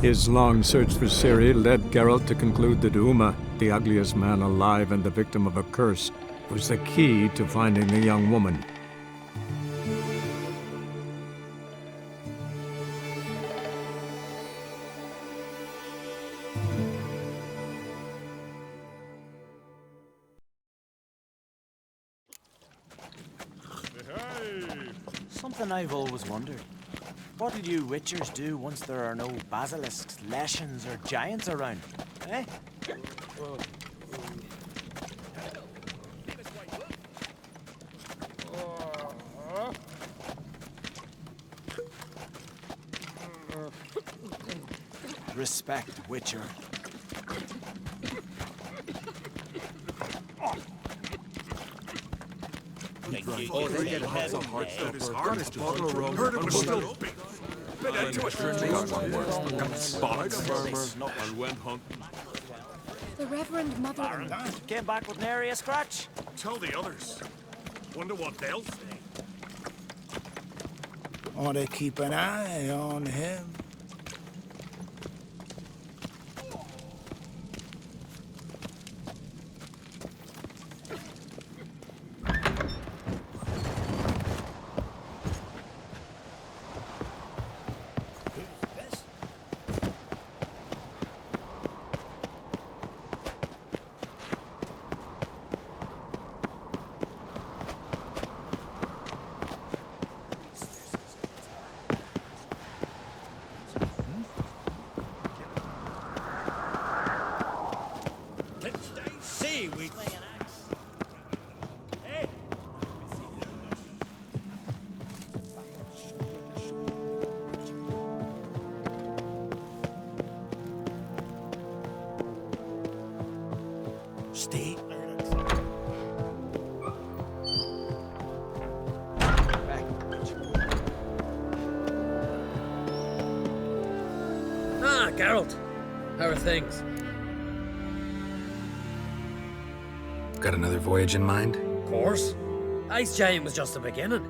His long search for Ciri led Geralt to conclude that Uma, the ugliest man alive and the victim of a curse, was the key to finding the young woman. Something I've always wondered. What do you witchers do once there are no basilisks, leshens, or giants around? Eh? Respect, witcher. Oh, they get hot so hard stuff. His heart is bottle of rum. Heard it was still big. Bit into it. Spots. And went hunting. The Reverend Mother... Came back with nary a scratch. Tell the others. Wonder what they'll say. Ought to keep an eye on him. Stay. Ah, Geralt. How are things? Got another voyage in mind? Of course. Ice Giant was just the beginning.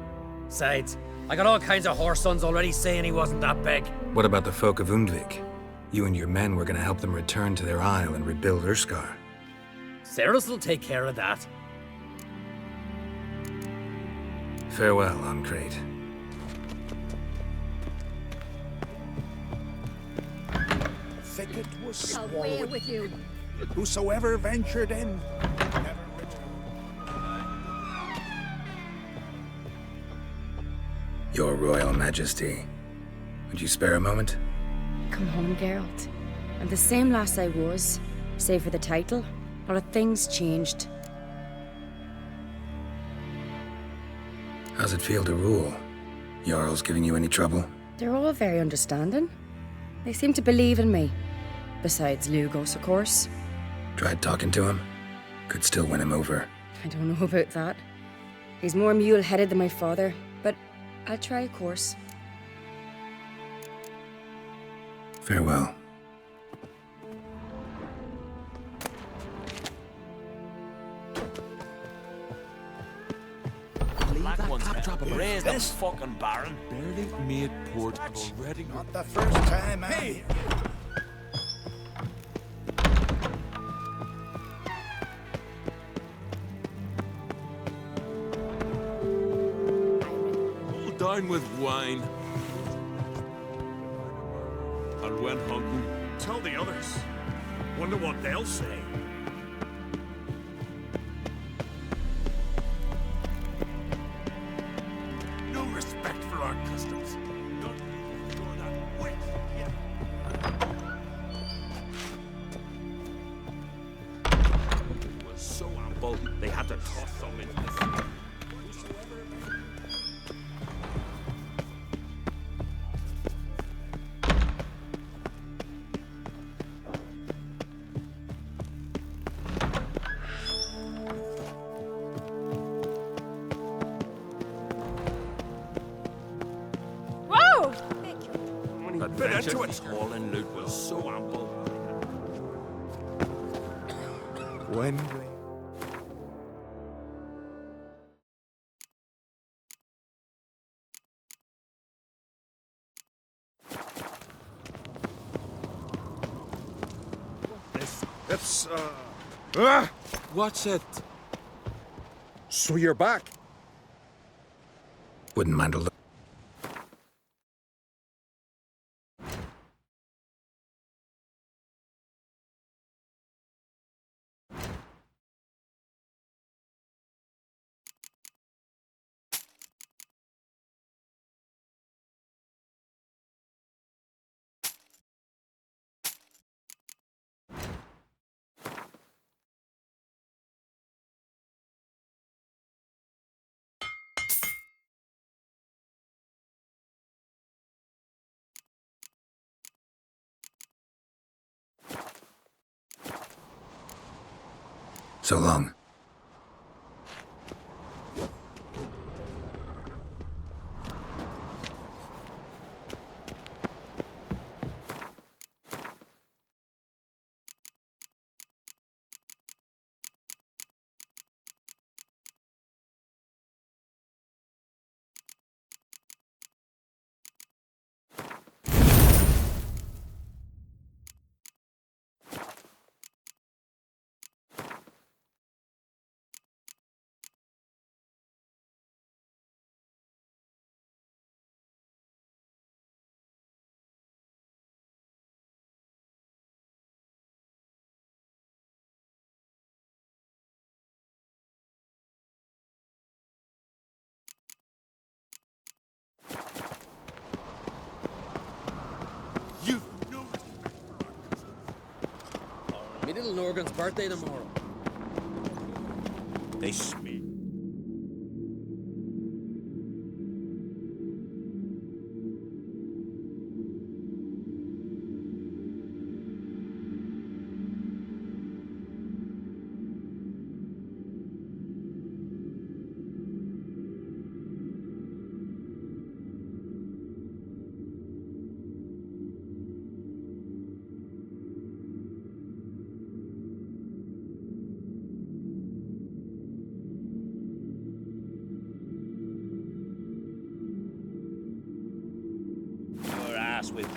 Besides, I got all kinds of horse sons already saying he wasn't that big. What about the folk of Undvik? You and your men were gonna help them return to their isle and rebuild Urskar. Cerys will take care of that. Farewell, Ancrate. Thicket was Away swallowed. with you. Whosoever ventured in. Your Royal Majesty. Would you spare a moment? Come home, Geralt. I'm the same lass I was, save for the title. A lot of things changed. How's it feel to rule? Jarl's giving you any trouble? They're all very understanding. They seem to believe in me. Besides Lugos, of course. Tried talking to him? Could still win him over. I don't know about that. He's more mule-headed than my father, but I'll try, of course. Farewell. Black ones raised the fucking Baron. Barely made port already. Not the first time, eh? All down with wine. And went hunting. Tell the others. Wonder what they'll say. No respect for our customs. Not for that witch. It was so ample, they had to toss some into the sea. Whoa! Adventure was haul and loot was so ample. Wendley. It's, What's it? So you're back? Wouldn't mind a look. So long. Me little Norgan's birthday tomorrow. This me. Your ass with.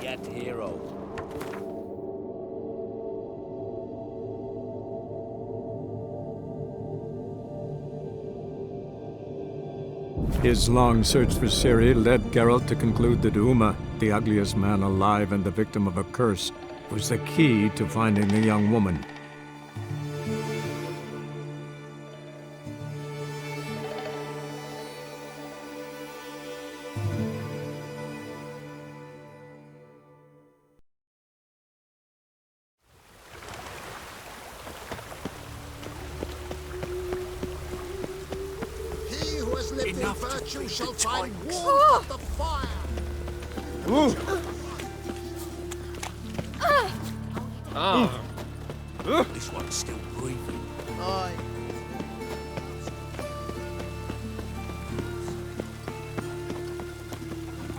Yet hero. His long search for Ciri led Geralt to conclude that Uma, the ugliest man alive and the victim of a curse, was the key to finding the young woman. He who has lived in virtue shall find warmth of the fire. This one's still breathing. Aye.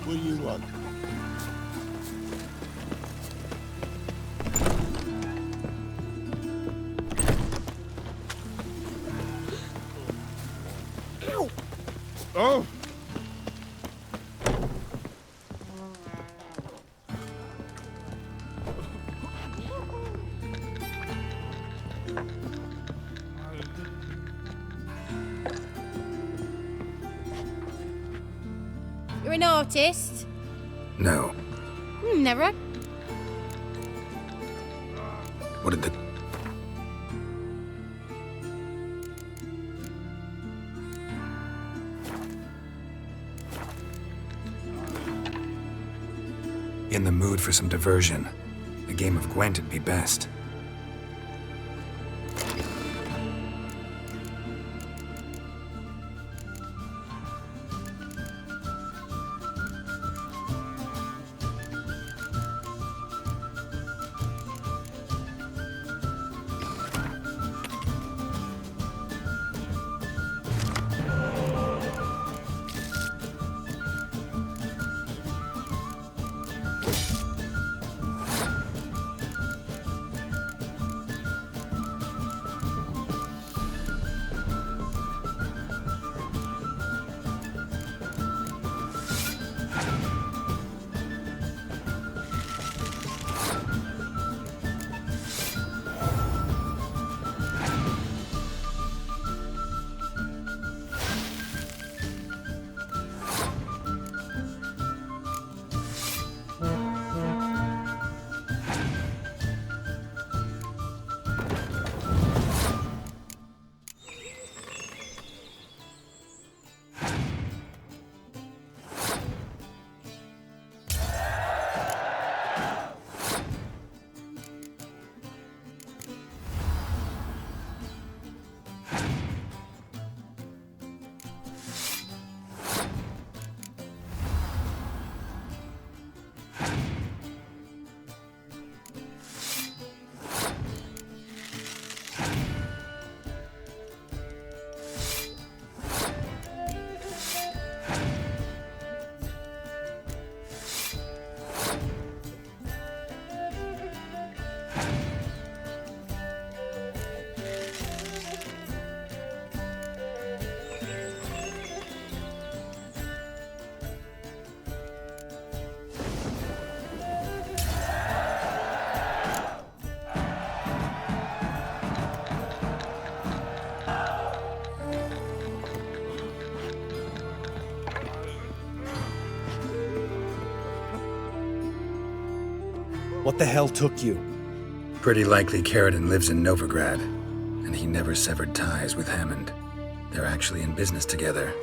What do you want? Oh! You're an artist? No. Never. What did the... In the mood for some diversion. A game of Gwent'd be best. What the hell took you? Pretty likely Carradine lives in Novigrad, and he never severed ties with Hammond. They're actually in business together.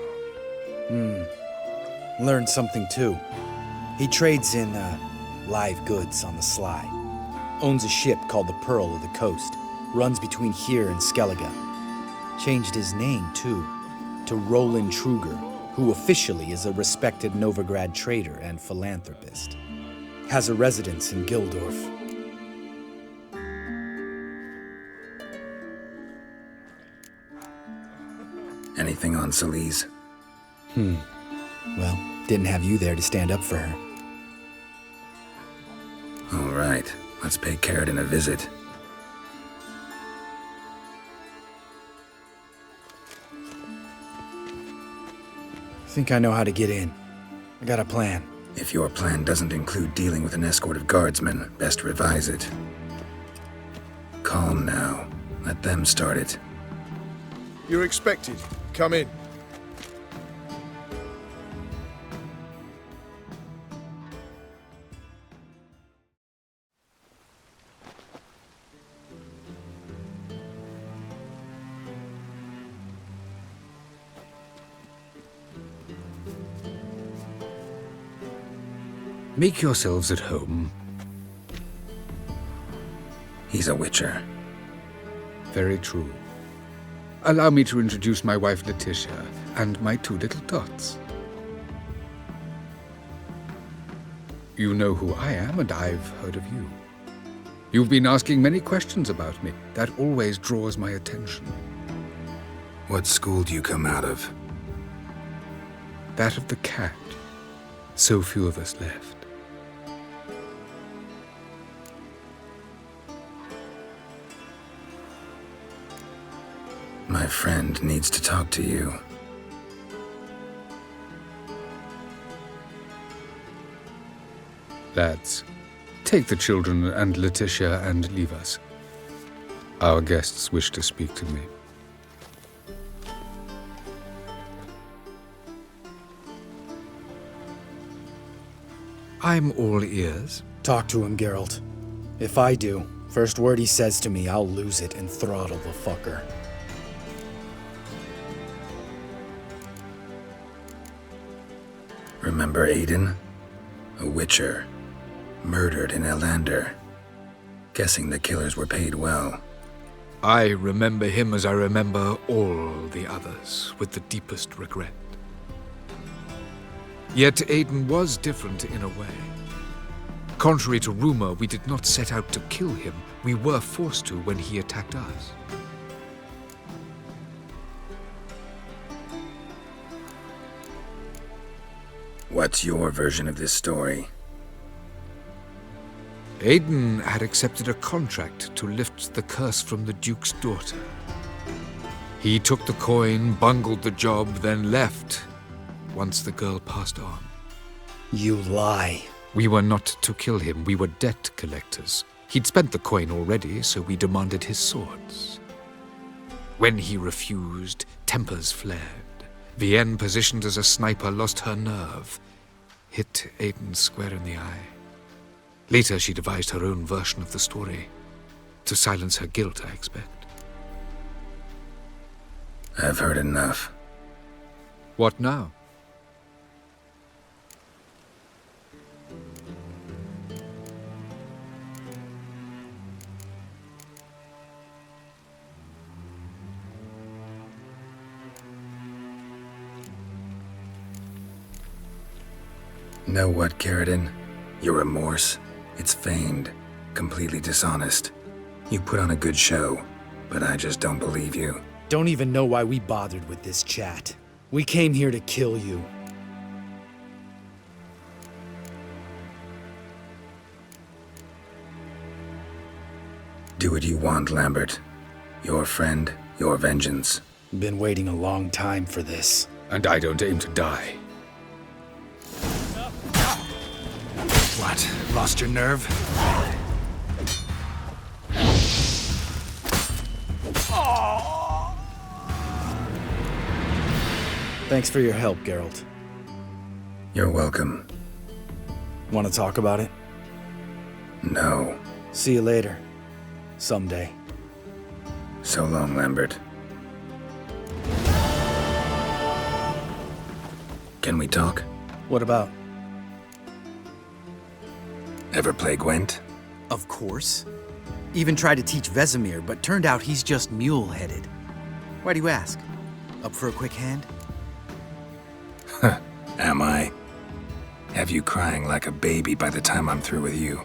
Learned something too. He trades in, live goods on the sly. Owns a ship called the Pearl of the Coast. Runs between here and Skellige. Changed his name, too, to Roland Truger, who officially is a respected Novigrad trader and philanthropist. Has a residence in Gildorf. Anything on Celise? Well, didn't have you there to stand up for her. All right, let's pay Carradine a visit. Think I know how to get in. I got a plan. If your plan doesn't include dealing with an escort of guardsmen, best revise it. Calm now. Let them start it. You're expected. Come in. Make yourselves at home. He's a witcher. Very true. Allow me to introduce my wife Letitia and my two little tots. You know who I am, and I've heard of you. You've been asking many questions about me. That always draws my attention. What school do you come out of? That of the cat. So few of us left. My friend needs to talk to you. Lads, take the children and Letitia and leave us. Our guests wish to speak to me. I'm all ears. Talk to him, Geralt. If I do, first word he says to me, I'll lose it and throttle the fucker. Remember Aiden? A witcher. Murdered in Elander. Guessing the killers were paid well. I remember him as I remember all the others, with the deepest regret. Yet Aiden was different in a way. Contrary to rumor, we did not set out to kill him. We were forced to when he attacked us. What's your version of this story? Aiden had accepted a contract to lift the curse from the Duke's daughter. He took the coin, bungled the job, then left once the girl passed on. You lie. We were not to kill him. We were debt collectors. He'd spent the coin already, so we demanded his swords. When he refused, tempers flared. Vienne, positioned as a sniper, lost her nerve. Hit Aiden square in the eye. Later, she devised her own version of the story. To silence her guilt, I expect. I've heard enough. What now? Know what, Carradine? Your remorse? It's feigned, completely dishonest. You put on a good show, but I just don't believe you. Don't even know why we bothered with this chat. We came here to kill you. Do what you want, Lambert. Your friend, your vengeance. Been waiting a long time for this. And I don't aim to die. What? Lost your nerve? Thanks for your help, Geralt. You're welcome. Want to talk about it? No. See you later. Someday. So long, Lambert. Can we talk? What about? Ever play Gwent? Of course. Even tried to teach Vesemir, but turned out he's just mule-headed. Why do you ask? Up for a quick hand? Am I? Have you crying like a baby by the time I'm through with you?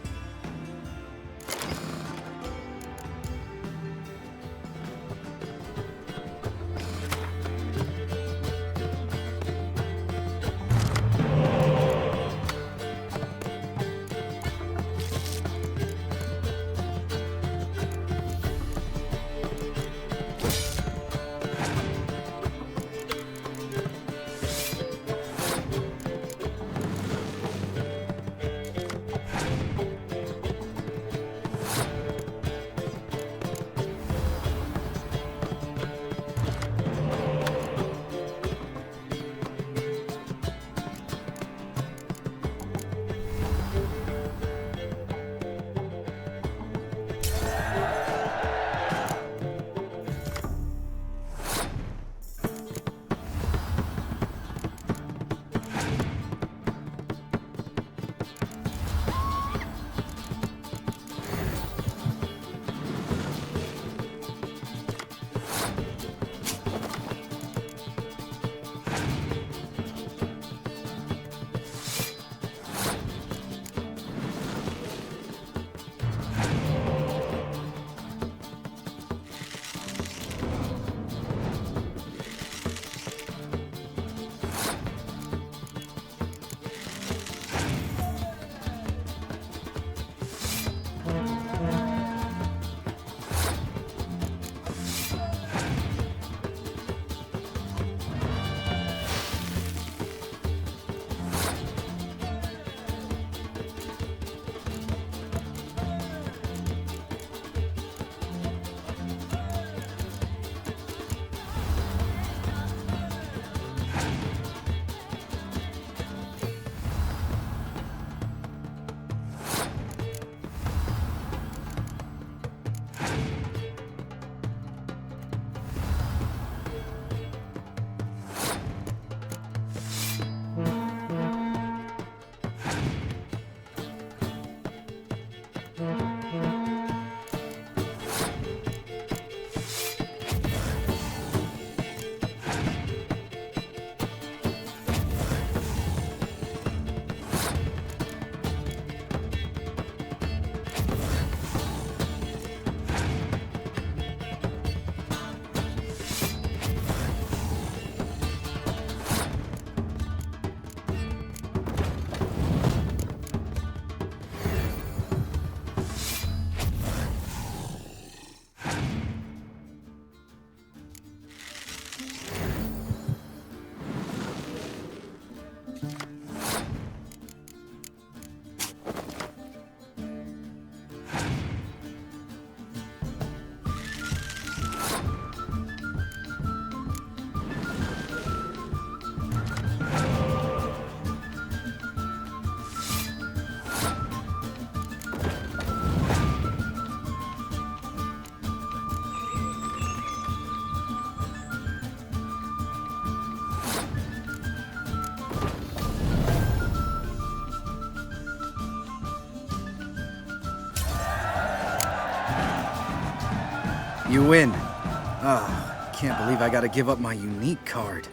You win. Ah, can't believe I gotta give up my unique card.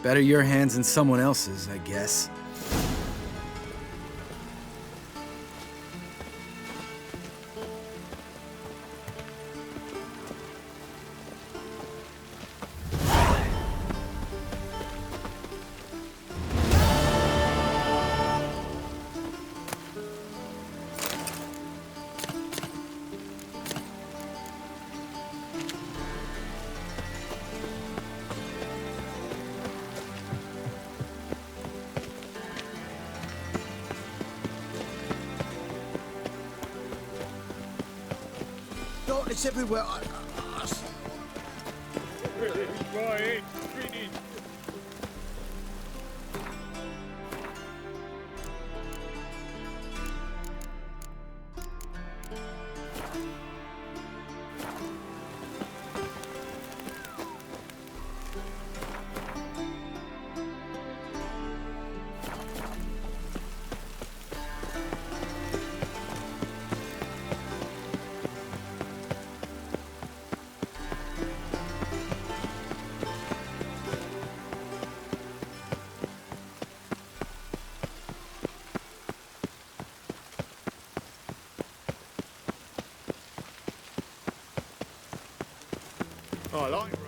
Better your hands than someone else's, I guess. It's everywhere. Oh, I like it,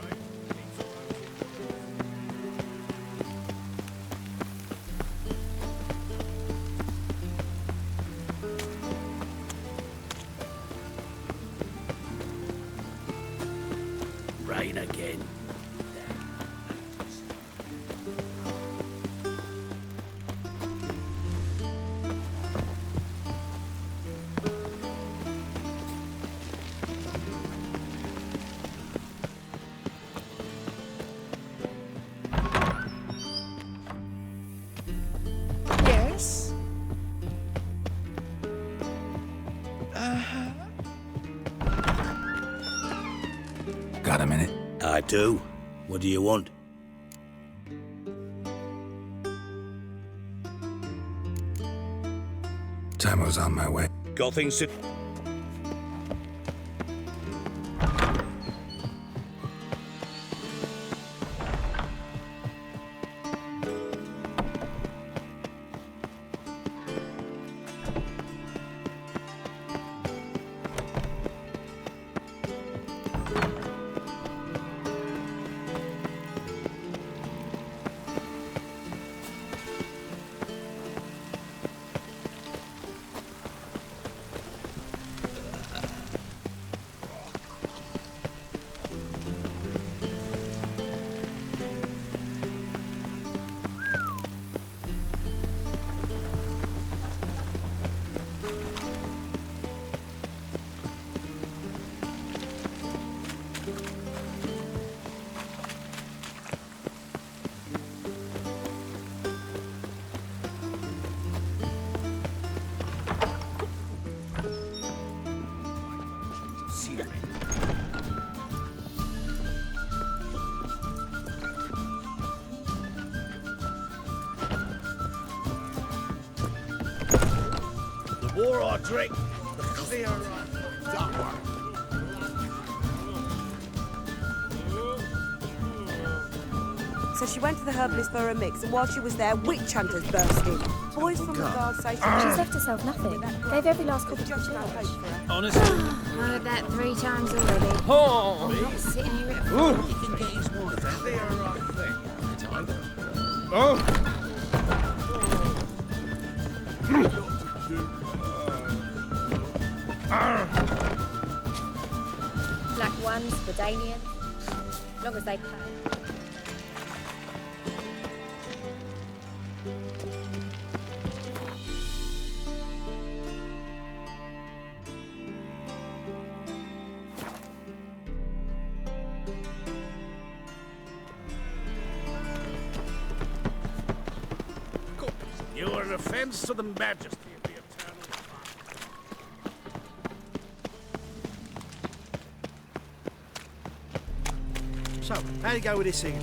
Rain again. Yes? Got a minute? I do. What do you want? Time on my way. Got things to... War or drink? The clear Don't worry. So she went to the herbalist for a mix, and while she was there, witch hunters burst in. Boys from the guard say She's left herself nothing. Gave every last copy to the just church. about hope for her. Honestly. I heard that 3 times already. Oh! I'm not sitting here at You can get his wife out there, right thing. It's either. Oh! Black ones, Bredanian. As long as they pay. You are an offence to the majesty of the Eternal Fire. So, how'd you go with this thing?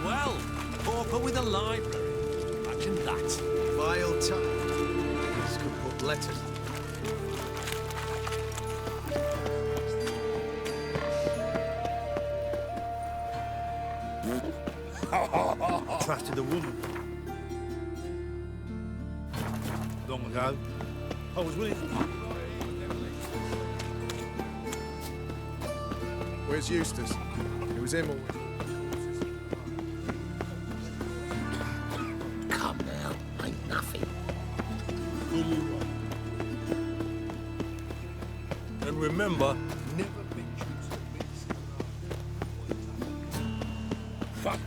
Well, pauper with a library. Imagine that. Vile time. This could put letters. Trusted a woman. Long ago. I was willing. Where's Eustace? It was him or... Come now, ain't nothing. And remember, never mention Fuck.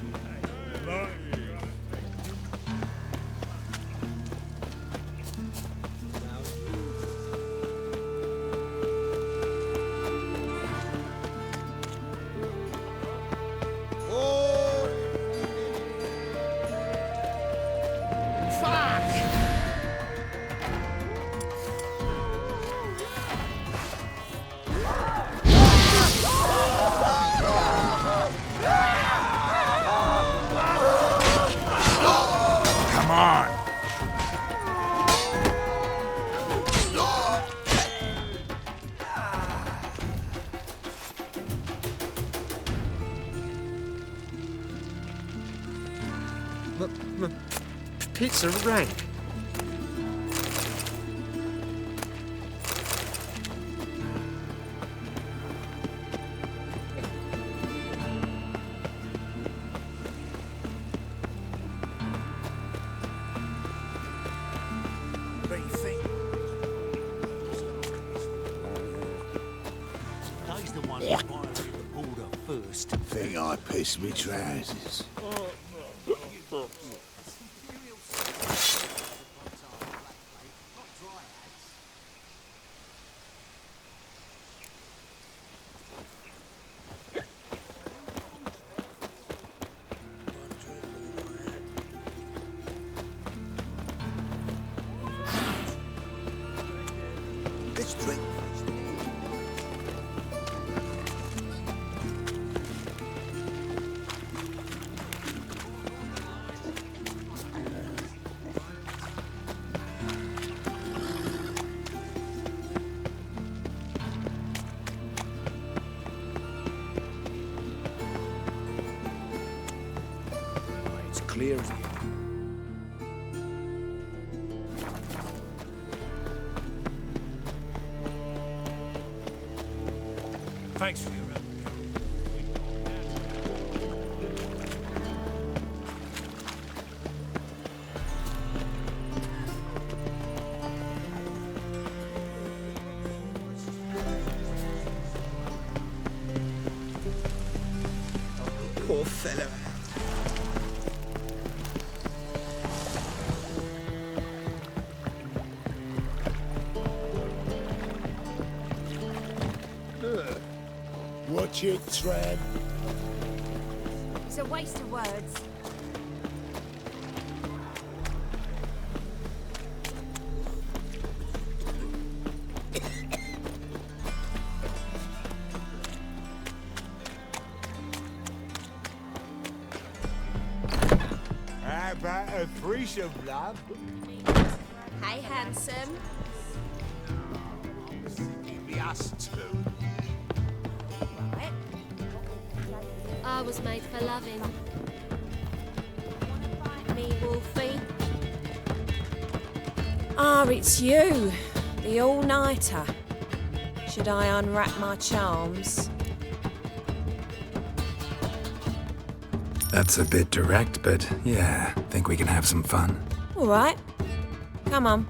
Pizza rank. He's the one who violated the order first. Think I pissed me trousers. Let's drink. It's clear as Thanks for your help. Poor fellow. Watch it, Trab. It's a waste of words. How about a threesome, love? Hey, handsome. It'd be us two. I was made for loving. Me, Wolfie. Ah, it's you. The all-nighter. Should I unwrap my charms? That's a bit direct, but yeah, think we can have some fun. All right. Come on.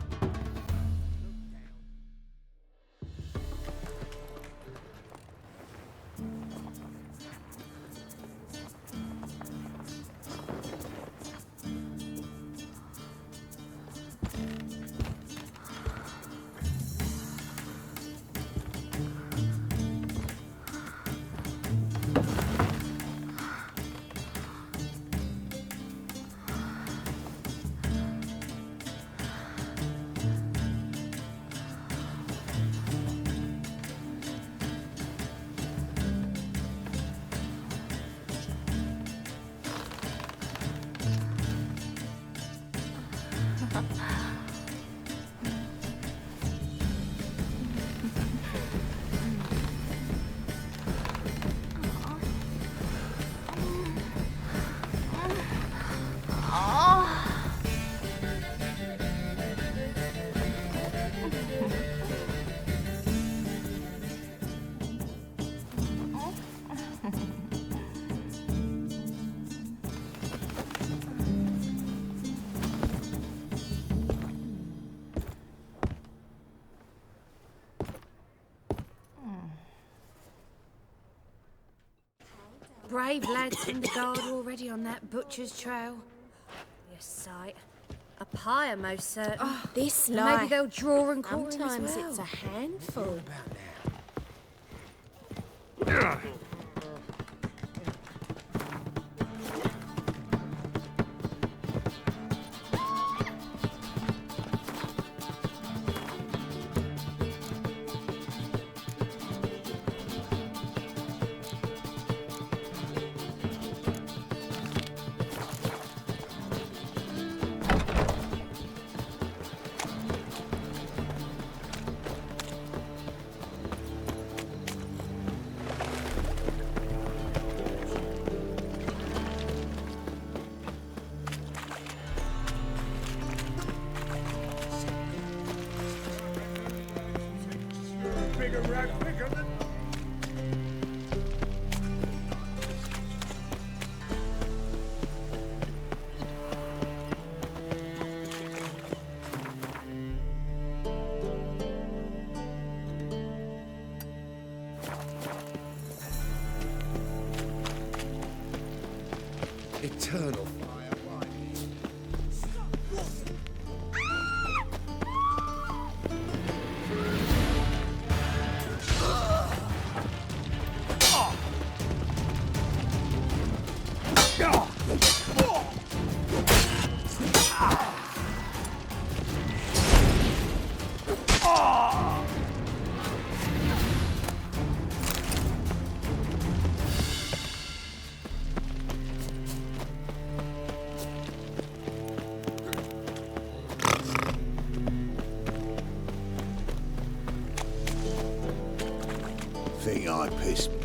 Brave lads from the guard already on that butcher's trail. Your sight. A pyre, most certain. Oh, this And lie. maybe they'll draw and quarter him as Sometimes well. it's a handful. Eternal. Think I pissed me.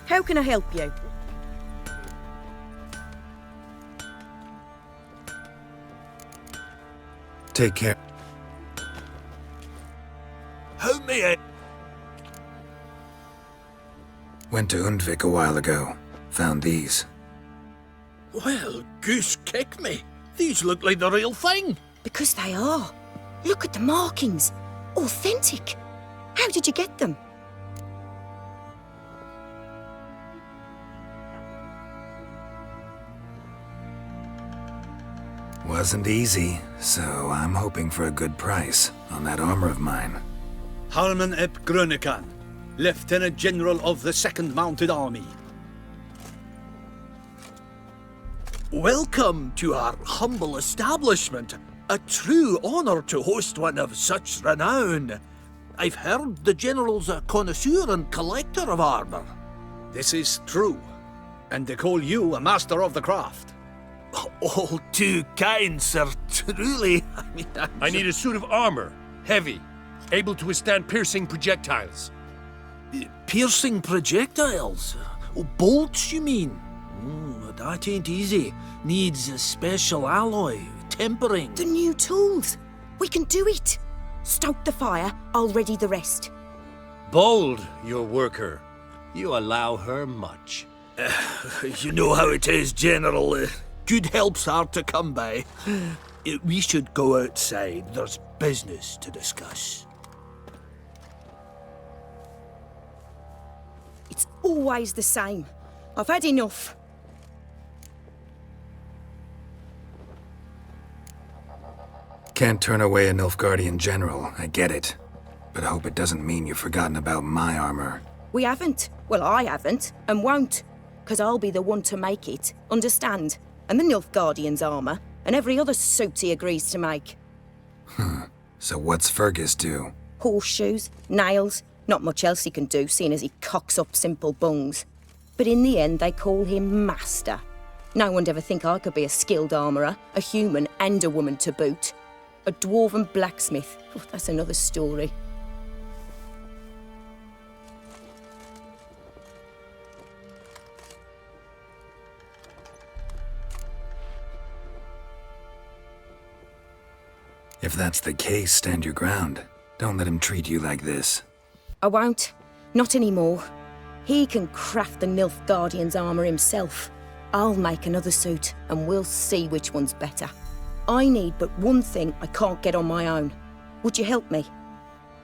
How can I help you? Take care. Help me out. Went to Undvik a while ago. Found these. Well, goose kick me. These look like the real thing. Because they are. Look at the markings. Authentic. How did you get them? Wasn't easy, so I'm hoping for a good price on that armor of mine. Harman ep Grönekan, Lieutenant General of the 2nd Mounted Army. Welcome to our humble establishment. A true honor to host one of such renown. I've heard the General's a connoisseur and collector of armor. This is true, and they call you a master of the craft. All too kind, sir. Truly. I need a suit of armor. Heavy. Able to withstand piercing projectiles. Piercing projectiles? Oh, bolts, you mean? That ain't easy. Needs a special alloy, tempering. The new tools. We can do it. Stoke the fire, I'll ready the rest. Bold, your worker. You allow her much. You know how it is, General. Good help's hard to come by. We should go outside. There's business to discuss. It's always the same. I've had enough. Can't turn away a Nilfgaardian general, I get it. But I hope it doesn't mean you've forgotten about my armor. We haven't. Well, I haven't, and won't. Because I'll be the one to make it, understand? And the Nilfgaardian's armor, and every other suit he agrees to make. So what's Fergus do? Horseshoes, nails, not much else he can do, seeing as he cocks up simple bungs. But in the end, they call him Master. No one'd ever think I could be a skilled armourer, a human and a woman to boot. A dwarven blacksmith, that's another story. If that's the case, stand your ground. Don't let him treat you like this. I won't. Not anymore. He can craft the Nilfgaardian's armour himself. I'll make another suit, and we'll see which one's better. I need but one thing I can't get on my own. Would you help me?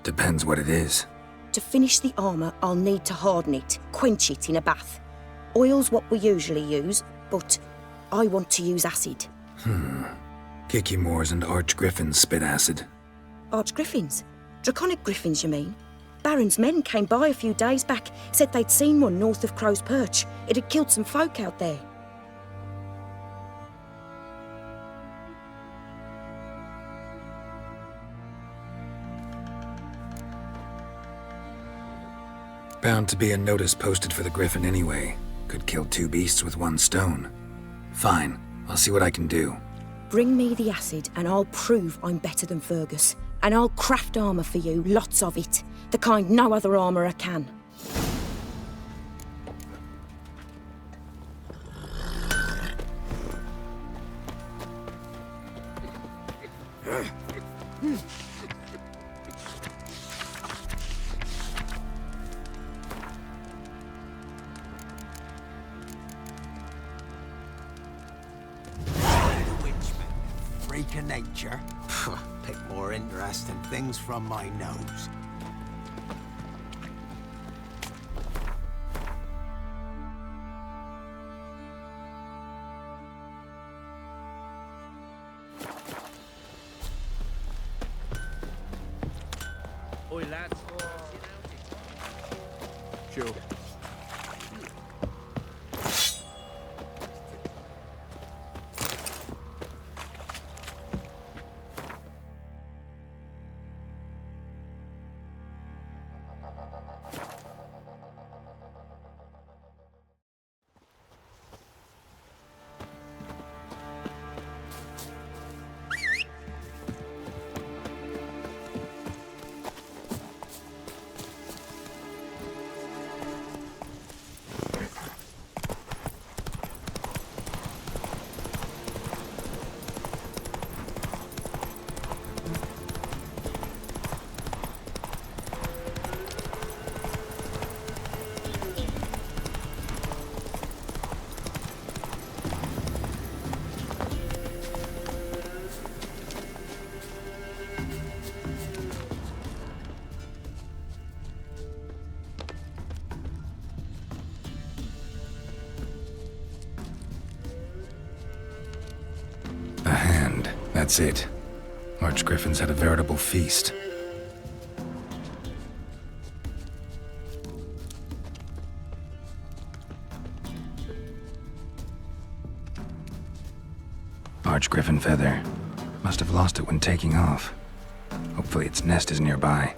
Depends what it is. To finish the armour, I'll need to harden it, quench it in a bath. Oil's what we usually use, but I want to use acid. Kikimoors and Archgriffins spit acid. Archgriffins? Draconic griffins, you mean? Baron's men came by a few days back, said they'd seen one north of Crow's Perch. It had killed some folk out there. Bound to be a notice posted for the Griffin anyway. Could kill two beasts with one stone. Fine, I'll see what I can do. Bring me the acid and I'll prove I'm better than Fergus. And I'll craft armour for you, lots of it. The kind no other armourer can. Freak of nature. Pick more interesting things from my nose. Oi, lads. Sure. A hand. That's it. Archgriffins had a veritable feast. Archgriffin feather. Must have lost it when taking off. Hopefully its nest is nearby.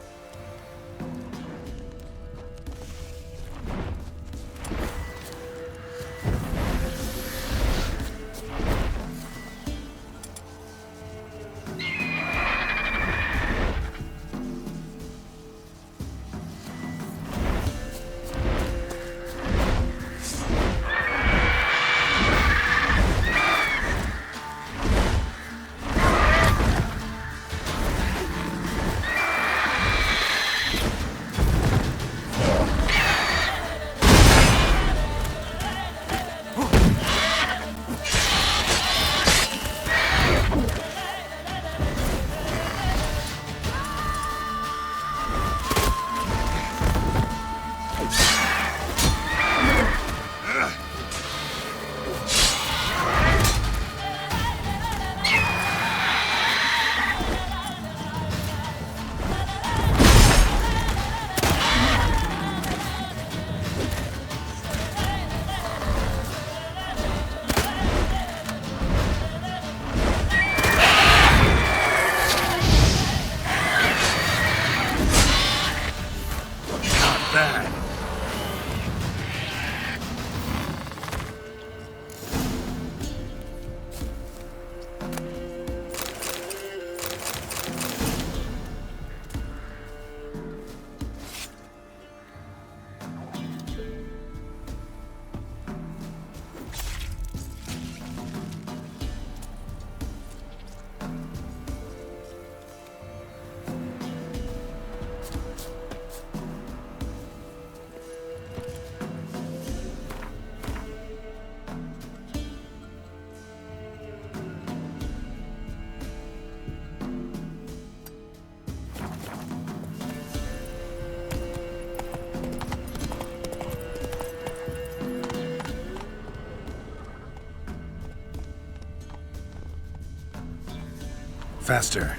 Faster.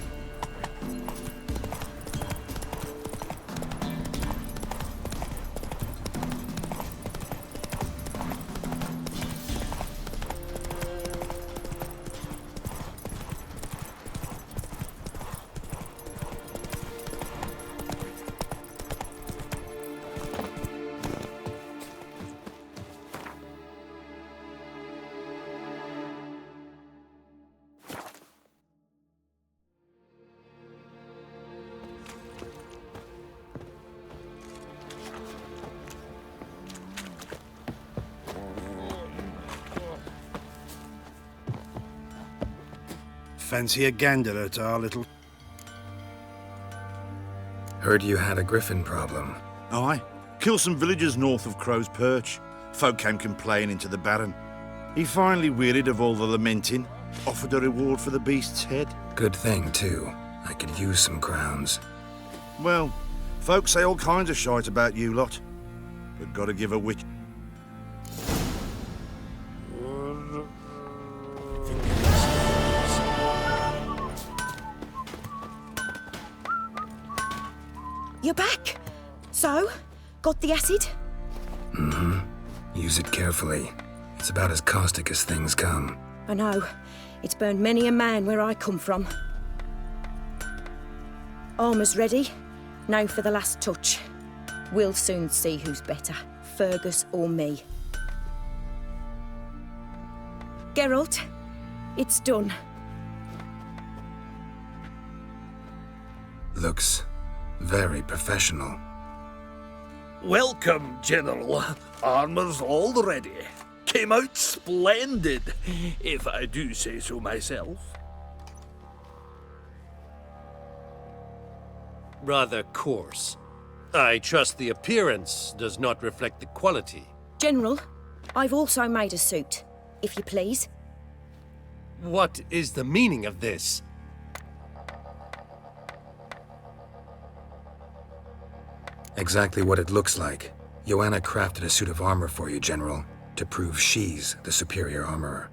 fancy a gander at our little... Heard you had a griffin problem. Aye. Killed some villagers north of Crow's Perch. Folk came complaining to the Baron. He finally wearied of all the lamenting, offered a reward for the beast's head. Good thing, too. I could use some crowns. Well, folks say all kinds of shite about you lot. But gotta give a witch... You're back? So? Got the acid? Mm-hmm. Use it carefully. It's about as caustic as things come. I know. It's burned many a man where I come from. Armour's ready. Now for the last touch. We'll soon see who's better, Fergus or me. Geralt, it's done. Looks very professional. Welcome, General. Armour's all ready. Came out splendid, if I do say so myself. Rather coarse. I trust the appearance does not reflect the quality. General, I've also made a suit, if you please. What is the meaning of this? Exactly what it looks like. Joanna crafted a suit of armor for you, General, to prove she's the superior armorer.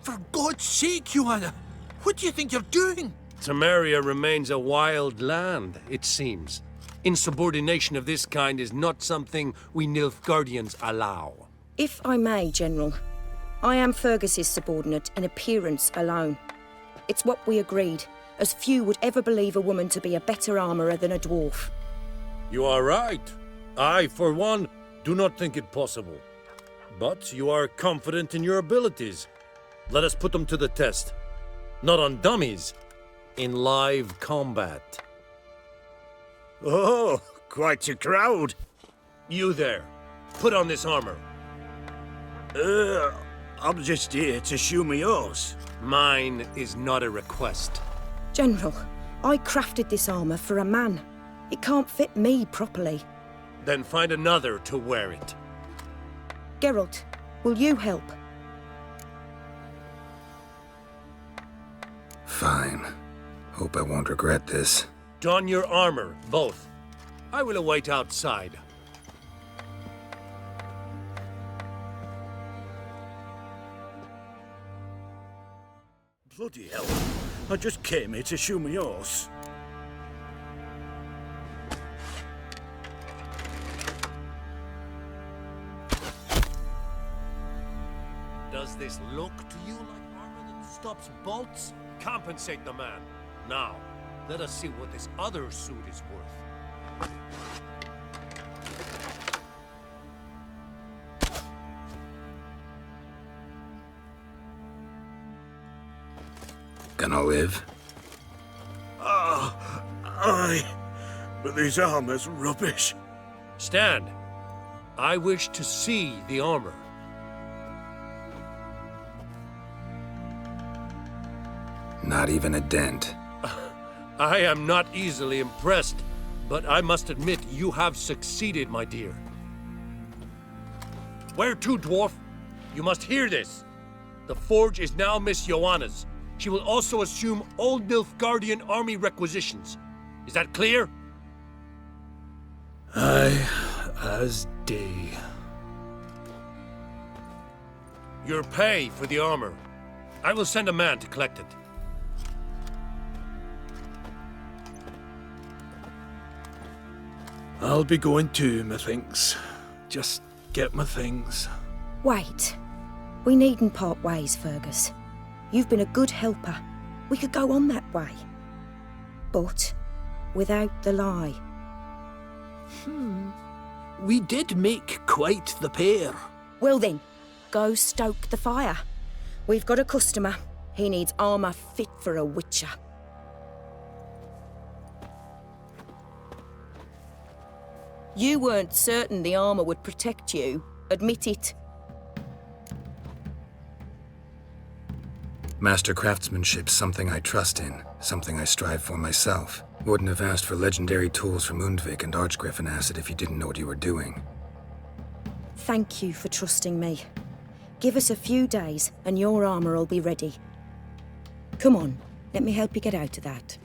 For God's sake, Joanna! What do you think you're doing? Temeria remains a wild land, it seems. Insubordination of this kind is not something we Nilfgaardians allow. If I may, General, I am Fergus's subordinate in appearance alone. It's what we agreed, as few would ever believe a woman to be a better armourer than a dwarf. You are right. I, for one, do not think it possible. But you are confident in your abilities. Let us put them to the test. Not on dummies, in live combat. Oh, quite a crowd. You there, put on this armor. I'm just here to show me yours. Mine is not a request. General, I crafted this armour for a man. It can't fit me properly. Then find another to wear it. Geralt, will you help? Fine. Hope I won't regret this. Don your armor, both. I will await outside. Bloody hell. I just came here to show me yours. Does this look to you like armor that stops bolts? Compensate the man. Now, let us see what this other suit is worth. Gonna live? Aye. But this armor's rubbish. Stand. I wish to see the armor. Not even a dent. I am not easily impressed, but I must admit you have succeeded, my dear. Where to, dwarf? You must hear this. The forge is now Miss Joanna's. She will also assume all Nilfgaardian army requisitions. Is that clear? Aye, as day. Your pay for the armor. I will send a man to collect it. I'll be going too, methinks. Just get my things. Wait. We needn't part ways, Fergus. You've been a good helper. We could go on that way. But without the lie. We did make quite the pair. Well then, go stoke the fire. We've got a customer. He needs armour fit for a witcher. You weren't certain the armour would protect you. Admit it. Master craftsmanship's something I trust in, something I strive for myself. Wouldn't have asked for legendary tools from Undvik and Archgriffin Acid if you didn't know what you were doing. Thank you for trusting me. Give us a few days and your armor will be ready. Come on, let me help you get out of that.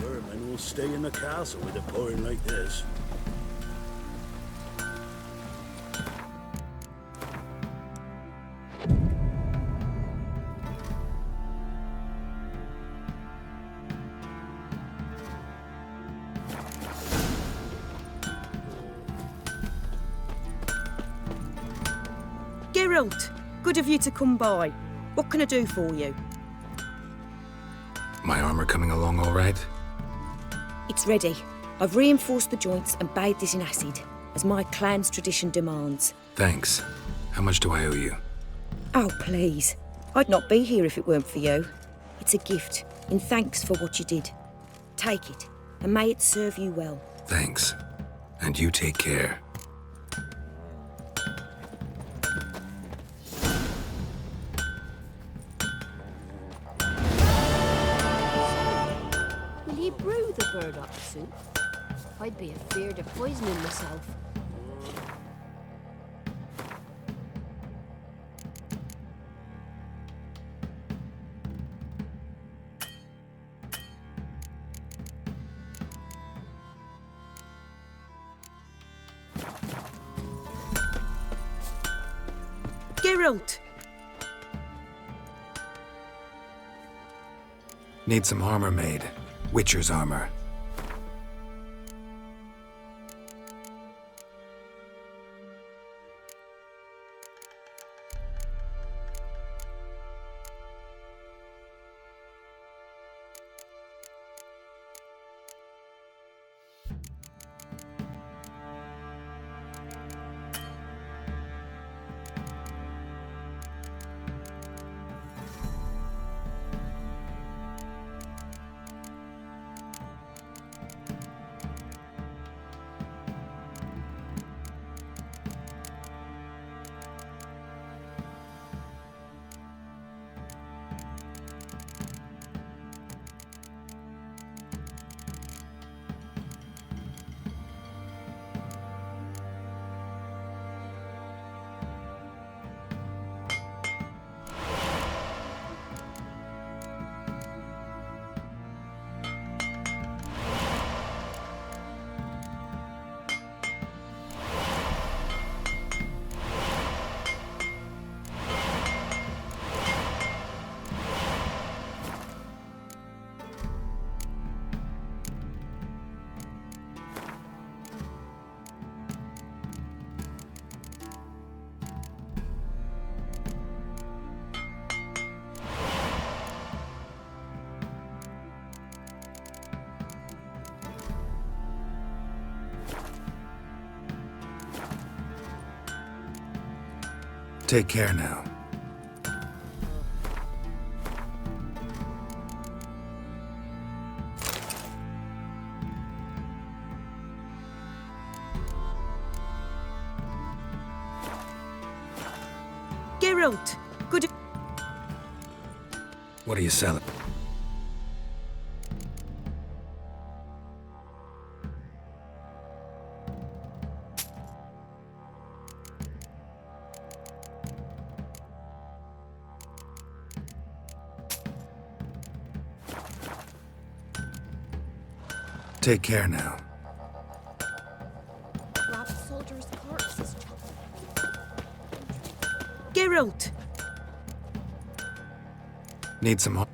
Merlin will stay in the castle with it pouring like this. Geralt, good of you to come by. What can I do for you? My armor coming along all right? It's ready. I've reinforced the joints and bathed it in acid, as my clan's tradition demands. Thanks. How much do I owe you? Oh, please. I'd not be here if it weren't for you. It's a gift, in thanks for what you did. Take it, and may it serve you well. Thanks. And you take care. Will you brew the burdock soup? I'd be afeard of poisoning myself. Geralt! Need some armor made. Witcher's armor. Take care now. Geralt, good. What are you selling? Take care now. Grab soldiers' corpses. Geralt! Need some help?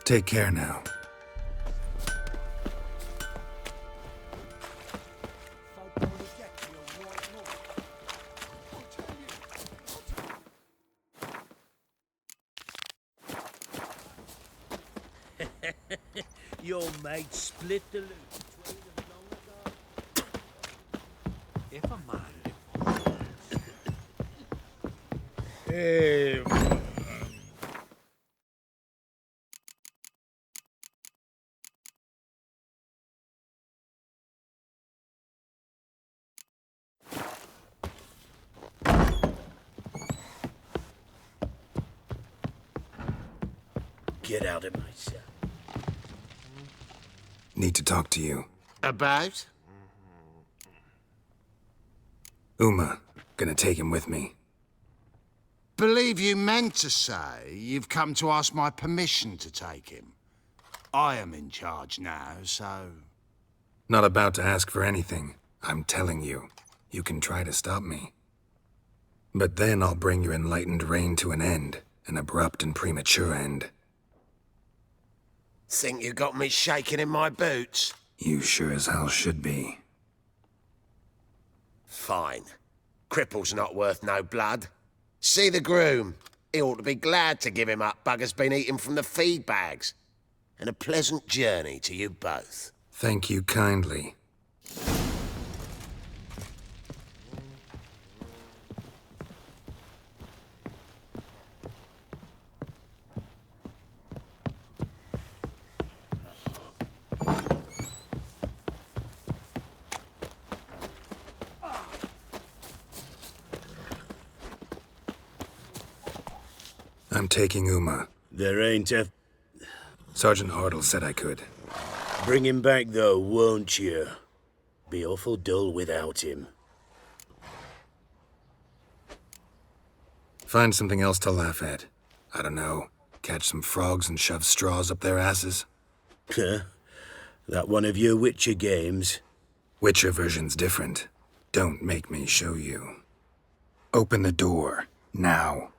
Take care now. Your mate split the loot between them long ago. If a man. Get out of my sight. Need to talk to you. About? Uma. Gonna take him with me. Believe you meant to say you've come to ask my permission to take him. I am in charge now, so... Not about to ask for anything. I'm telling you. You can try to stop me. But then I'll bring your enlightened reign to an end. An abrupt and premature end. Think you got me shaking in my boots? You sure as hell should be. Fine. Cripple's not worth no blood. See the groom. He ought to be glad to give him up. Bugger's been eating from the feed bags. And a pleasant journey to you both. Thank you kindly. I'm taking Uma. There ain't a... Sergeant Ardle said I could. Bring him back, though, won't you? Be awful dull without him. Find something else to laugh at. I don't know. Catch some frogs and shove straws up their asses. Huh? That one of your Witcher games? Witcher version's different. Don't make me show you. Open the door. Now.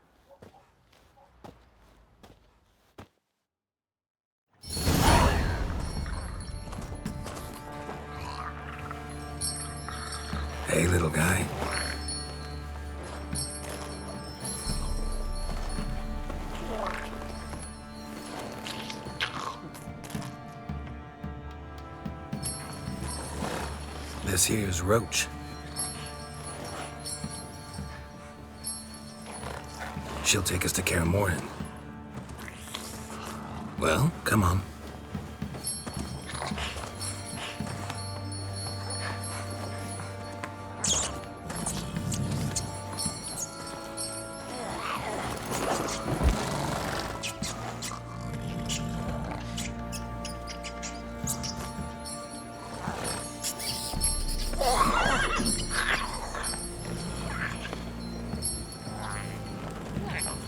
Hey, little guy. This here's Roach. She'll take us to Kaer Morhen. Well, come on.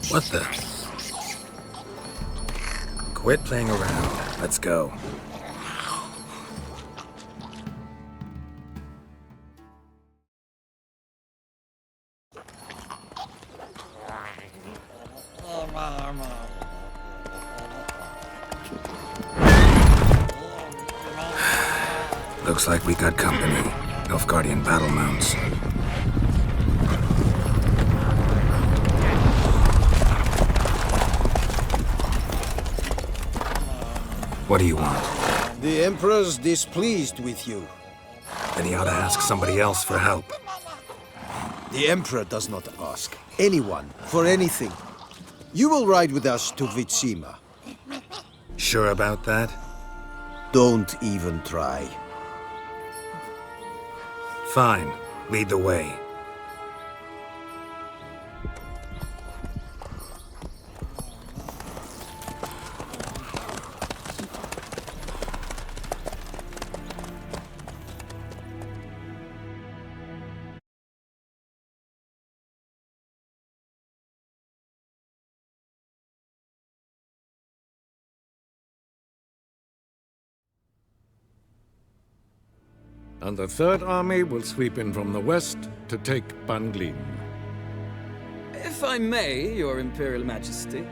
What the? Quit playing around. Let's go. Looks like we got company. Nilfgaardian battle mounts. What do you want? The Emperor's displeased with you. Then he ought to ask somebody else for help. The Emperor does not ask anyone for anything. You will ride with us to Sure about that? Don't even try. Fine. Lead the way. And the Third Army will sweep in from the west to take Banglin. If I may, Your Imperial Majesty,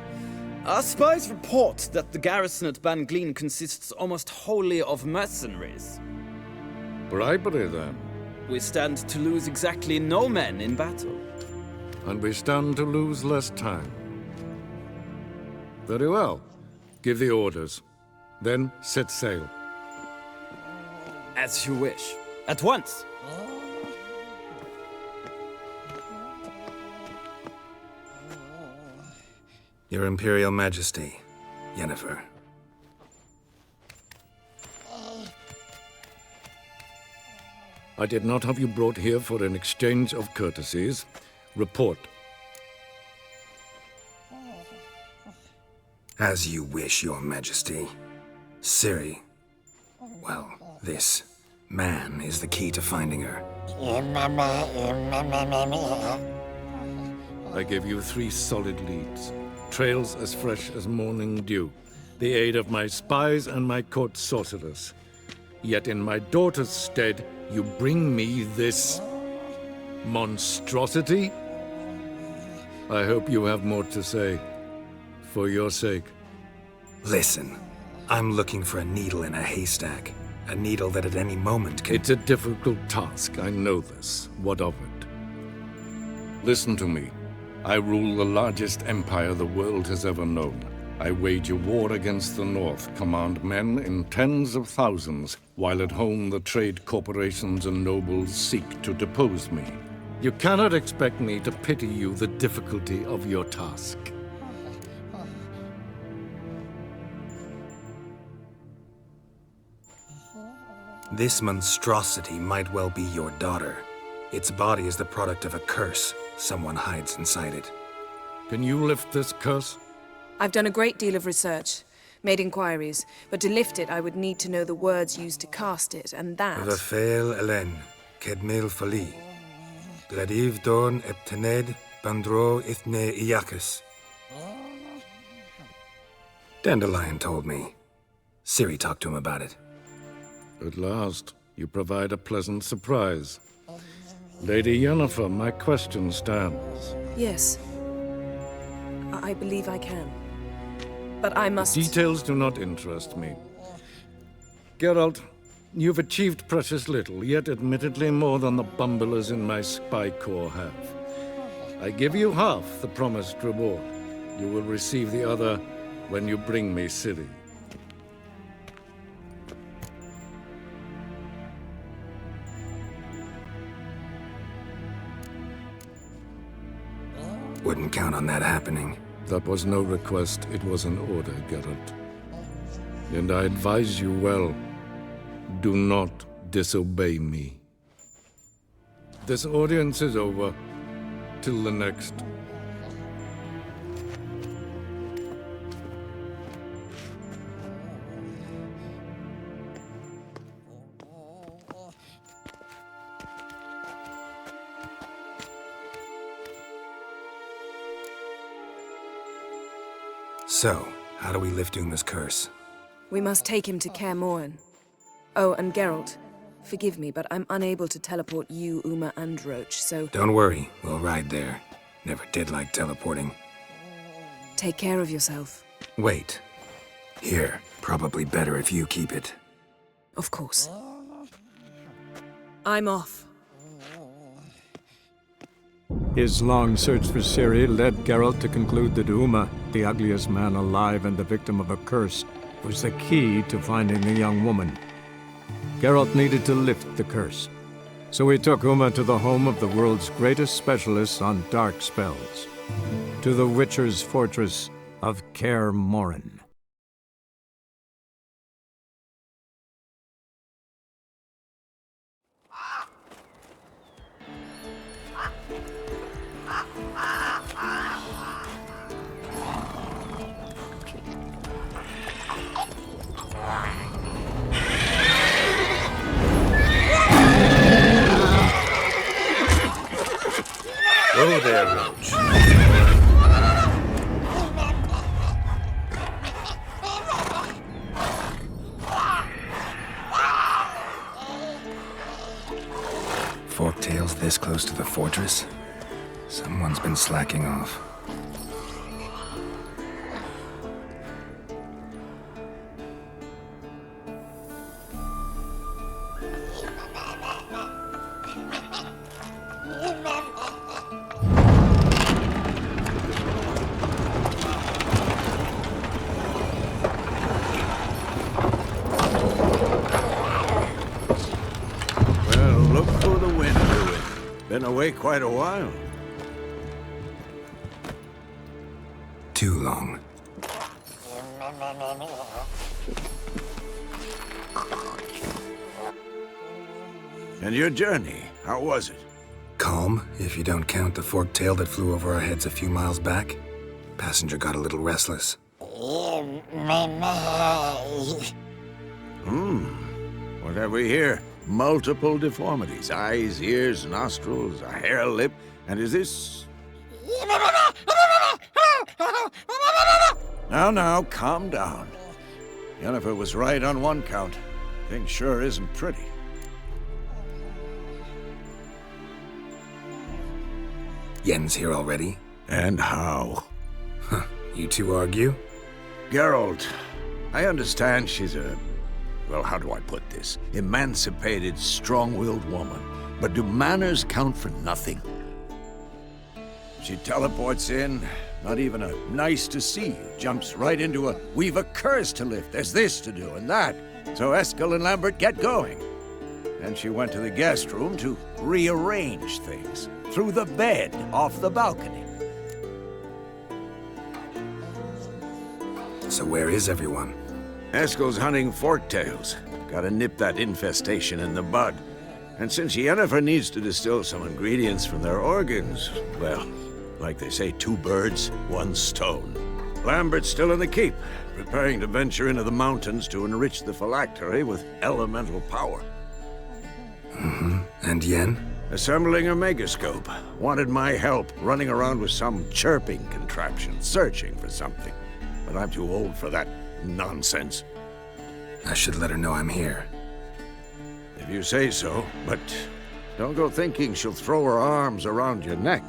our spies report that the garrison at Banglin consists almost wholly of mercenaries. Bribery, then. We stand to lose exactly no men in battle. And we stand to lose less time. Very well. Give the orders. Then set sail. As you wish. At once! Your Imperial Majesty, Yennefer. I did not have you brought here for an exchange of courtesies. Report. As you wish, Your Majesty. Ciri. Well, this man is the key to finding her. I gave you 3 solid leads. Trails as fresh as morning dew. The aid of my spies and my court sorcerers. Yet in my daughter's stead, you bring me this monstrosity? I hope you have more to say. For your sake. Listen, I'm looking for a needle in a haystack. A needle that at any moment can— It's a difficult task, I know this. What of it? Listen to me. I rule the largest empire the world has ever known. I wage a war against the North, command men in tens of thousands, while at home the trade corporations and nobles seek to depose me. You cannot expect me to pity you the difficulty of your task. This monstrosity might well be your daughter. Its body is the product of a curse. Someone hides inside it. Can you lift this curse? I've done a great deal of research, made inquiries, but to lift it I would need to know the words used to cast it, and that— Rafael Elen, Kedmil Fali, Gladiv Dorn Eptened, Bandro Ithne Iacus. Dandelion told me. Ciri talked to him about it. At last, you provide a pleasant surprise. Lady Yennefer, my question stands. Yes. I believe I can. But I must— Details do not interest me. Geralt, you've achieved precious little, yet admittedly more than the bumblers in my spy corps have. I give you half the promised reward. You will receive the other when you bring me Ciri. Wouldn't count on that happening. That was no request, it was an order, Geralt. And I advise you well, do not disobey me. This audience is over. Till the next. So, how do we lift Uma's curse? We must take him to Kaer Morhen. Oh, and Geralt, forgive me, but I'm unable to teleport you, Uma, and Roach, so— Don't worry, we'll ride there. Never did like teleporting. Take care of yourself. Wait. Here, probably better if you keep it. Of course. I'm off. His long search for Ciri led Geralt to conclude that Uma, the ugliest man alive and the victim of a curse, was the key to finding the young woman. Geralt needed to lift the curse, so he took Uma to the home of the world's greatest specialists on dark spells, to the Witcher's fortress of Kaer Morhen. Oh there, Roach. Forktails this close to the fortress? Someone's been slacking off. Well, look who the wind blew in. Been away quite a while. Too long. And your journey, how was it? Calm, if you don't count the forktail that flew over our heads a few miles back. Passenger got a little restless. What have we here? Multiple deformities. Eyes, ears, nostrils, a hair lip. And is this... Now, calm down. Yennefer was right on one count. Thing sure isn't pretty. Yen's here already? And how? Huh. You two argue? Geralt, I understand she's a... well, how do I put this? Emancipated, strong-willed woman. But do manners count for nothing? She teleports in, not even a nice to see you. Jumps right into a, we've a curse to lift, there's this to do and that. So Eskel and Lambert get going. Then she went to the guest room to rearrange things. Through the bed, off the balcony. So where is everyone? Eskel's hunting forktails. Gotta nip that infestation in the bud. And since Yennefer needs to distill some ingredients from their organs, well, like they say, 2 birds, 1 stone. Lambert's still in the keep, preparing to venture into the mountains to enrich the phylactery with elemental power. And Yen? Assembling a megascope. Wanted my help running around with some chirping contraption, searching for something. But I'm too old for that nonsense. I should let her know I'm here. If you say so, but don't go thinking she'll throw her arms around your neck.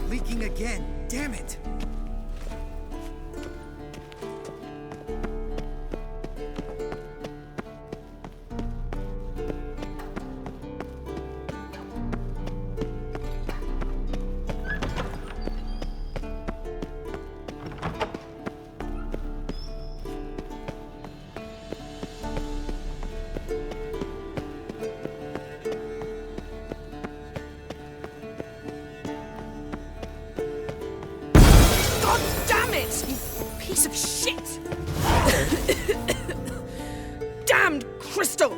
Leaking again. Damn it. Piece of shit! Damned crystal!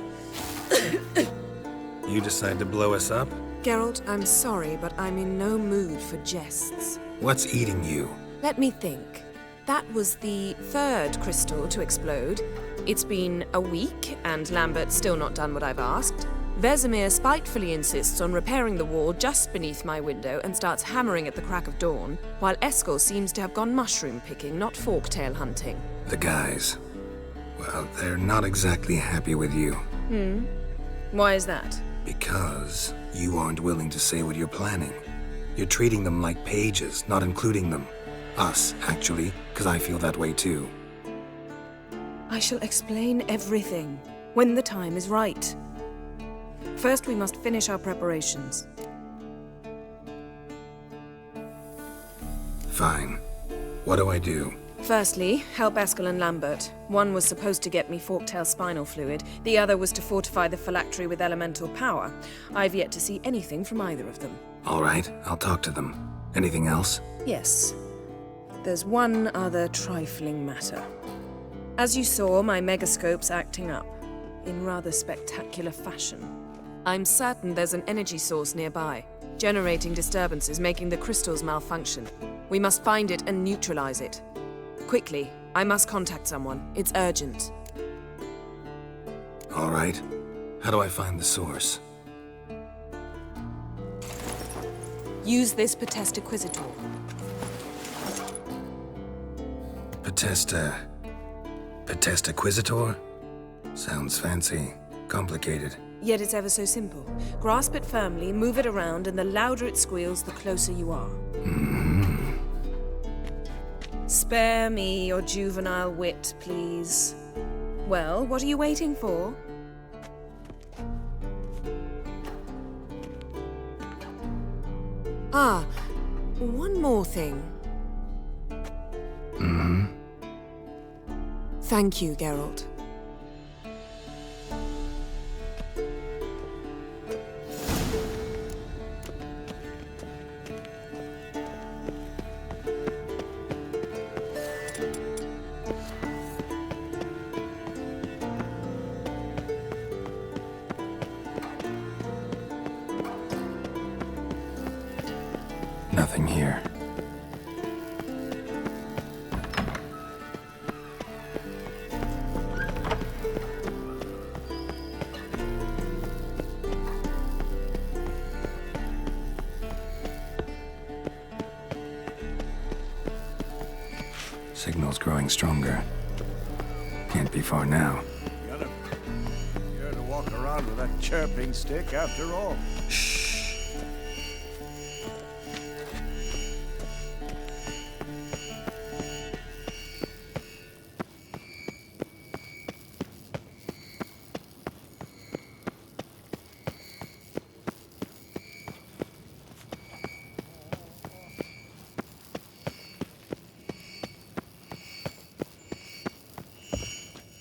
You decide to blow us up? Geralt, I'm sorry, but I'm in no mood for jests. What's eating you? Let me think. That was the 3rd crystal to explode. It's been a week, and Lambert's still not done what I've asked. Vesemir spitefully insists on repairing the wall just beneath my window and starts hammering at the crack of dawn, while Eskel seems to have gone mushroom picking, not forktail hunting. The guys. Well, they're not exactly happy with you. Why is that? Because you aren't willing to say what you're planning. You're treating them like pages, not including them. Us, actually, because I feel that way too. I shall explain everything when the time is right. First, we must finish our preparations. Fine. What do I do? Firstly, help Eskel and Lambert. One was supposed to get me forktail spinal fluid, the other was to fortify the phylactery with elemental power. I've yet to see anything from either of them. All right, I'll talk to them. Anything else? Yes. There's one other trifling matter. As you saw, my megascope's acting up, in rather spectacular fashion. I'm certain there's an energy source nearby, generating disturbances, making the crystals malfunction. We must find it and neutralize it. Quickly, I must contact someone. It's urgent. All right. How do I find the source? Use this Potestaquizitor. Potestaquizitor? Sounds fancy. Complicated. Yet it's ever so simple. Grasp it firmly, move it around, and the louder it squeals, the closer you are. Spare me your juvenile wit, please. Well, what are you waiting for? Ah, one more thing. Thank you, Geralt. Nothing here. Signal's growing stronger. Can't be far now. You're to walk around with that chirping stick after all.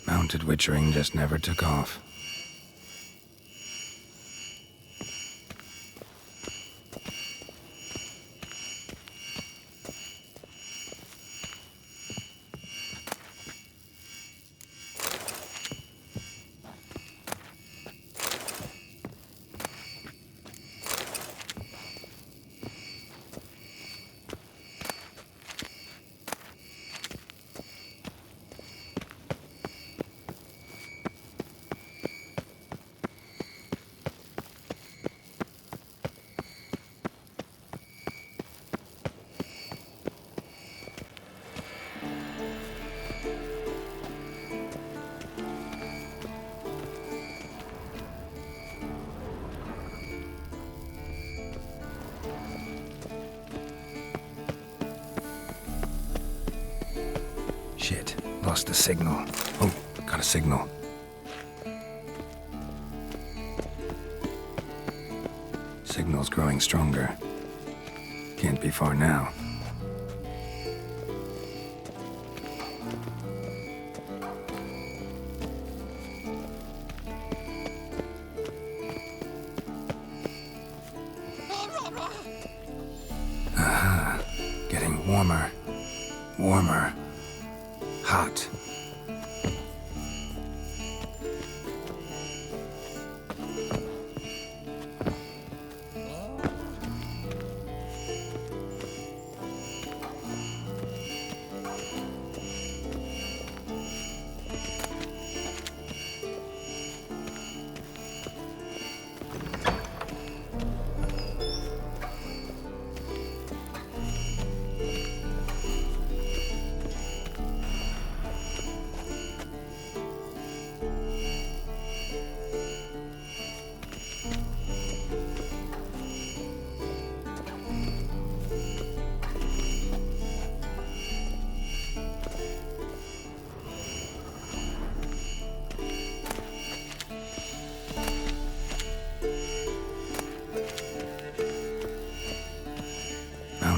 Mounted witchering just never took off. Shit, lost the signal. Oh, got a signal. Signal's growing stronger. Can't be far now. Aha, getting warmer. Warmer. Hot.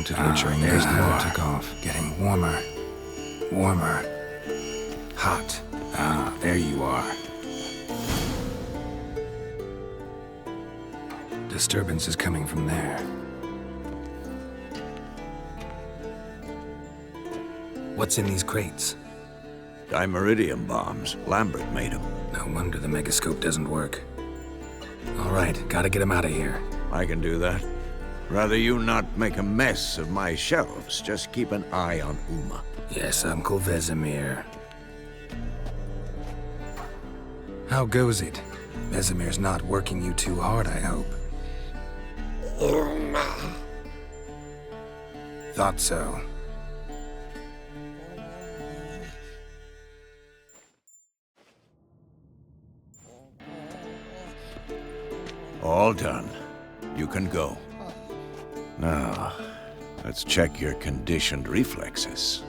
wanted Witcher, and there's more. Took off, getting warmer, warmer, hot. Ah, there you are. Disturbance is coming from there. What's in these crates? Dimeridium bombs. Lambert made them. No wonder the megascope doesn't work. All right, gotta get him out of here. I can do that. Rather you not make a mess of my shelves. Just keep an eye on Uma. Yes, Uncle Vesemir. How goes it? Vesemir's not working you too hard, I hope. Uma. Thought so. All done. You can go. Now, let's check your conditioned reflexes.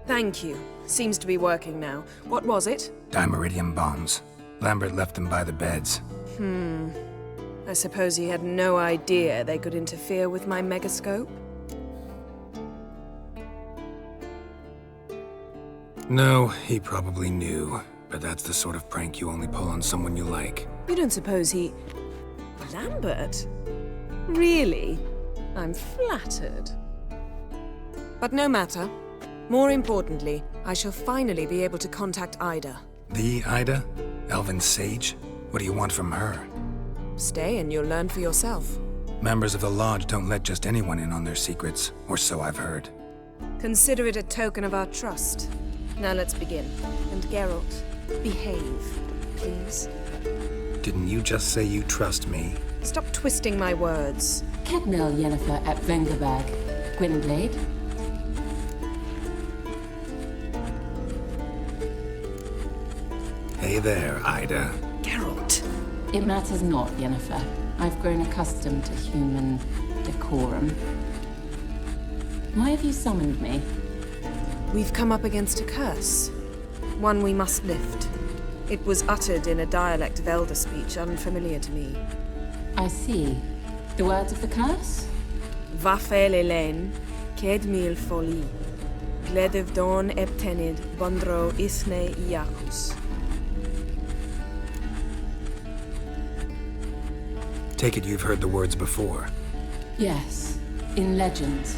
Thank you. Seems to be working now. What was it? Dimeridium bombs. Lambert left them by the beds. I suppose he had no idea they could interfere with my megascope? No, he probably knew. But that's the sort of prank you only pull on someone you like. You don't suppose he... Lambert? Really? I'm flattered. But no matter. More importantly, I shall finally be able to contact Ida. The Ida? Elven sage? What do you want from her? Stay and you'll learn for yourself. Members of the Lodge don't let just anyone in on their secrets, or so I've heard. Consider it a token of our trust. Now let's begin. And Geralt, behave, please. Didn't you just say you trust me? Stop twisting my words. Kednel Yennefer at Vengerberg. Gwynblade. Hey there, Ida. Geralt. It matters not, Yennefer. I've grown accustomed to human decorum. Why have you summoned me? We've come up against a curse. One we must lift. It was uttered in a dialect of Elder speech unfamiliar to me. I see. The words of the curse? Vafel Elaine, Kedmil Foli, Gledevdon Eptenid, Bondro Isne Iakus. Take it you've heard the words before. Yes, in legends.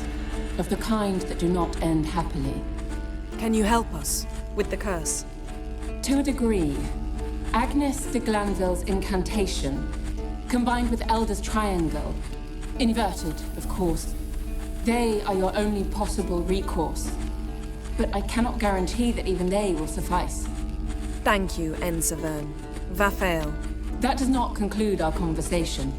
Of the kind that do not end happily. Can you help us with the curse? To a degree. Agnes de Glanville's incantation, combined with Elder's triangle, inverted, of course. They are your only possible recourse. But I cannot guarantee that even they will suffice. Thank you, Ensavern. Vafel. That does not conclude our conversation.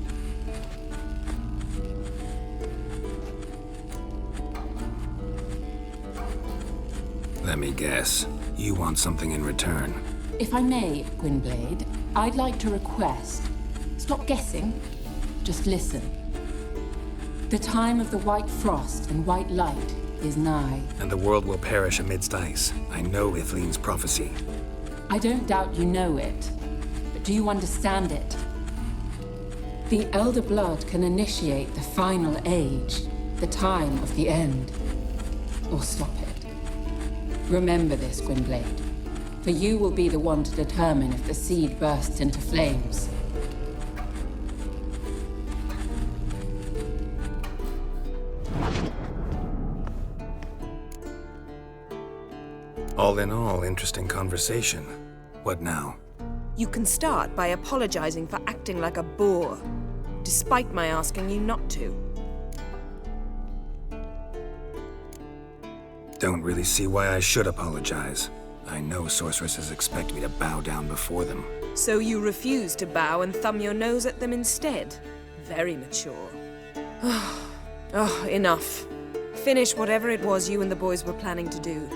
Let me guess. You want something in return. If I may, Gwynblade, I'd like to request. Stop guessing. Just listen. The time of the white frost and white light is nigh. And the world will perish amidst ice. I know Ithleen's prophecy. I don't doubt you know it. But do you understand it? The Elder Blood can initiate the final age, the time of the end. Or stop it. Remember this, Gwynblade. For you will be the one to determine if the seed bursts into flames. All in all, interesting conversation. What now? You can start by apologizing for acting like a boor, despite my asking you not to. Don't really see why I should apologize. I know sorceresses expect me to bow down before them. So you refuse to bow and thumb your nose at them instead? Very mature. Oh, enough. Finish whatever it was you and the boys were planning to do.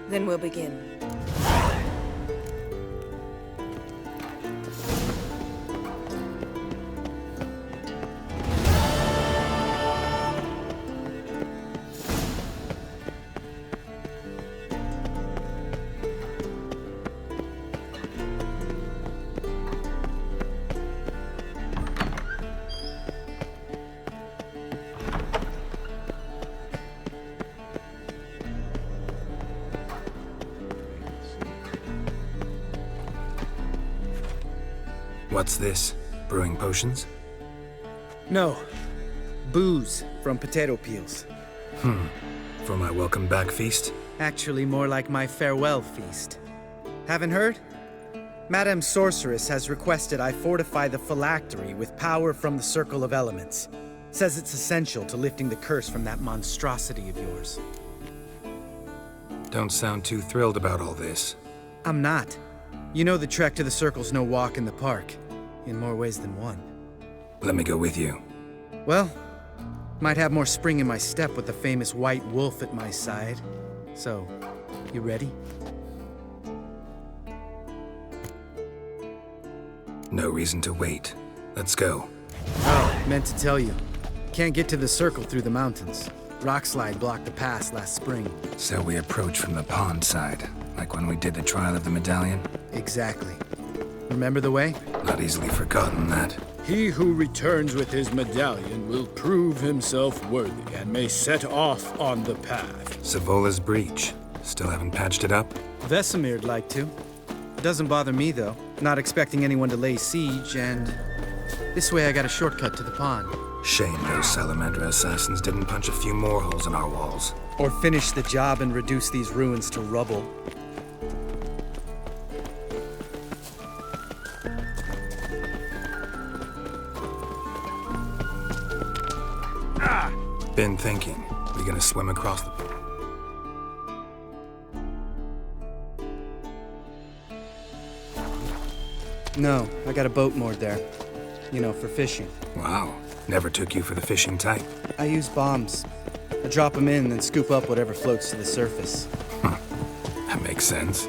Then we'll begin. What's this? Brewing potions? No. Booze from potato peels. For my welcome back feast? Actually, more like my farewell feast. Haven't heard? Madame Sorceress has requested I fortify the phylactery with power from the Circle of Elements. Says it's essential to lifting the curse from that monstrosity of yours. Don't sound too thrilled about all this. I'm not. You know the trek to the Circle's no walk in the park. In more ways than one. Let me go with you. Well, might have more spring in my step with the famous White Wolf at my side. So, you ready? No reason to wait. Let's go. Oh, meant to tell you. Can't get to the Circle through the mountains. Rockslide blocked the pass last spring. So we approach from the pond side, like when we did the trial of the medallion? Exactly. Remember the way? Not easily forgotten, that. He who returns with his medallion will prove himself worthy and may set off on the path. Savola's breach. Still haven't patched it up? Vesemir'd like to. It doesn't bother me, though. Not expecting anyone to lay siege, and this way I got a shortcut to the pond. Shame those Salamandra assassins didn't punch a few more holes in our walls. Or finish the job and reduce these ruins to rubble. Been thinking. We gonna swim across the... No, I got a boat moored there. You know, for fishing. Wow. Never took you for the fishing type. I use bombs. I drop them in, then scoop up whatever floats to the surface. That makes sense.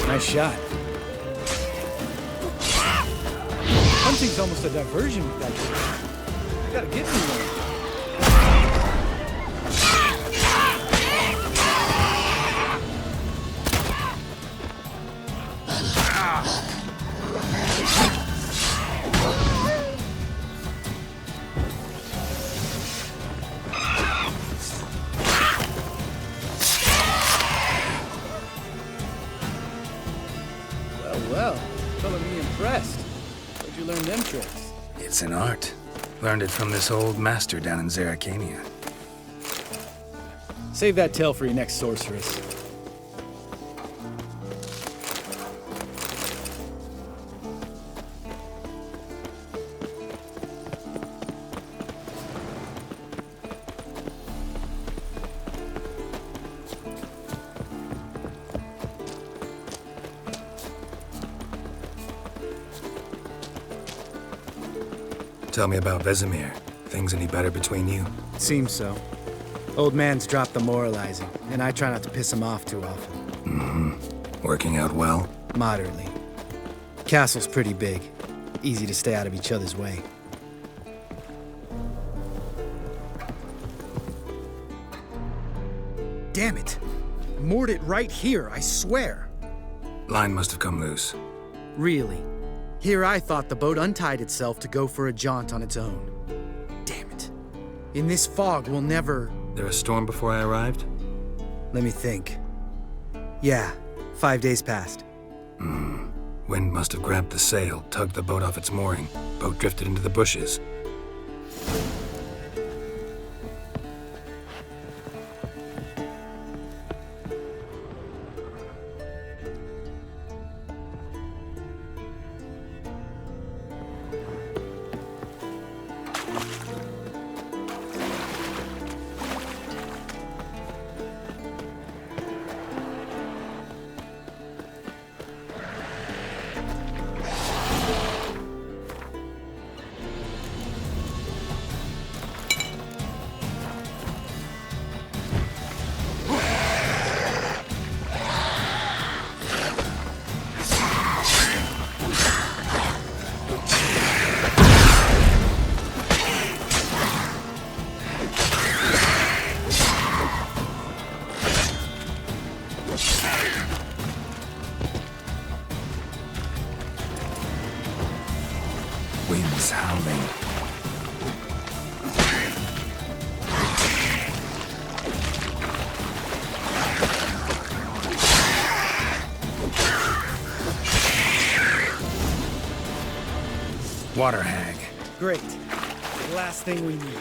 Nice shot. Hunting's almost a diversion with that shit. You gotta get me one. Well, color me impressed. Where'd you learn them tricks? It's an art. Learned it from this old master down in Zerrikania. Save that tale for your next sorceress. Tell me about Vesemir. Things any better between you? Seems so. Old man's dropped the moralizing, and I try not to piss him off too often. Mm-hmm. Working out well? Moderately. Castle's pretty big. Easy to stay out of each other's way. Damn it! Moored it right here, I swear! Line must have come loose. Really? Here I thought the boat untied itself to go for a jaunt on its own. Damn it. In this fog, we'll never... There a storm before I arrived? Let me think. Yeah, 5 days passed. Wind must have grabbed the sail, tugged the boat off its mooring. Boat drifted into the bushes. Wind's howling. Water hag. Great. The last thing we need.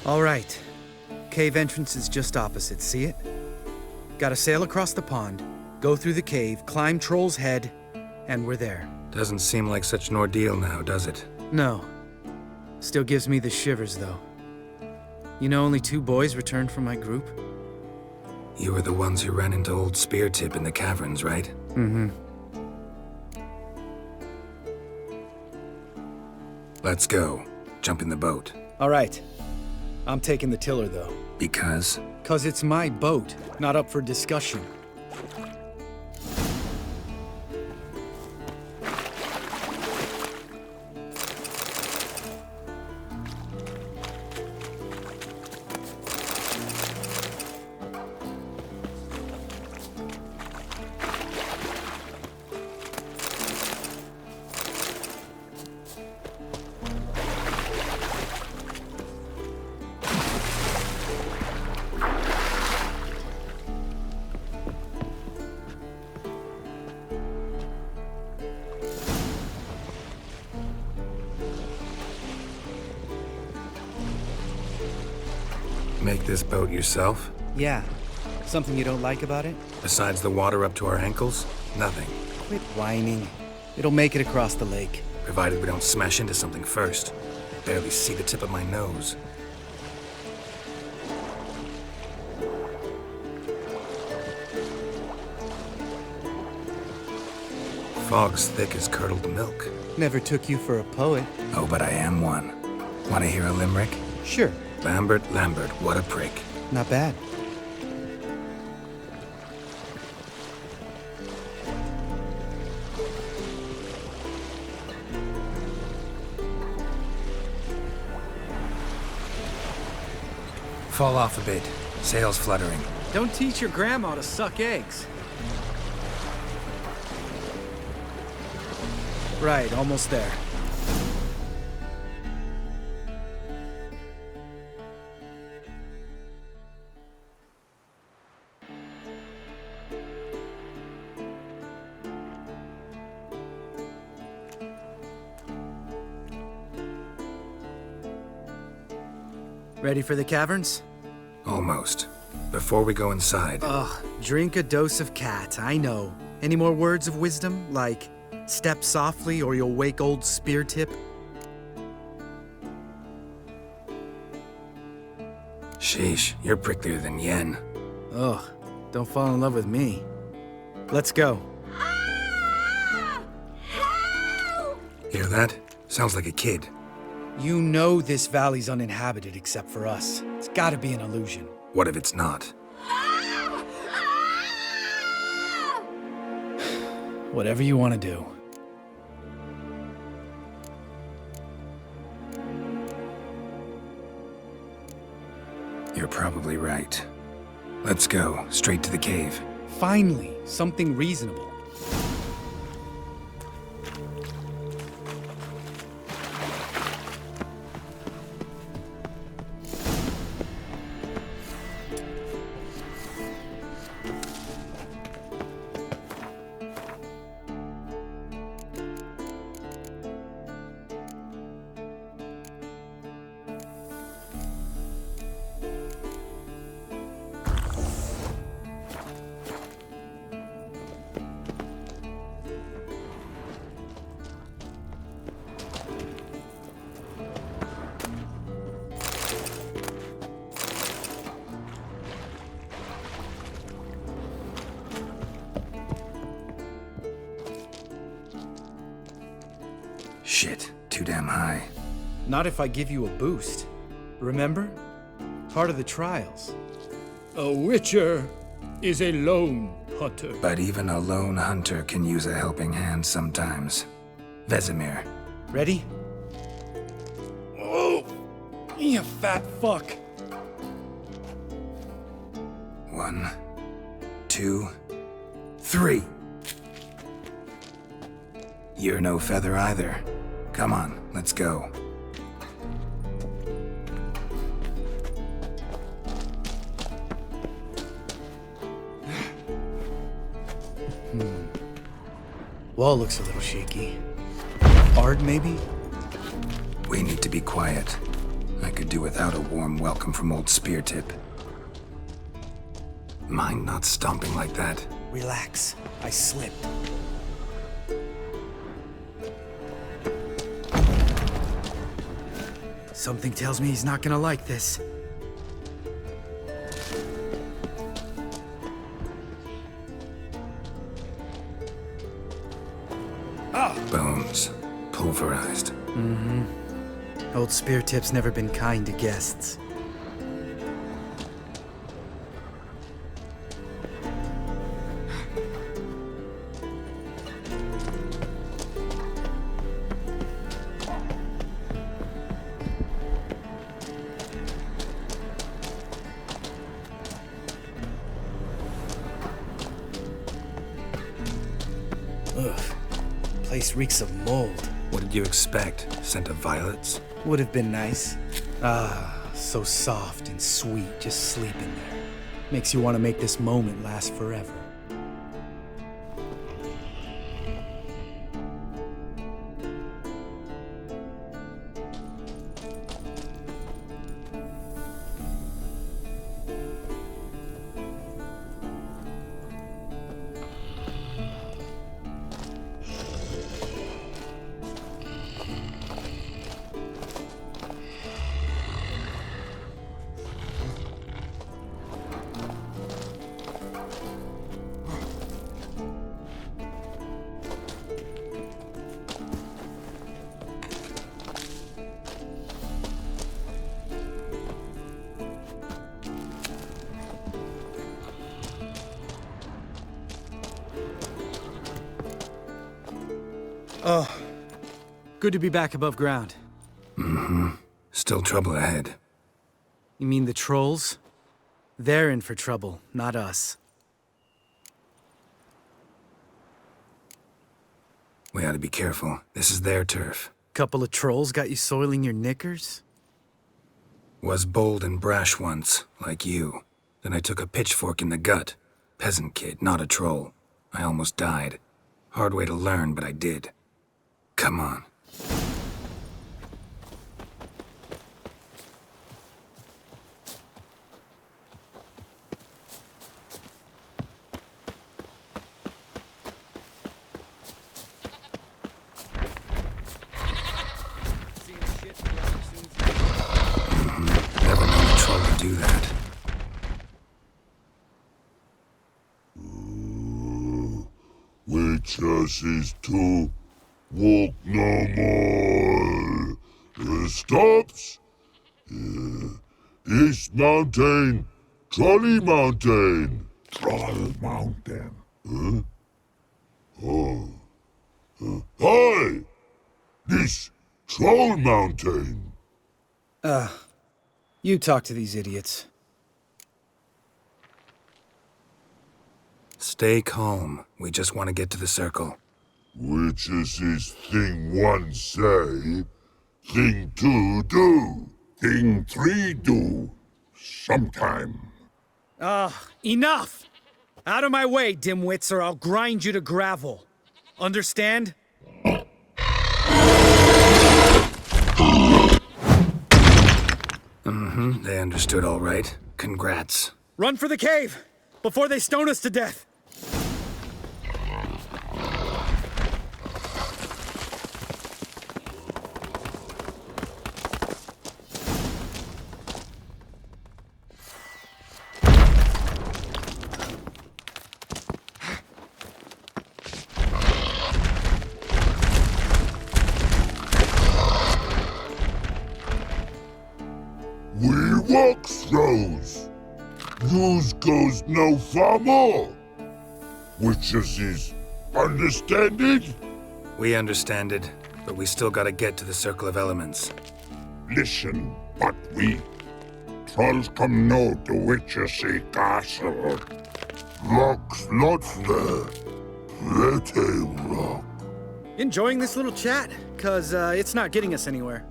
All right. Cave entrance is just opposite, see it? Gotta sail across the pond, go through the cave, climb Troll's Head, and we're there. Doesn't seem like such an ordeal now, does it? No. Still gives me the shivers, though. You know only 2 boys returned from my group? You were the ones who ran into old Speartip in the caverns, right? Mm-hmm. Let's go. Jump in the boat. All right. I'm taking the tiller, though. Because? 'Cause it's my boat, not up for discussion. Make this boat yourself? Yeah. Something you don't like about it? Besides the water up to our ankles? Nothing. Quit whining. It'll make it across the lake. Provided we don't smash into something first. Barely see the tip of my nose. Fog's thick as curdled milk. Never took you for a poet. Oh, but I am one. Want to hear a limerick? Sure. Lambert, what a prick. Not bad. Fall off a bit. Sails fluttering. Don't teach your grandma to suck eggs. Right, almost there. Ready for the caverns? Almost. Before we go inside... Ugh, drink a dose of cat, I know. Any more words of wisdom, like, step softly or you'll wake old Speartip? Sheesh, you're pricklier than Yen. Ugh, don't fall in love with me. Let's go. Hear that? Sounds like a kid. You know this valley's uninhabited except for us. It's gotta be an illusion. What if it's not? Whatever you want to do. You're probably right. Let's go, straight to the cave. Finally, something reasonable. Shit, too damn high. Not if I give you a boost. Remember? Part of the trials. A witcher is a lone hunter. But even a lone hunter can use a helping hand sometimes. Vesemir. Ready? Oh! You fat fuck! 1, 2, 3. You're no feather either. Come on, let's go. Wall looks a little shaky. Ard, maybe? We need to be quiet. I could do without a warm welcome from old Speartip. Mind not stomping like that? Relax. I slipped. Something tells me he's not gonna like this. Bones. Pulverized. Mm-hmm. Old Speartip's never been kind to guests. Ugh. Place reeks of mold. What did you expect? Scent of violets? Would have been nice. Ah, so soft and sweet, just sleeping there. Makes you want to make this moment last forever. Oh, good to be back above ground. Mm-hmm. Still trouble ahead. You mean the trolls? They're in for trouble, not us. We ought to be careful. This is their turf. Couple of trolls got you soiling your knickers? Was bold and brash once, like you. Then I took a pitchfork in the gut. Peasant kid, not a troll. I almost died. Hard way to learn, but I did. Come on. Never known a troll to do that. Witches is to walk no more. Stops. East Mountain, Trolley Mountain. Troll Mountain. Huh? Oh. Hi! This Troll Mountain. You talk to these idiots. Stay calm. We just want to get to the circle. Witches is thing one say, thing two do, thing three do, sometime. Enough! Out of my way, dimwits, or I'll grind you to gravel. Understand? They understood all right. Congrats. Run for the cave! Before they stone us to death! We walk throws. News goes no far more. Witches is understand it? We understand it, but we still gotta get to the Circle of Elements. Listen, but we trolls come no to Witches castle. Rocks lots there. Pretty rock. Enjoying this little chat? Cause it's not getting us anywhere.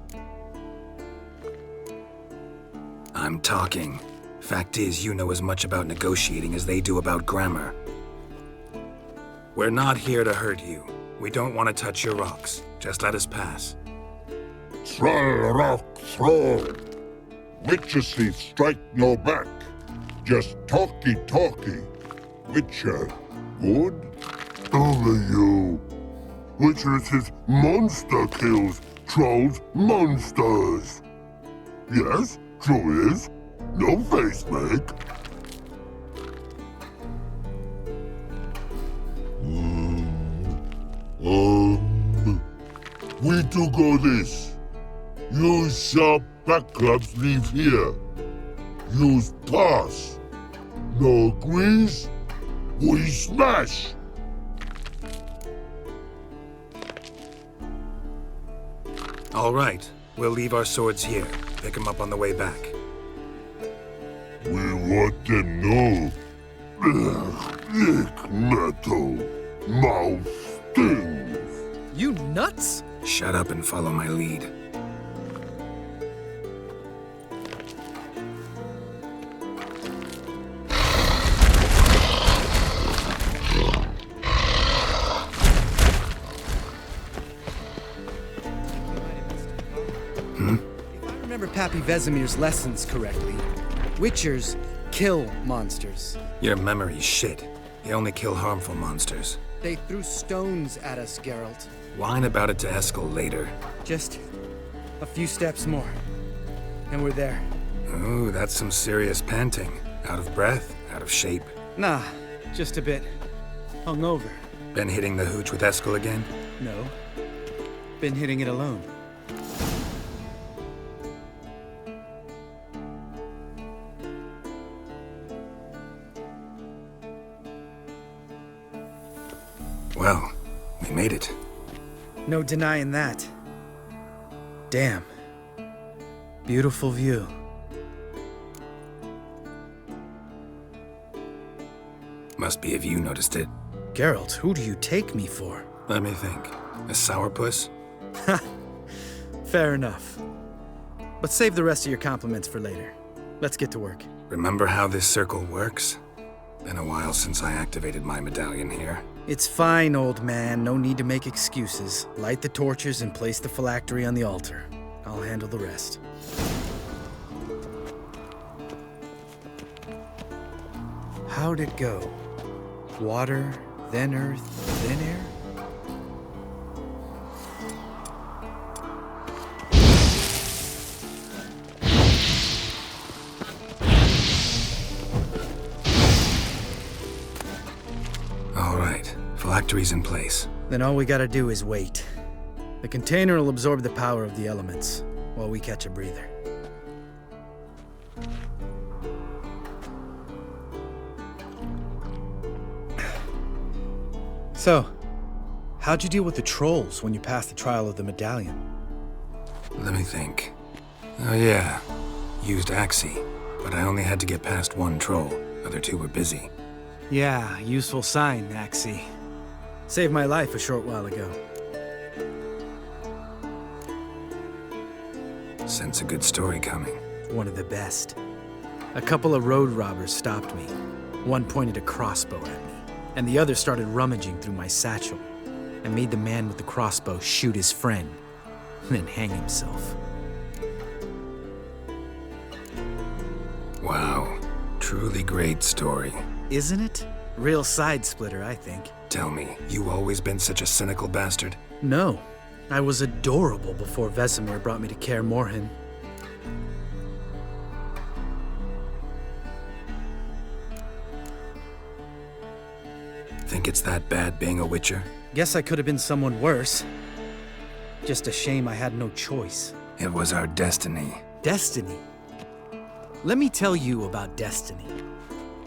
I'm talking. Fact is, you know as much about negotiating as they do about grammar. We're not here to hurt you. We don't want to touch your rocks. Just let us pass. Troll rock throw. Witches strike no back. Just talky. Witcher, good? Only you. Witches monster kills. Trolls monsters. Yes, true is. No face make. We do go this. Use sharp back clubs leave here. Use pass. No agrees? We smash. All right. We'll leave our swords here. Pick them up on the way back. We want them know. Thick metal. Mouth stings. You nuts? Shut up and follow my lead. If I remember Pappy Vesemir's lessons correctly, Witchers kill monsters. Your memory's shit. You only kill harmful monsters. They threw stones at us, Geralt. Whine about it to Eskel later. Just a few steps more, and we're there. Ooh, that's some serious panting. Out of breath, out of shape. Nah, just a bit. Hungover. Been hitting the hooch with Eskel again? No. Been hitting it alone. Well, we made it. No denying that. Damn. Beautiful view. Must be if you noticed it. Geralt, who do you take me for? Let me think. A sourpuss? Fair enough. But save the rest of your compliments for later. Let's get to work. Remember how this circle works? Been a while since I activated my medallion here. It's fine, old man. No need to make excuses. Light the torches and place the phylactery on the altar. I'll handle the rest. How'd it go? Water, then earth, then air? Phylactery's in place. Then all we gotta do is wait. The container will absorb the power of the elements, while we catch a breather. So, how'd you deal with the trolls when you passed the trial of the medallion? Let me think. Oh yeah, used Axii, but I only had to get past one troll. Other two were busy. Yeah, useful sign, Axii. Saved my life a short while ago. Sense a good story coming. One of the best. A couple of road robbers stopped me. One pointed a crossbow at me, and the other started rummaging through my satchel. I made the man with the crossbow shoot his friend, then hang himself. Wow, truly great story. Isn't it? Real side splitter, I think. Tell me, you always been such a cynical bastard? No. I was adorable before Vesemir brought me to Kaer Morhen. Think it's that bad being a Witcher? Guess I could have been someone worse. Just a shame I had no choice. It was our destiny. Destiny? Let me tell you about destiny.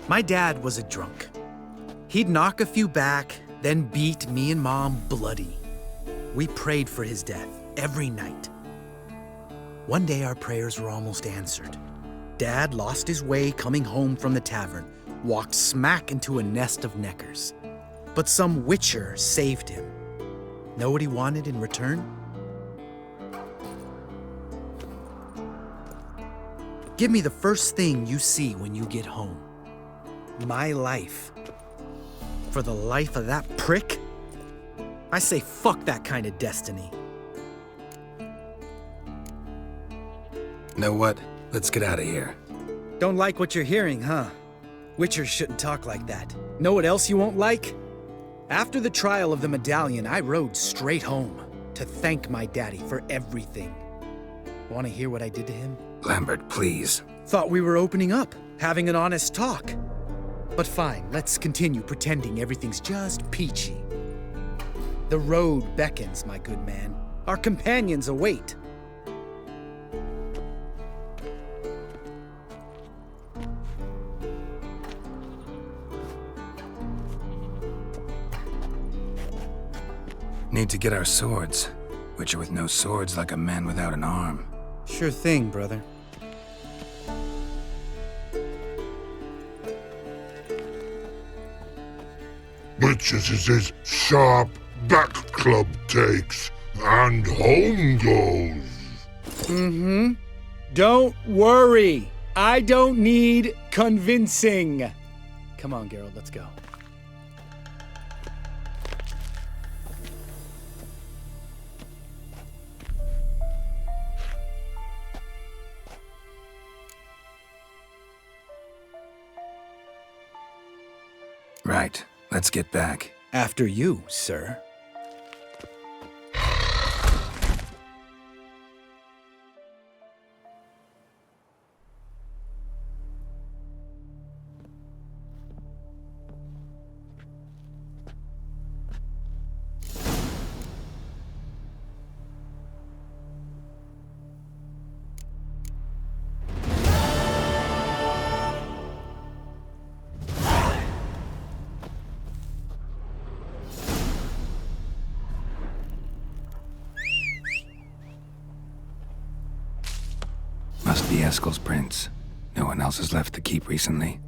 My dad was a drunk. He'd knock a few back, then beat me and Mom bloody. We prayed for his death every night. One day our prayers were almost answered. Dad lost his way coming home from the tavern, walked smack into a nest of neckers. But some Witcher saved him. Know what he wanted in return? Give me the first thing you see when you get home. My life. For the life of that prick? I say fuck that kind of destiny. Know what? Let's get out of here. Don't like what you're hearing, huh? Witchers shouldn't talk like that. Know what else you won't like? After the trial of the medallion, I rode straight home to thank my daddy for everything. Want to hear what I did to him? Lambert, please. Thought we were opening up, having an honest talk. But fine, let's continue pretending everything's just peachy. The road beckons, my good man. Our companions await. Need to get our swords. Witcher with no swords like a man without an arm. Sure thing, brother. Witches is his sharp back club takes, and home goes. Mm-hmm. Don't worry. I don't need convincing. Come on, Geralt, let's go. Right. Let's get back. After you, sir. Must be Eskel's prince. No one else has left the keep recently.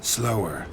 Slower.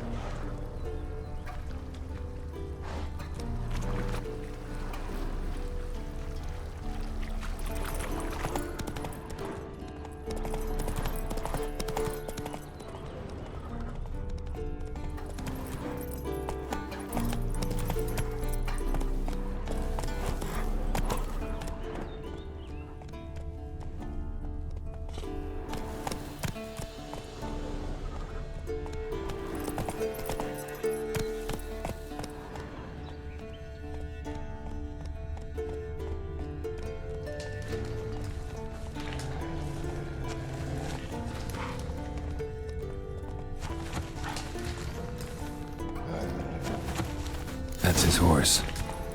That's his horse.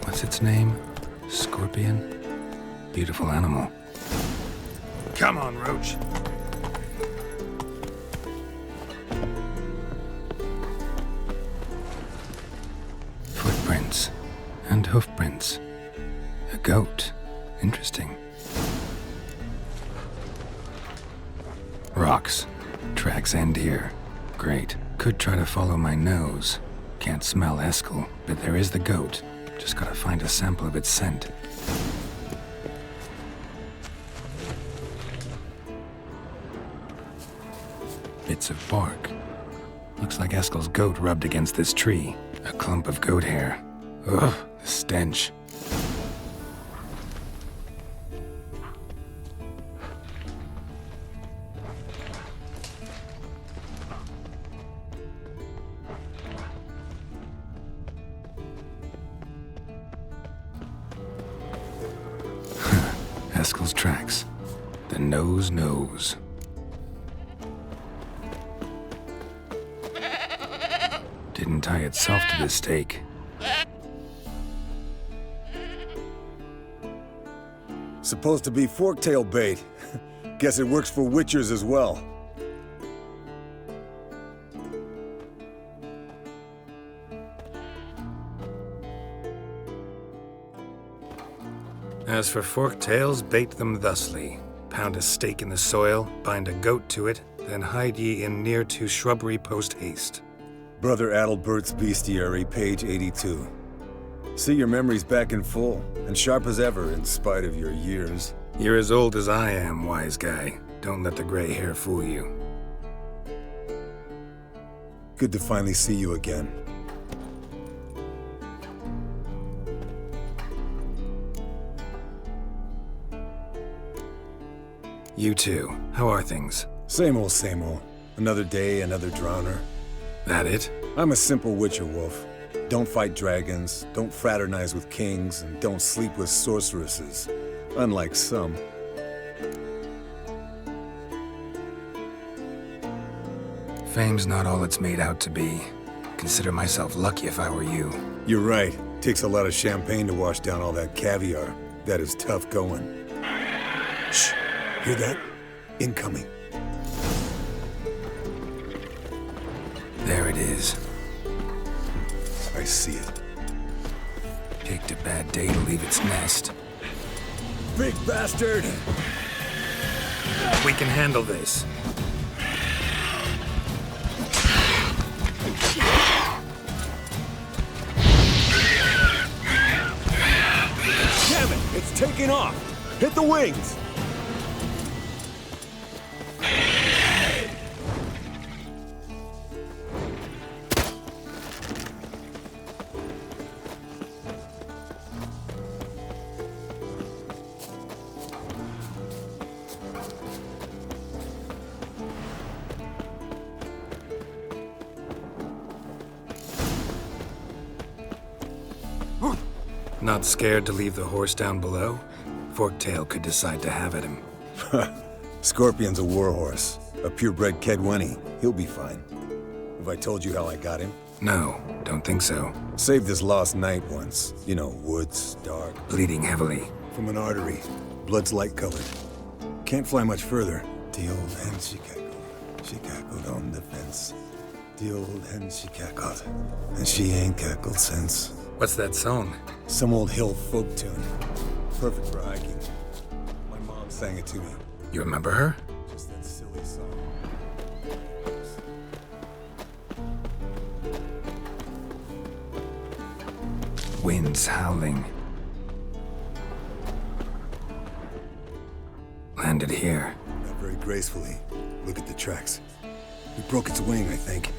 What's its name? Scorpion? Beautiful animal. Come on, Roach. Footprints. And hoofprints. A goat. Interesting. Rocks. Tracks end here. Great. Could try to follow my nose. Can't smell Eskel, but there is the goat. Just gotta find a sample of its scent. Bits of bark. Looks like Eskel's goat rubbed against this tree. A clump of goat hair. Ugh, the stench. Eskel's tracks. The nose knows. Didn't tie itself to this stake. Supposed to be forktail bait. Guess it works for witchers as well. As for forktails, bait them thusly. Pound a stake in the soil, bind a goat to it, then hide ye in near to shrubbery post haste. Brother Adalbert's Bestiary, page 82. See, your memory's back in full, and sharp as ever in spite of your years. You're as old as I am, wise guy. Don't let the gray hair fool you. Good to finally see you again. You too. How are things? Same old, same old. Another day, another drowner. That it? I'm a simple witcher wolf. Don't fight dragons, don't fraternize with kings, and don't sleep with sorceresses. Unlike some. Fame's not all it's made out to be. Consider myself lucky if I were you. You're right. Takes a lot of champagne to wash down all that caviar. That is tough going. Shh. Hear that? Incoming. There it is. I see it. Picked a bad day to leave its nest. Big bastard! We can handle this. Damn it! It's taking off! Hit the wings! Not scared to leave the horse down below? Forktail could decide to have at him. Scorpion's a warhorse. A purebred Kedwenny. He'll be fine. Have I told you how I got him? No, don't think so. Saved his lost knight once. You know, woods, dark. Bleeding heavily. From an artery. Blood's light-colored. Can't fly much further. The old hen she cackled. She cackled on the fence. The old hen she cackled. And she ain't cackled since. What's that song? Some old hill folk tune. Perfect for hiking. My mom sang it to me. You remember her? Just that silly song. Winds howling. Landed here. Not very gracefully. Look at the tracks. We broke its wing, I think.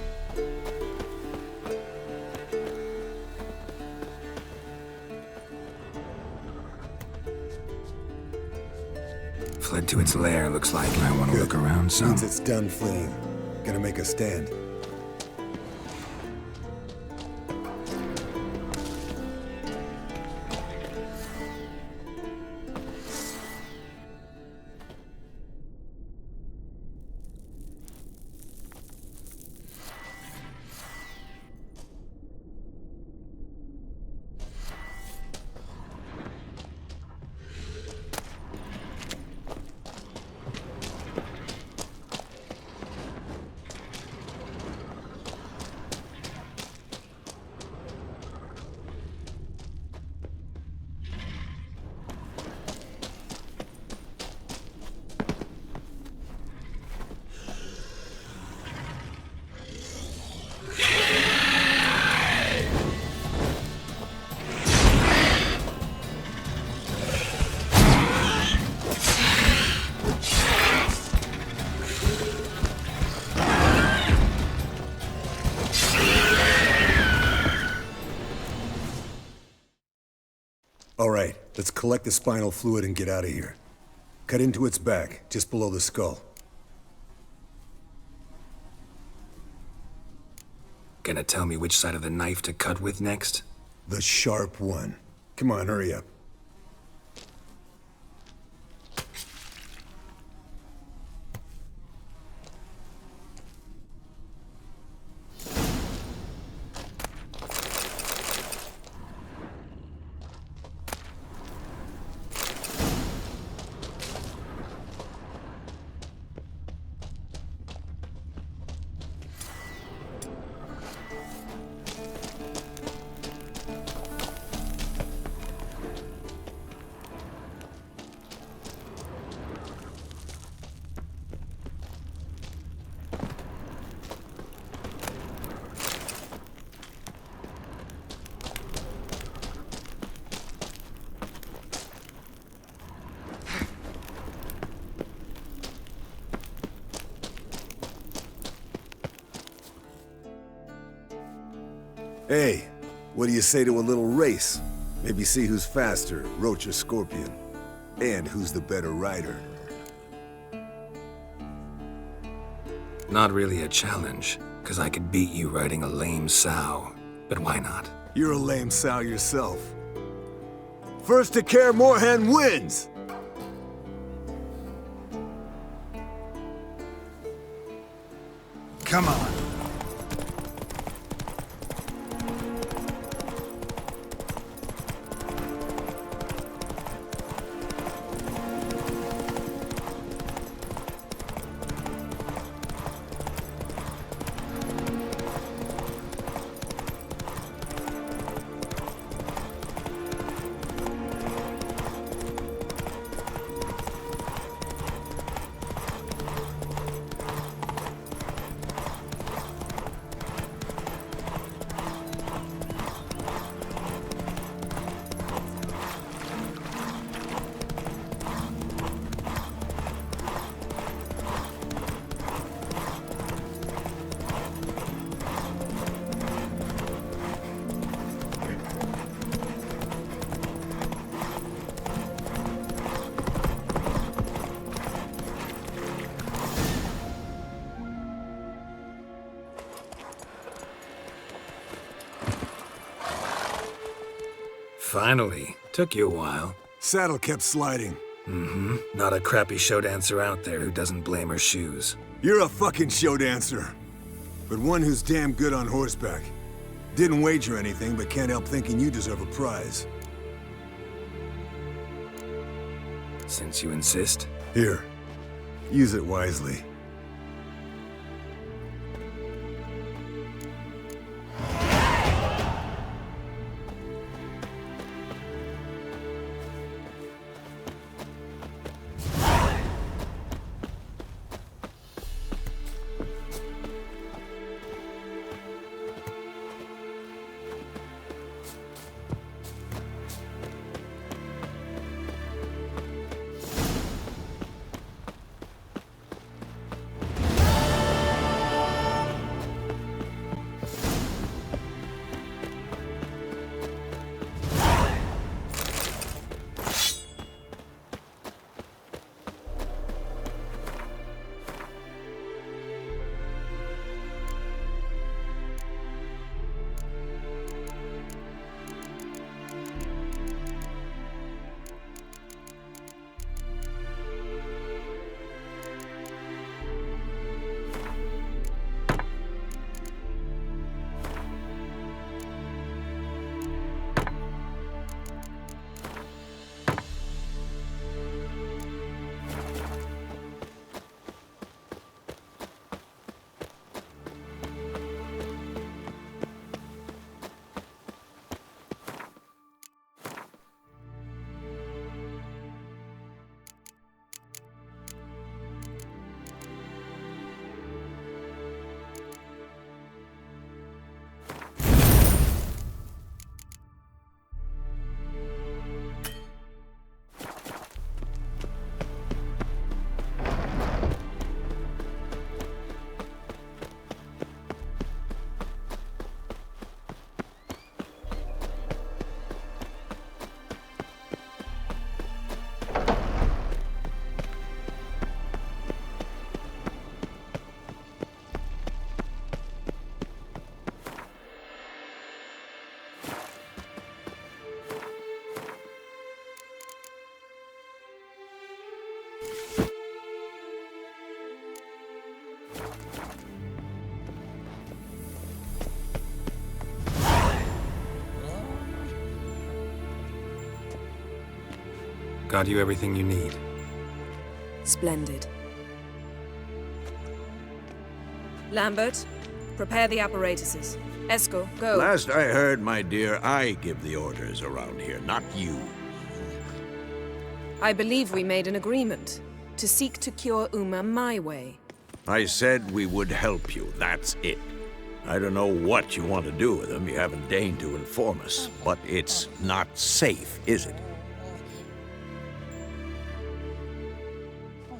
Fled to its lair, looks like. I want to look around some. Means it's done fleeing. Gonna make a stand. Let's collect the spinal fluid and get out of here. Cut into its back, just below the skull. Gonna tell me which side of the knife to cut with next? The sharp one. Come on, hurry up. Hey, what do you say to a little race? Maybe see who's faster, Roach or Scorpion. And who's the better rider. Not really a challenge, because I could beat you riding a lame sow. But why not? You're a lame sow yourself. First to Kaer Morhen wins! Come on. Finally. Took you a while. Saddle kept sliding. Mm-hmm. Not a crappy show dancer out there who doesn't blame her shoes. You're a fucking show dancer. But one who's damn good on horseback. Didn't wager anything, but can't help thinking you deserve a prize. Since you insist. Here. Use it wisely. Got you everything you need. Splendid. Lambert, prepare the apparatuses. Esco, go. Last I heard, my dear, I give the orders around here, not you. I believe we made an agreement to seek to cure Uma my way. I said we would help you, that's it. I don't know what you want to do with them, you haven't deigned to inform us, but it's not safe, is it?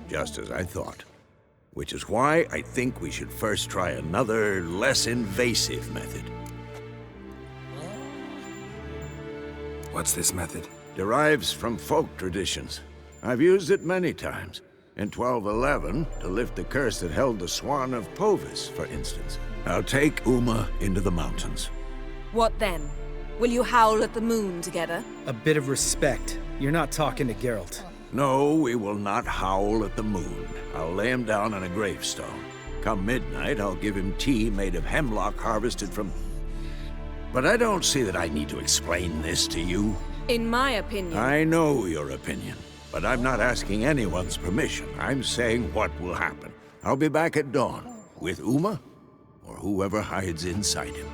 Just as I thought. Which is why I think we should first try another, less invasive method. What's this method? Derives from folk traditions. I've used it many times. In 1211, to lift the curse that held the Swan of Povis, for instance. I'll take Uma into the mountains. What then? Will you howl at the moon together? A bit of respect. You're not talking to Geralt. No, we will not howl at the moon. I'll lay him down on a gravestone. Come midnight, I'll give him tea made of hemlock harvested from... But I don't see that I need to explain this to you. In my opinion... I know your opinion, but I'm not asking anyone's permission. I'm saying what will happen. I'll be back at dawn, with Uma, or whoever hides inside him.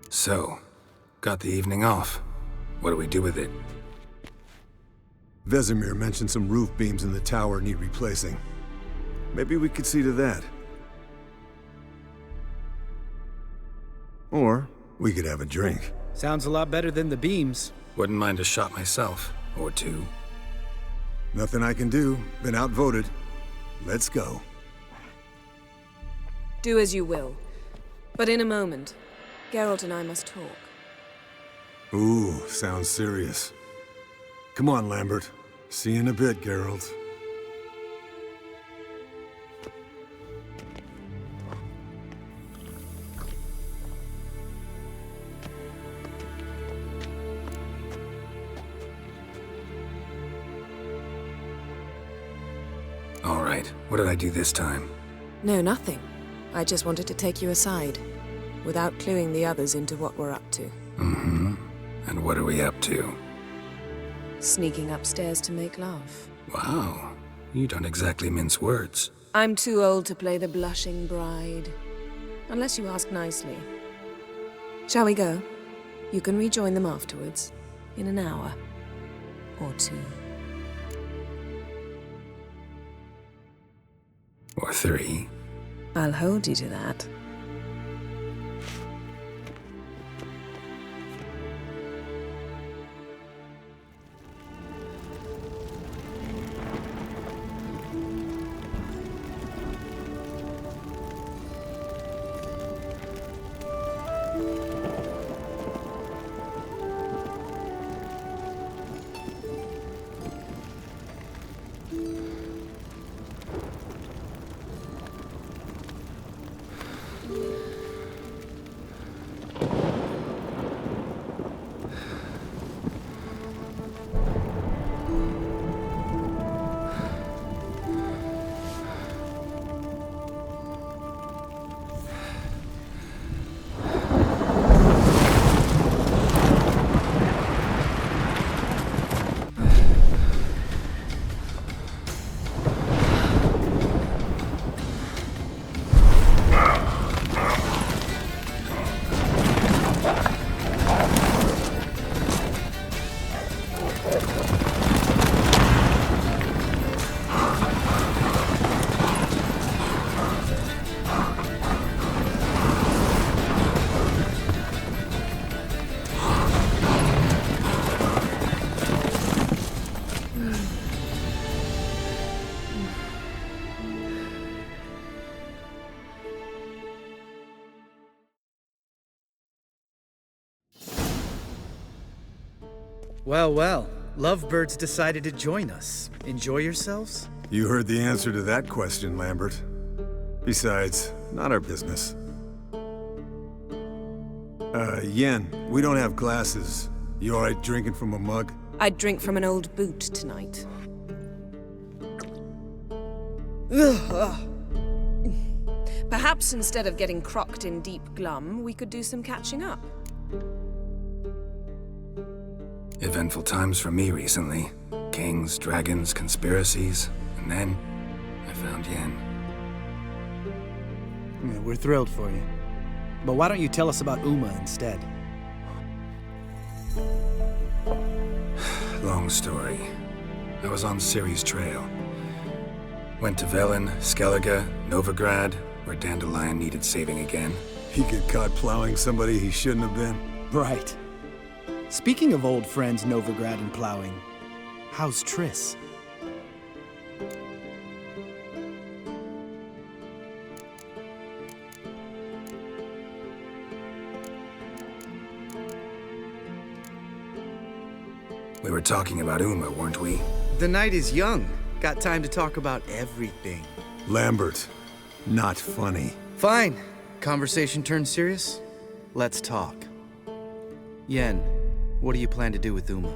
So, got the evening off. What do we do with it? Vesemir mentioned some roof beams in the tower need replacing. Maybe we could see to that. Or we could have a drink. Sounds a lot better than the beams. Wouldn't mind a shot myself, or two. Nothing I can do. Been outvoted. Let's go. Do as you will. But in a moment, Geralt and I must talk. Ooh, sounds serious. Come on, Lambert. See you in a bit, Geralt. All right, what did I do this time? No, nothing. I just wanted to take you aside, without cluing the others into what we're up to. Mm-hmm. And what are we up to? Sneaking upstairs to make love. Wow, you don't exactly mince words. I'm too old to play the blushing bride. Unless you ask nicely. Shall we go? You can rejoin them afterwards. In an hour. Or two. Or three. I'll hold you to that. Well, well. Lovebirds decided to join us. Enjoy yourselves? You heard the answer to that question, Lambert. Besides, not our business. Yen, we don't have glasses. You alright drinking from a mug? I'd drink from an old boot tonight. Perhaps instead of getting crocked in deep glum, we could do some catching up. Eventful times for me recently. Kings, dragons, conspiracies, and then I found Yen. Yeah, we're thrilled for you. But why don't you tell us about Uma instead? Long story. I was on Ciri's trail. Went to Velen, Skellige, Novigrad, where Dandelion needed saving again. He got caught plowing somebody he shouldn't have been. Right. Speaking of old friends Novigrad and plowing, how's Triss? We were talking about Uma, weren't we? The night is young. Got time to talk about everything. Lambert, not funny. Fine. Conversation turned serious? Let's talk. Yen, what do you plan to do with Uma?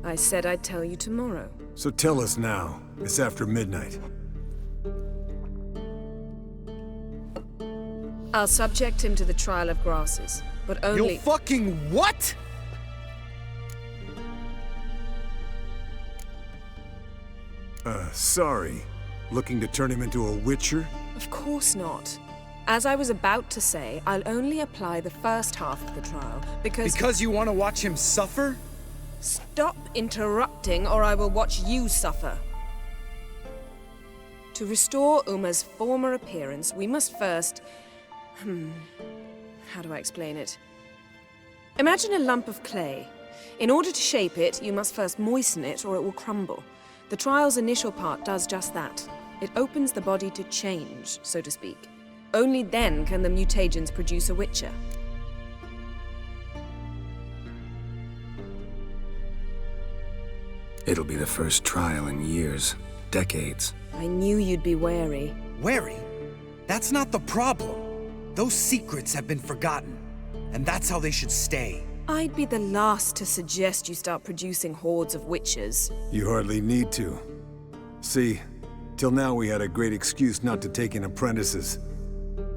I said I'd tell you tomorrow. So tell us now. It's after midnight. I'll subject him to the trial of grasses, but only— You'll fucking what? Sorry. Looking to turn him into a witcher? Of course not. As I was about to say, I'll only apply the first half of the trial, because— Because you want to watch him suffer? Stop interrupting, or I will watch you suffer. To restore Uma's former appearance, we must first— how do I explain it? Imagine a lump of clay. In order to shape it, you must first moisten it, or it will crumble. The trial's initial part does just that. It opens the body to change, so to speak. Only then can the mutagens produce a witcher. It'll be the first trial in years, decades. I knew you'd be wary. Wary? That's not the problem. Those secrets have been forgotten, and that's how they should stay. I'd be the last to suggest you start producing hordes of witches. You hardly need to. See, till now we had a great excuse not to take in apprentices.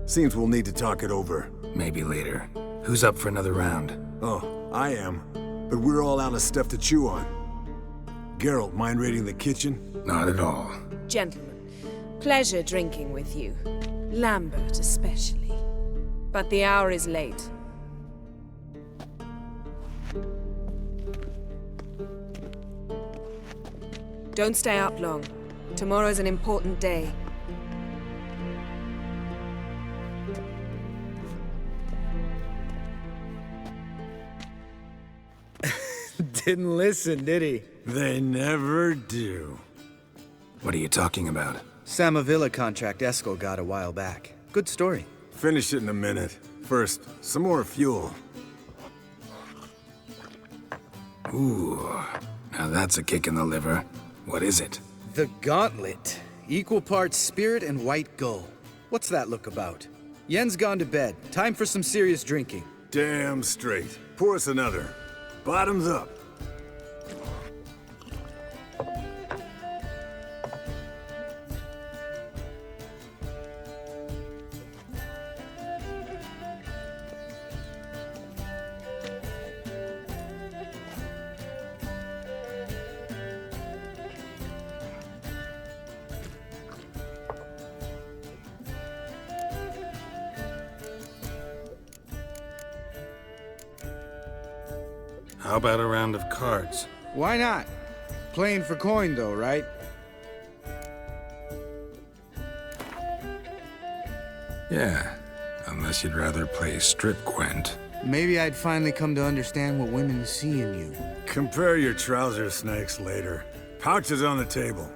Seems we'll need to talk it over. Maybe later. Who's up for another round? Oh, I am. But we're all out of stuff to chew on. Geralt, mind raiding the kitchen? Not at all. Gentlemen, pleasure drinking with you. Lambert especially. But the hour is late. Don't stay up long. Tomorrow's an important day. Didn't listen, did he? They never do. What are you talking about? Samavilla contract Eskel got a while back. Good story. Finish it in a minute. First, some more fuel. Ooh, now that's a kick in the liver. What is it? The Gauntlet. Equal parts spirit and white gull. What's that look about? Yen's gone to bed. Time for some serious drinking. Damn straight. Pour us another. Bottoms up. How about a round of cards? Why not? Playing for coin, though, right? Yeah, unless you'd rather play strip Gwent. Maybe I'd finally come to understand what women see in you. Compare your trouser snakes later. Pouch is on the table.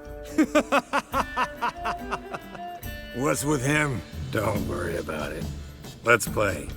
What's with him? Don't worry about it. Let's play.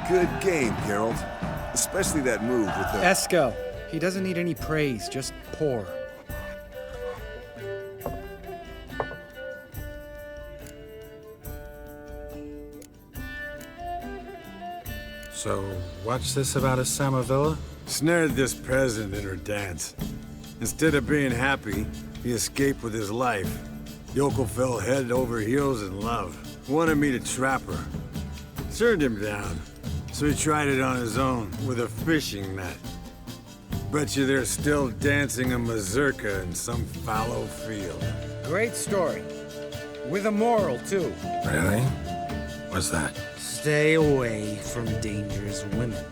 Good game, Geralt. Especially that move with the... Eskel. He doesn't need any praise, just pour. So, what's this about a Samavilla? Snared this peasant in her dance. Instead of being happy, he escaped with his life. Yoko fell head over heels in love. Wanted me to trap her. Turned him down. So he tried it on his own, with a fishing net. Bet you they're still dancing a mazurka in some fallow field. Great story. With a moral, too. Really? What's that? Stay away from dangerous women.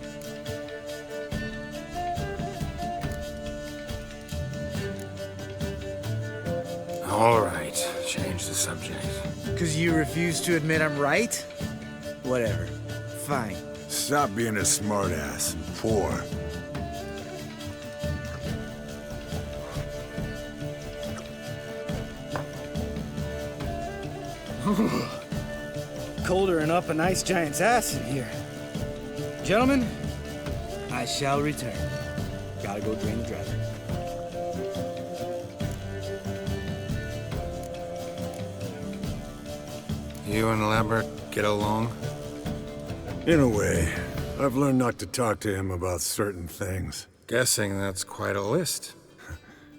All right, change the subject. Because you refuse to admit I'm right? Whatever. Fine. Stop being a smartass and pour. Colder and up an ice giant's ass in here. Gentlemen, I shall return. Gotta go drain the driver. You and Lambert get along? In a way. I've learned not to talk to him about certain things. Guessing that's quite a list.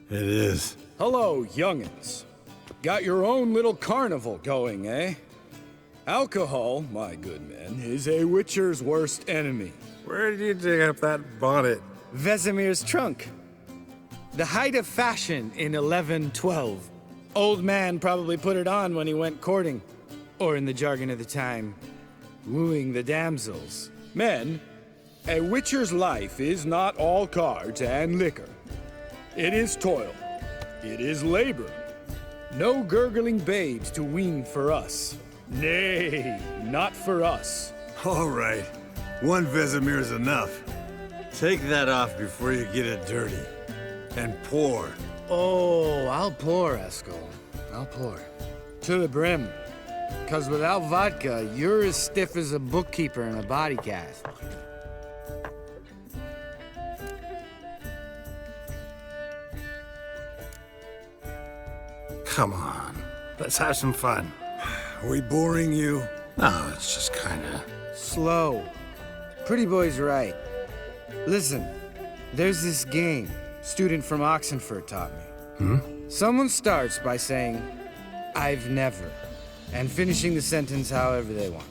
It is. Hello, young'uns. Got your own little carnival going, eh? Alcohol, my good men, is a witcher's worst enemy. Where did you dig up that bonnet? Vesemir's trunk. The height of fashion in 1112. Old man probably put it on when he went courting. Or in the jargon of the time, wooing the damsels. Men, a witcher's life is not all cards and liquor. It is toil. It is labor. No gurgling babes to wean for us. Nay, not for us. All right. One Vesemir's enough. Take that off before you get it dirty. And pour. Oh, I'll pour, Eskel. I'll pour. To the brim. 'Cause without vodka, you're as stiff as a bookkeeper in a body cast. Come on, let's have some fun. Are we boring you? No, it's just kinda... Slow. Pretty boy's right. Listen, there's this game student from Oxenford taught me. Someone starts by saying, I've never, and finishing the sentence however they want.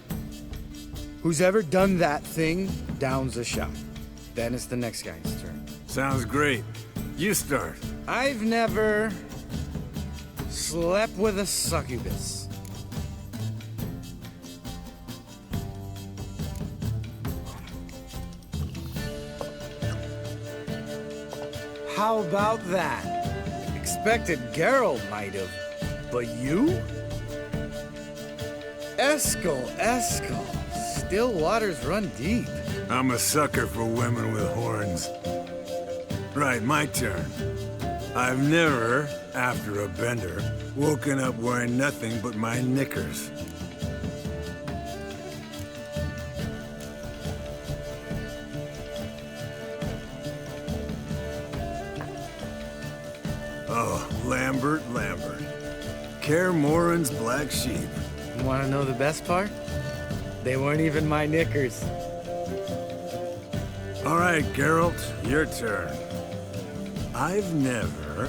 Who's ever done that thing downs a shot. Then it's the next guy's turn. Sounds great. You start. I've never slept with a succubus. How about that? Expected Geralt might have, but you? Eskel. Still waters run deep. I'm a sucker for women with horns. Right, my turn. I've never, after a bender, woken up wearing nothing but my knickers. Oh, Lambert. Kaer Morhen's black sheep. Want to know the best part? They weren't even my knickers. All right, Geralt, your turn. I've never...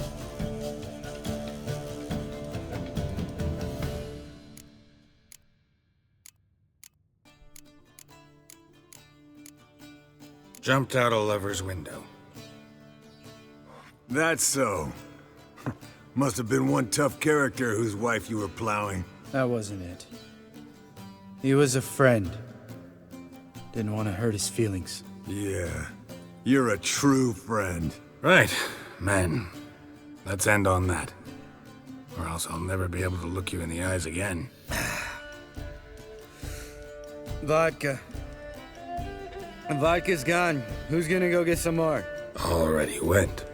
Jumped out a lover's window. That's so. Must have been one tough character whose wife you were plowing. That wasn't it. He was a friend. Didn't want to hurt his feelings. Yeah. You're a true friend. Right, men. Let's end on that. Or else I'll never be able to look you in the eyes again. Vodka. Vodka's gone. Who's gonna go get some more? Already went.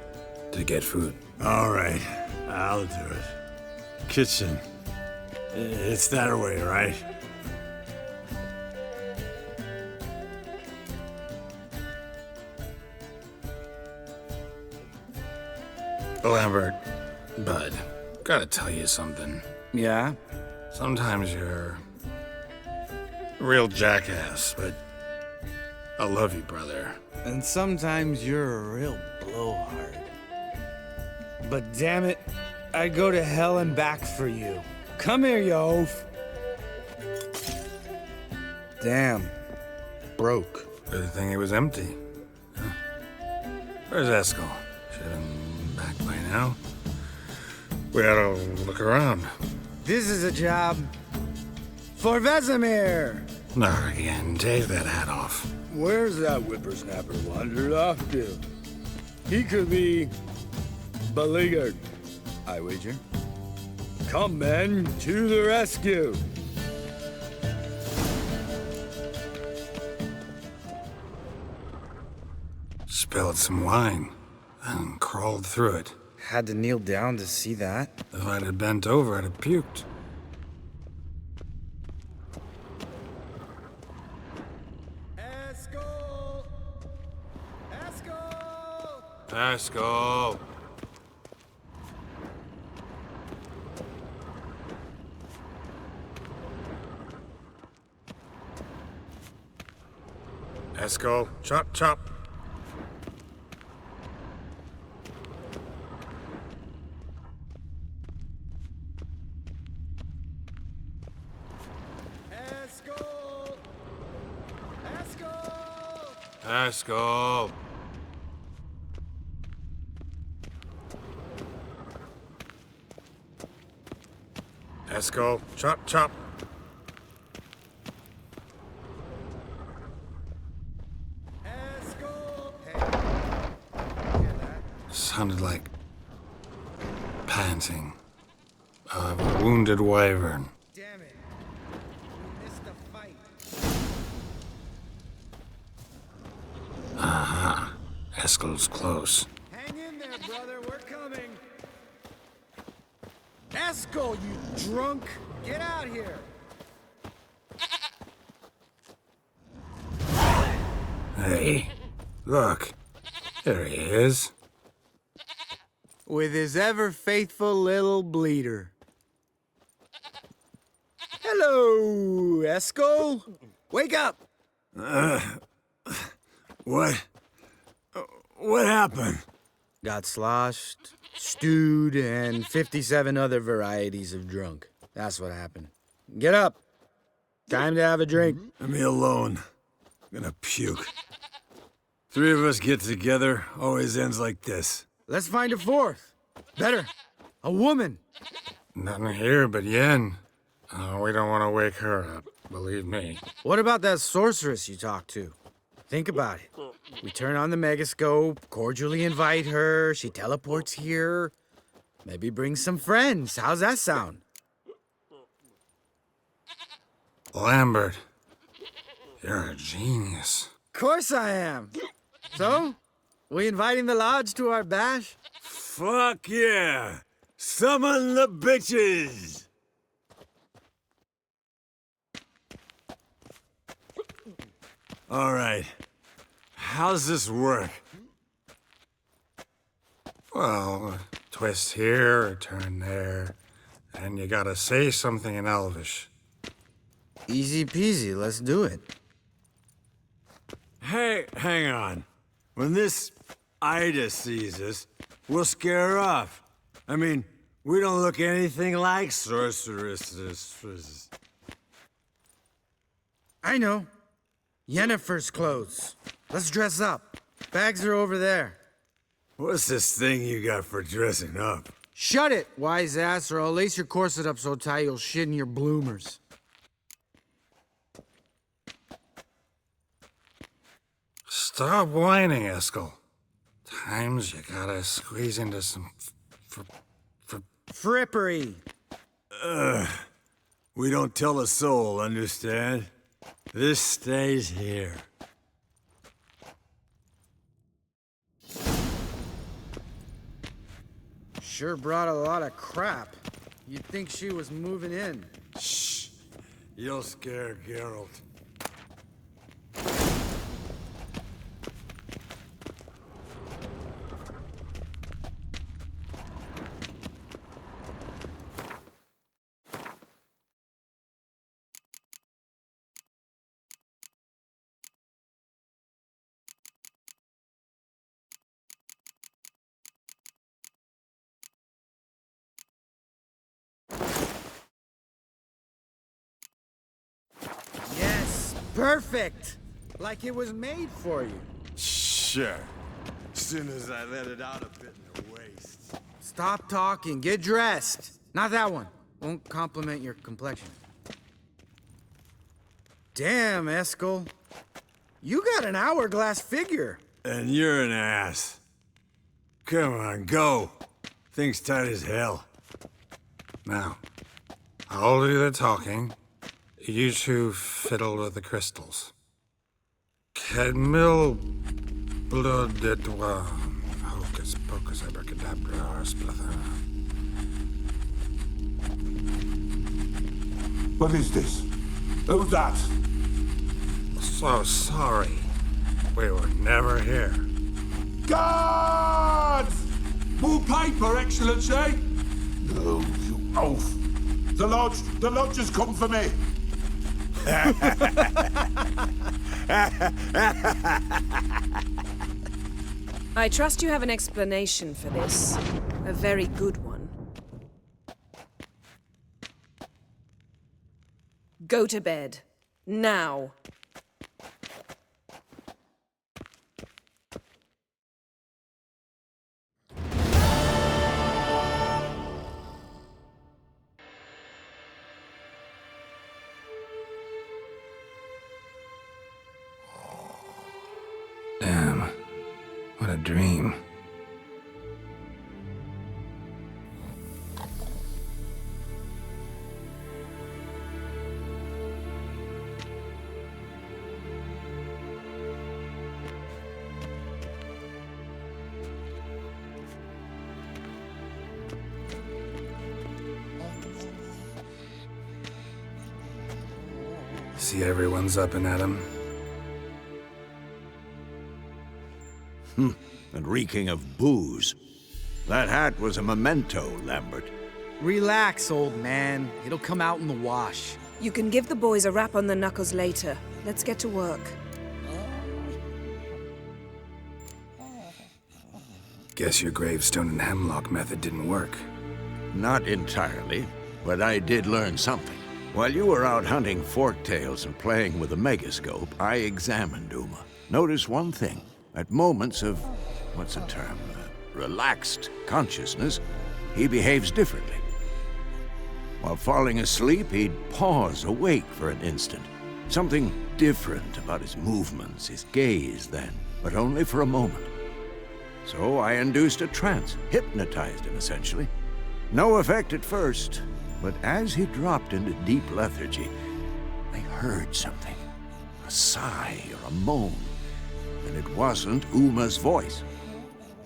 To get food. All right. I'll do it. Kitchen. It's that way, right? Lambert, bud, gotta tell you something. Yeah? Sometimes you're a real jackass, but I love you, brother. And sometimes you're a real blowhard. But damn it, I'd go to hell and back for you. Come here, you oaf. Damn. Broke. Good thing it was empty. Huh? Where's Eskel? Should have been back by now. We ought to look around. This is a job for Vesemir. Not again. Take that hat off. Where's that whippersnapper wandered off to? He could be beleaguered, I wager. Come, men, to the rescue! Spilled some wine and crawled through it. Had to kneel down to see that. If I'd have bent over, I'd have puked. Eskel! Eskel, chop, chop. Eskel! Eskel, chop, chop. Sounded like panting of a wounded wyvern. Damn it. We missed the fight. Aha. Eskel's close. Hang in there, brother. We're coming. Eskel, you drunk! Get out here! Hey, look. There he is. With his ever-faithful little bleeder. Hello, Eskel. Wake up! What happened? Got sloshed, stewed, and 57 other varieties of drunk. That's what happened. Get up. Time to have a drink. Leave me alone. I'm gonna puke. Three of us get together, always ends like this. Let's find a fourth. Better. A woman. Nothing here but Yen. We don't want to wake her up, believe me. What about that sorceress you talked to? Think about it. We turn on the megascope, cordially invite her, she teleports here. Maybe bring some friends. How's that sound? Lambert, you're a genius. Course I am. So, we inviting the lodge to our bash? Fuck yeah! Summon the bitches! All right. How's this work? Well, twist here, or turn there, and you gotta say something in Elvish. Easy peasy, let's do it. Hey, hang on. When this Ida sees us, we'll scare her off. I mean, we don't look anything like sorceresses. I know. Yennefer's clothes. Let's dress up. Bags are over there. What's this thing you got for dressing up? Shut it, wise ass, or I'll lace your corset up so tight you'll shit in your bloomers. Stop whining, Eskel. Times you gotta squeeze into some frippery. We don't tell a soul, understand? This stays here. Sure brought a lot of crap. You'd think she was moving in. Shh. You'll scare Geralt. perfect! Like it was made for you. Sure. As soon as I let it out a bit in the waist. Stop talking, get dressed. Not that one. Won't compliment your complexion. Damn, Eskel. You got an hourglass figure. And you're an ass. Come on, go. Thing's tight as hell. Now, I'll do the talking. You two fiddle with the crystals. Cadmil blood de toi. Hocus pocus abracadabra splather. What is this? Who's that? So sorry. We were never here. Guards! More paper, Excellency! No, you oaf! The lodge has come for me! I trust you have an explanation for this. A very good one. Go to bed. Now. Damn. What a dream. See everyone's up and at 'em. And reeking of booze. That hat was a memento, Lambert. Relax, old man. It'll come out in the wash. You can give the boys a rap on the knuckles later. Let's get to work. Guess your gravestone and hemlock method didn't work. Not entirely, but I did learn something. While you were out hunting forktails and playing with a megascope, I examined Uma. Notice one thing. At moments of, what's the term, relaxed consciousness, he behaves differently. While falling asleep, he'd pause, awake for an instant. Something different about his movements, his gaze then, but only for a moment. So I induced a trance, hypnotized him essentially. No effect at first, but as he dropped into deep lethargy, I heard something. A sigh or a moan. And it wasn't Uma's voice.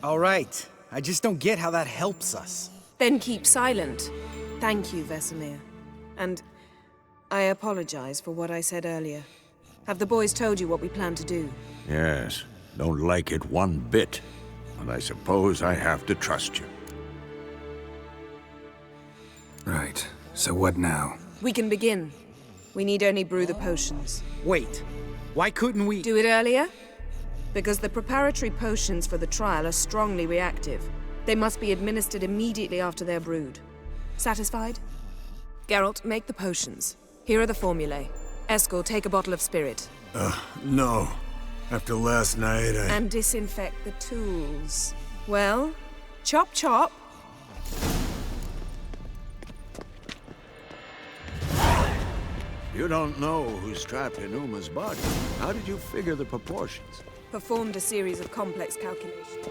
All right. I just don't get how that helps us. Then keep silent. Thank you, Vesemir. And I apologize for what I said earlier. Have the boys told you what we plan to do? Yes, don't like it one bit. And I suppose I have to trust you. Right. So what now? We can begin. We need only brew the potions. Wait. Why couldn't we... Do it earlier? Because the preparatory potions for the trial are strongly reactive. They must be administered immediately after they're brewed. Satisfied? Geralt, make the potions. Here are the formulae. Eskel, take a bottle of spirit. No. After last night, And disinfect the tools. Well, chop chop. You don't know who's trapped in Uma's body. How did you figure the proportions? Performed a series of complex calculations.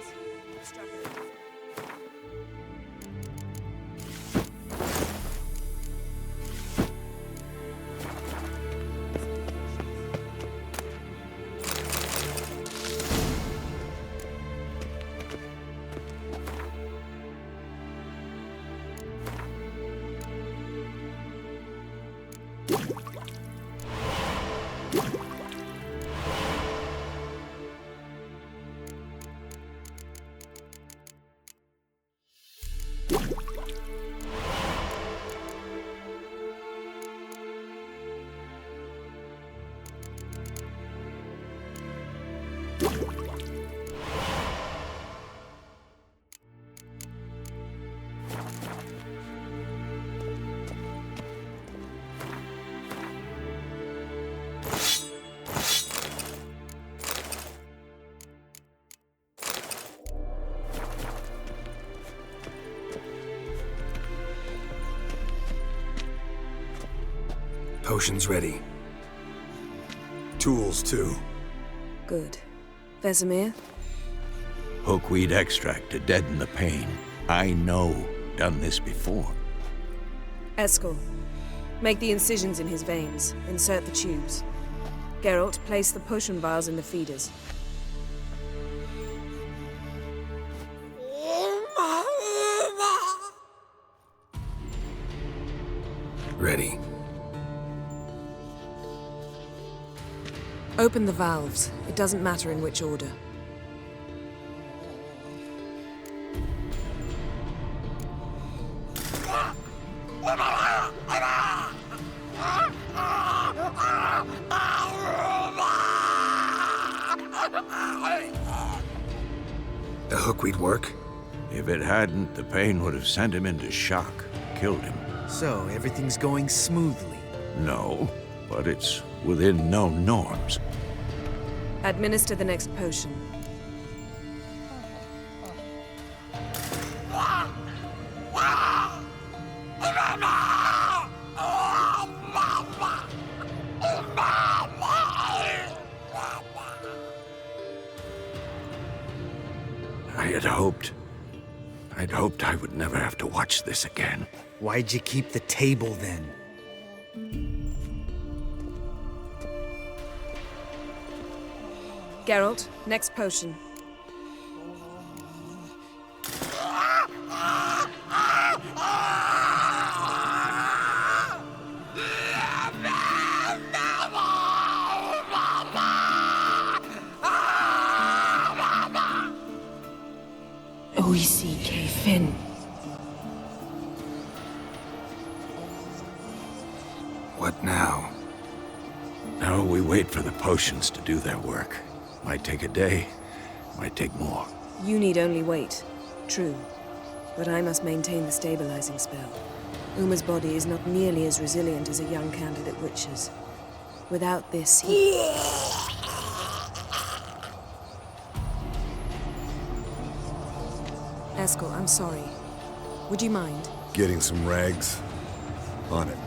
Potion's ready. Tools, too. Good. Vesemir? Hookweed extract to deaden the pain. I know. Done this before. Eskel, make the incisions in his veins. Insert the tubes. Geralt, place the potion vials in the feeders. Ready. Open the valves. It doesn't matter in which order. The hookweed work? If it hadn't, the pain would have sent him into shock, killed him. So, everything's going smoothly? No, but it's within known norms. Administer the next potion. I'd hoped I would never have to watch this again. Why'd you keep the table then? Geralt, next potion. Oisi Finn. What now? Now we wait for the potions to do their work. Might take a day, might take more. You need only wait. True. But I must maintain the stabilizing spell. Uma's body is not nearly as resilient as a young candidate witch's. Without this, he... Eskel, I'm sorry. Would you mind? Getting some rags. On it.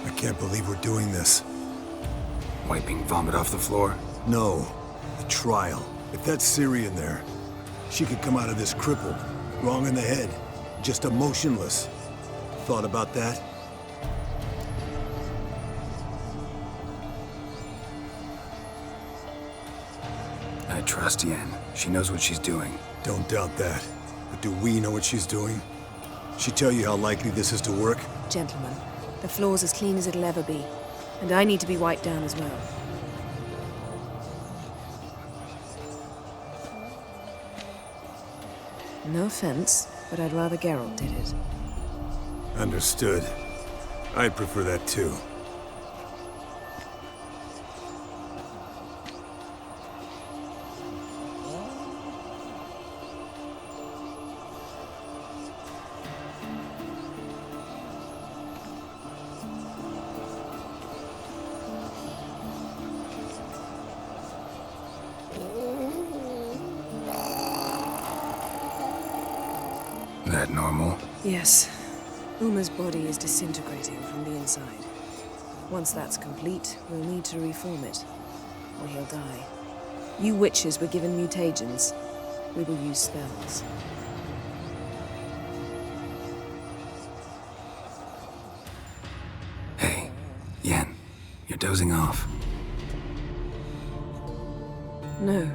I can't believe we're doing this. Wiping vomit off the floor? No. The trial. If that's Ciri in there, she could come out of this crippled, wrong in the head, just emotionless. Thought about that? I trust Yen. She knows what she's doing. Don't doubt that. But do we know what she's doing? She tell you how likely this is to work? Gentlemen, the floor's as clean as it'll ever be. And I need to be wiped down as well. No offense, but I'd rather Geralt did it. Understood. I'd prefer that too. That normal? Yes. Uma's body is disintegrating from the inside. Once that's complete, we'll need to reform it, or he'll die. You witches were given mutagens. We will use spells. Hey, Yen, you're dozing off. No,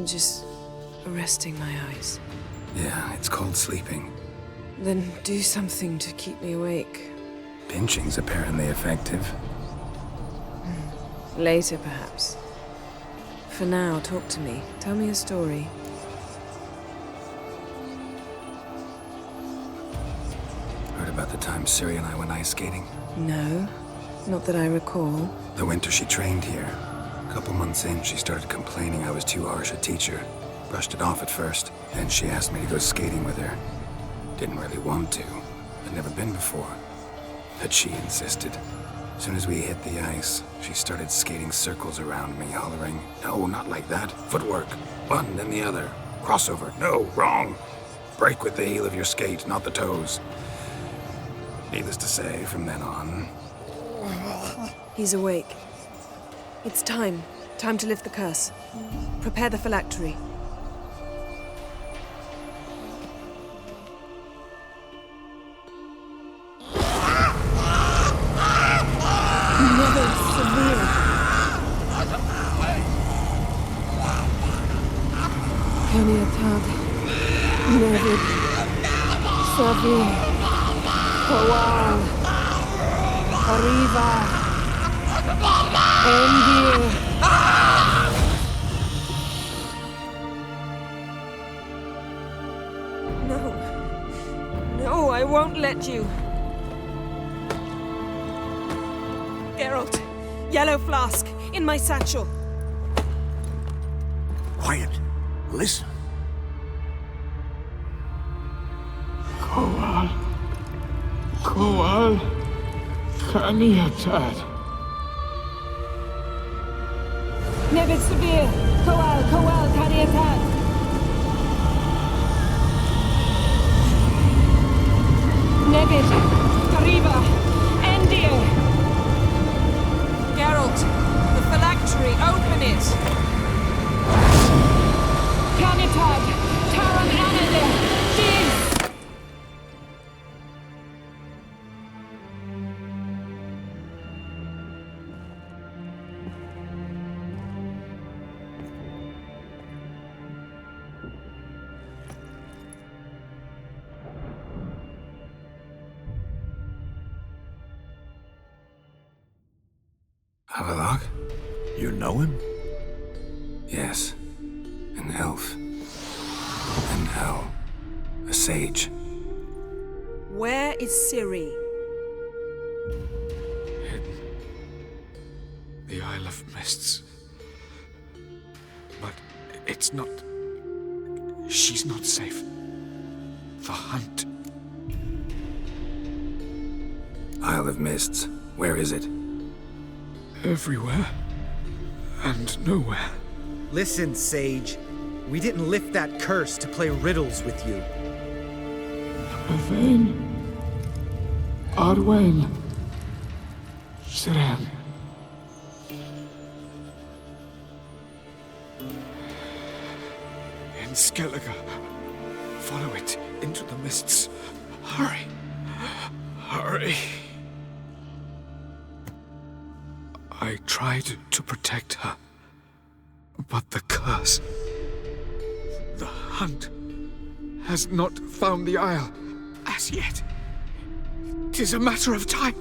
just resting my eyes. Yeah, it's called sleeping. Then do something to keep me awake. Pinching's apparently effective. Later, perhaps. For now, talk to me. Tell me a story. Heard about the time Ciri and I went ice skating? No, not that I recall. The winter she trained here. A couple months in, she started complaining I was too harsh a teacher. Brushed it off at first. Then she asked me to go skating with her. Didn't really want to. I'd never been before. But she insisted. Soon as we hit the ice, she started skating circles around me, hollering, "No, not like that. Footwork. One, then the other. Crossover. No, wrong. Break with the heel of your skate, not the toes." Needless to say, from then on... He's awake. It's time. Time to lift the curse. Prepare the phylactery. Never severe. Kaniatad. Nevid. Severe. Kowal. Arriva. Endir. No. No, I won't let you. Geralt, yellow flask, in my satchel. Quiet. Listen. Kowal. Kowal. Kaniatad. Nevid severe. Kowal, Kaniatad. Nevid. Arriba. Endir. Geralt, the phylactery, open it! Kanitad. Taran Anadir. Jeez. Havelock? You know him? Yes. An elf. An owl. A sage. Where is Ciri? The Isle of Mists. But it's not... She's not safe. The hunt. Isle of Mists. Where is it? Everywhere. And nowhere. Listen, Sage. We didn't lift that curse to play riddles with you. Yvain. Arwen. Siren. In Skellige. Follow it into the mists. Hurry. Hurry. I tried to protect her. But the curse... The hunt has not found the Isle as yet. 'Tis a matter of time.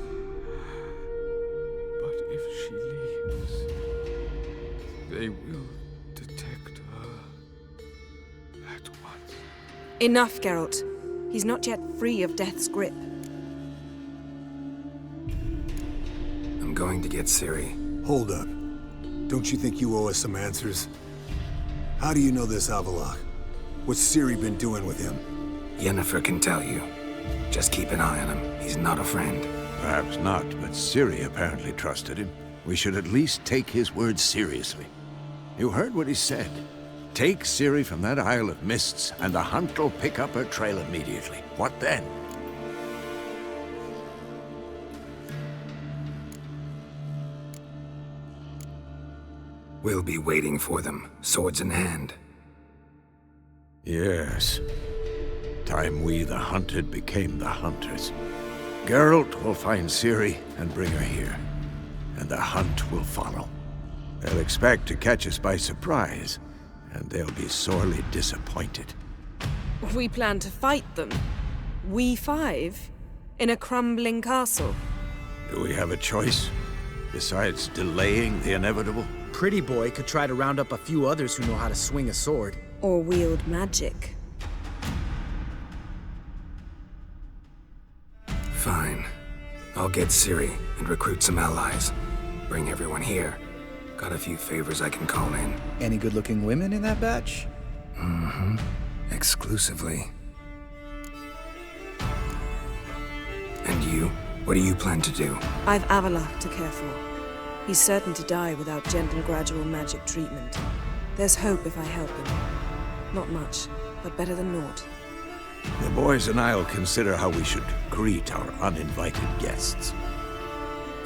But if she leaves, they will detect her at once. Enough, Geralt. He's not yet free of death's grip. I'm going to get Ciri. Hold up. Don't you think you owe us some answers? How do you know this Havelock? What's Ciri been doing with him? Yennefer can tell you. Just keep an eye on him. He's not a friend. Perhaps not, but Ciri apparently trusted him. We should at least take his words seriously. You heard what he said. Take Ciri from that Isle of Mists, and the hunt will pick up her trail immediately. What then? We'll be waiting for them, swords in hand. Yes. Time we, the hunted, became the hunters. Geralt will find Ciri and bring her here, and the hunt will follow. They'll expect to catch us by surprise, and they'll be sorely disappointed. We plan to fight them. We five? In a crumbling castle? Do we have a choice, besides delaying the inevitable? Pretty Boy could try to round up a few others who know how to swing a sword. Or wield magic. Fine. I'll get Ciri and recruit some allies. Bring everyone here. Got a few favors I can call in. Any good-looking women in that batch? Mm-hmm. Exclusively. And you? What do you plan to do? I've Avalach to care for. He's certain to die without gentle, gradual magic treatment. There's hope if I help him. Not much, but better than naught. The boys and I'll consider how we should greet our uninvited guests.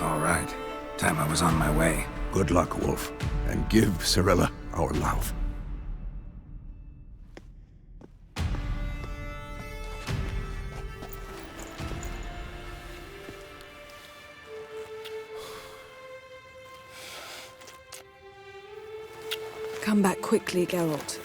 All right. Time I was on my way. Good luck, Wolf, and give Cirilla our love. Come back quickly, Geralt.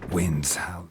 Winds howl.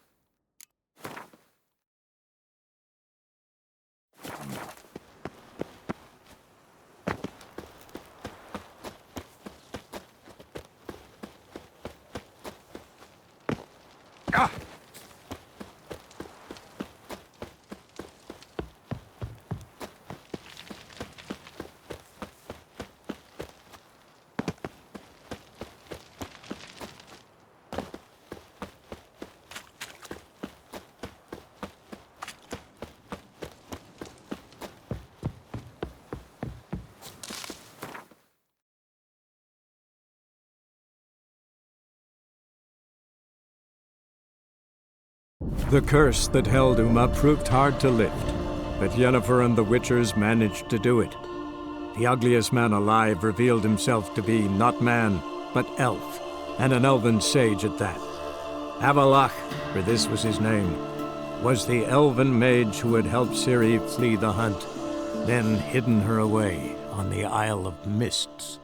The curse that held Uma proved hard to lift, but Yennefer and the Witchers managed to do it. The ugliest man alive revealed himself to be not man, but elf, and an elven sage at that. Avalach, for this was his name, was the elven mage who had helped Ciri flee the hunt, then hidden her away on the Isle of Mists.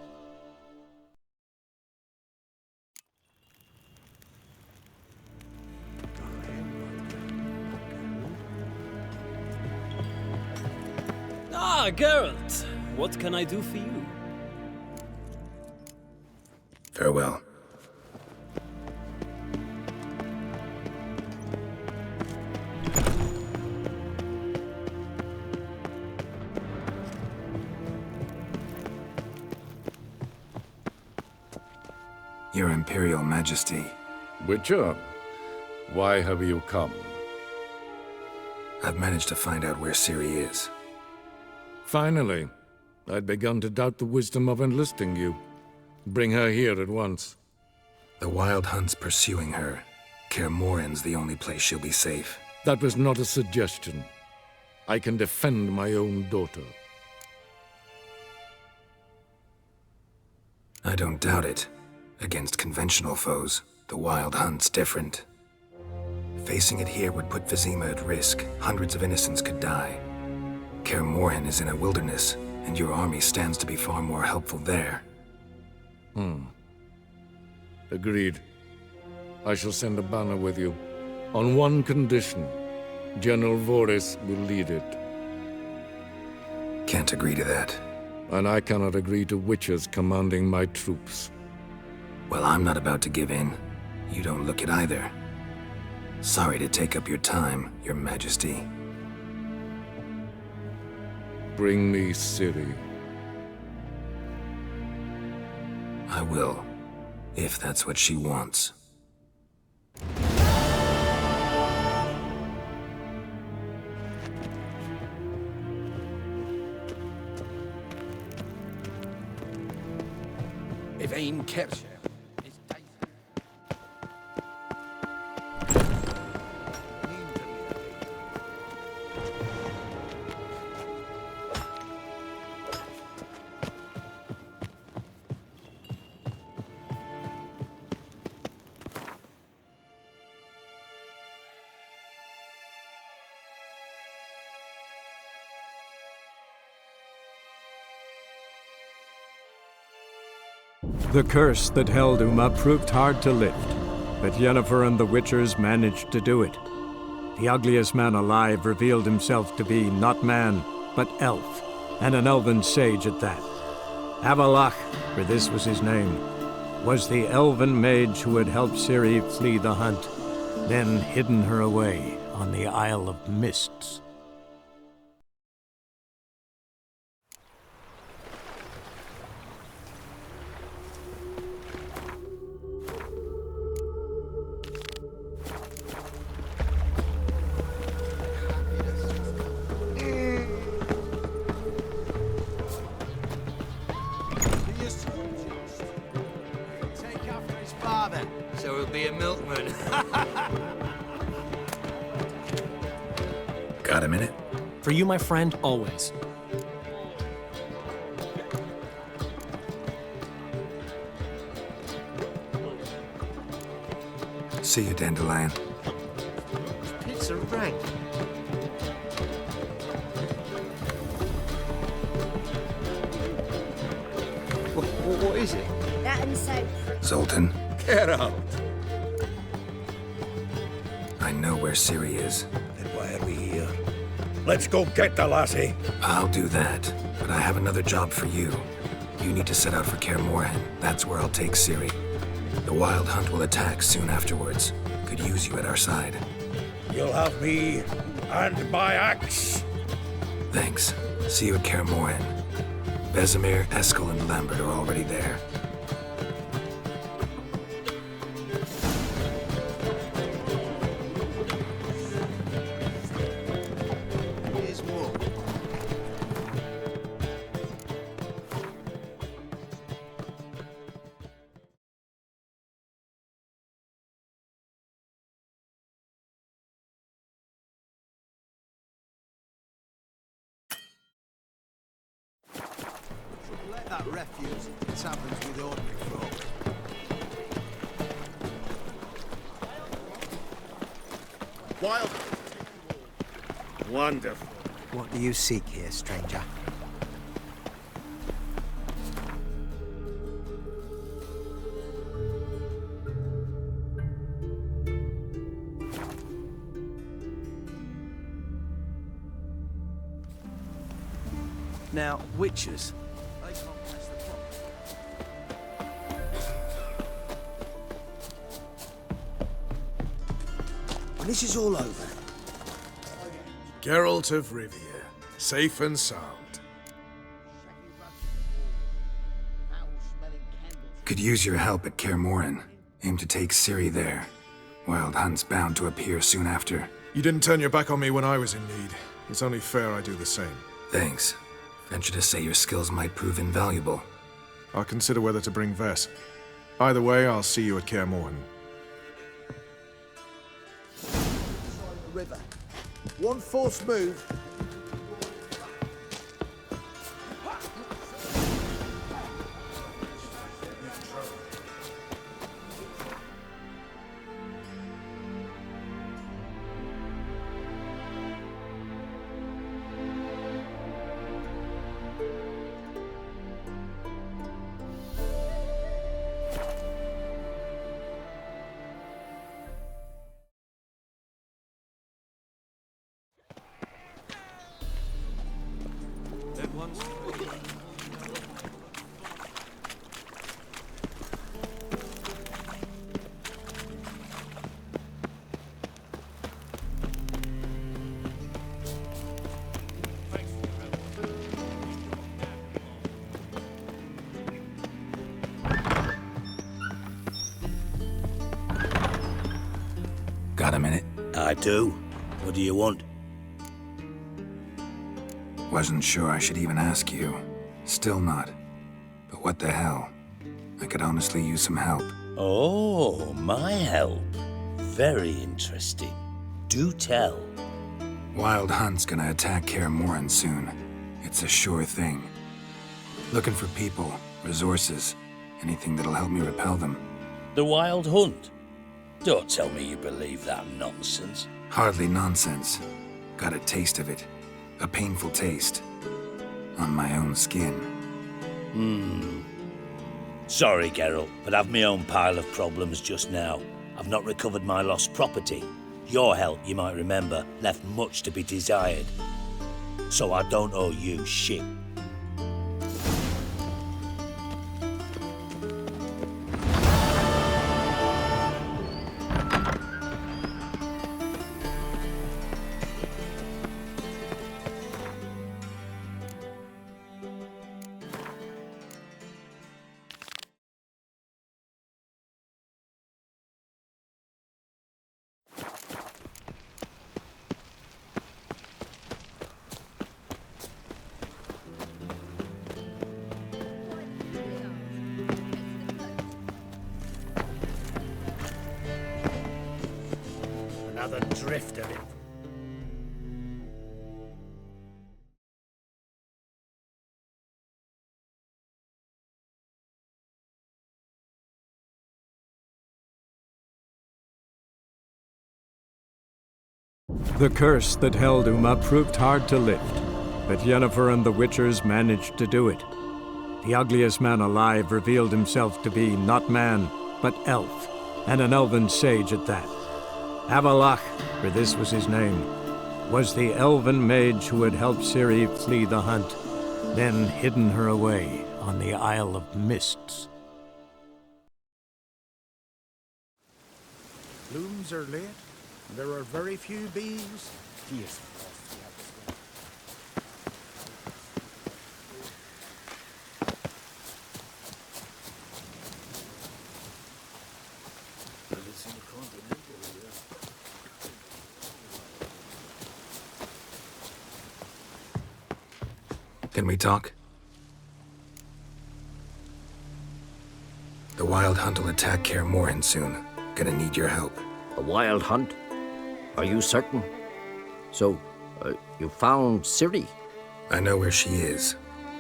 Ah, Geralt! What can I do for you? Farewell. Your Imperial Majesty. Witcher, why have you come? I've managed to find out where Ciri is. Finally. I'd begun to doubt the wisdom of enlisting you. Bring her here at once. The Wild Hunt's pursuing her. Kaer Morhen's the only place she'll be safe. That was not a suggestion. I can defend my own daughter. I don't doubt it. Against conventional foes, the Wild Hunt's different. Facing it here would put Vizima at risk. Hundreds of innocents could die. Kaer Morhen is in a wilderness, and your army stands to be far more helpful there. Agreed. I shall send a banner with you. On one condition. General Voris will lead it. Can't agree to that. And I cannot agree to witches commanding my troops. Well, I'm not about to give in. You don't look it either. Sorry to take up your time, Your Majesty. Bring me Ciri. I will, if that's what she wants. Yvain Kercher. The curse that held Uma proved hard to lift, but Yennefer and the Witchers managed to do it. The ugliest man alive revealed himself to be not man, but elf, and an elven sage at that. Avallac'h, for this was his name, was the elven mage who had helped Ciri flee the hunt, then hidden her away on the Isle of Mists. So he'll be a milkman. Got a minute? For you, my friend, always. See you, Dandelion. It's a rank. What is it? That and so. Zoltan, Get out. I know where Ciri is. Then why are we here? Let's go get the lassie. I'll do that, but I have another job for you. You need to set out for Kaer Morhen. That's where I'll take Ciri. The Wild Hunt will attack soon afterwards. Could use you at our side. You'll have me and my axe. Thanks. See you at Kaer Morhen. Vesemir, Eskel, and Lambert are already there. Here's more. Let that refuse. It happens with ordinary folk. Wild. Wonderful. What do you seek here, stranger? Now, witches. When this is all over, Geralt of Rivia, safe and sound. Could use your help at Kaer Morhen. Aim to take Ciri there. Wild Hunt's bound to appear soon after. You didn't turn your back on me when I was in need. It's only fair I do the same. Thanks. Venture to say your skills might prove invaluable. I'll consider whether to bring Vess. Either way, I'll see you at Kaer Morhen. River. One false move. Got a minute? I do. What do you want? Wasn't sure I should even ask you. Still not. But what the hell? I could honestly use some help. Oh, my help. Very interesting. Do tell. Wild Hunt's gonna attack Kaer Morhen soon. It's a sure thing. Looking for people, resources, anything that'll help me repel them. The Wild Hunt? Don't tell me you believe that nonsense. Hardly nonsense. Got a taste of it. A painful taste. On my own skin. Sorry, Geralt, but I've my own pile of problems just now. I've not recovered my lost property. Your help, you might remember, left much to be desired. So I don't owe you shit. Another drift of it. The curse that held Uma proved hard to lift, but Yennefer and the Witchers managed to do it. The ugliest man alive revealed himself to be not man, but elf, and an elven sage at that. Avallac'h, for this was his name, was the elven mage who had helped Ciri flee the hunt, then hidden her away on the Isle of Mists. Blooms are late, and there are very few bees. Yes. Can we talk? The Wild Hunt will attack Kaer Morhen soon. Gonna need your help. A Wild Hunt? Are you certain? So, you found Ciri? I know where she is,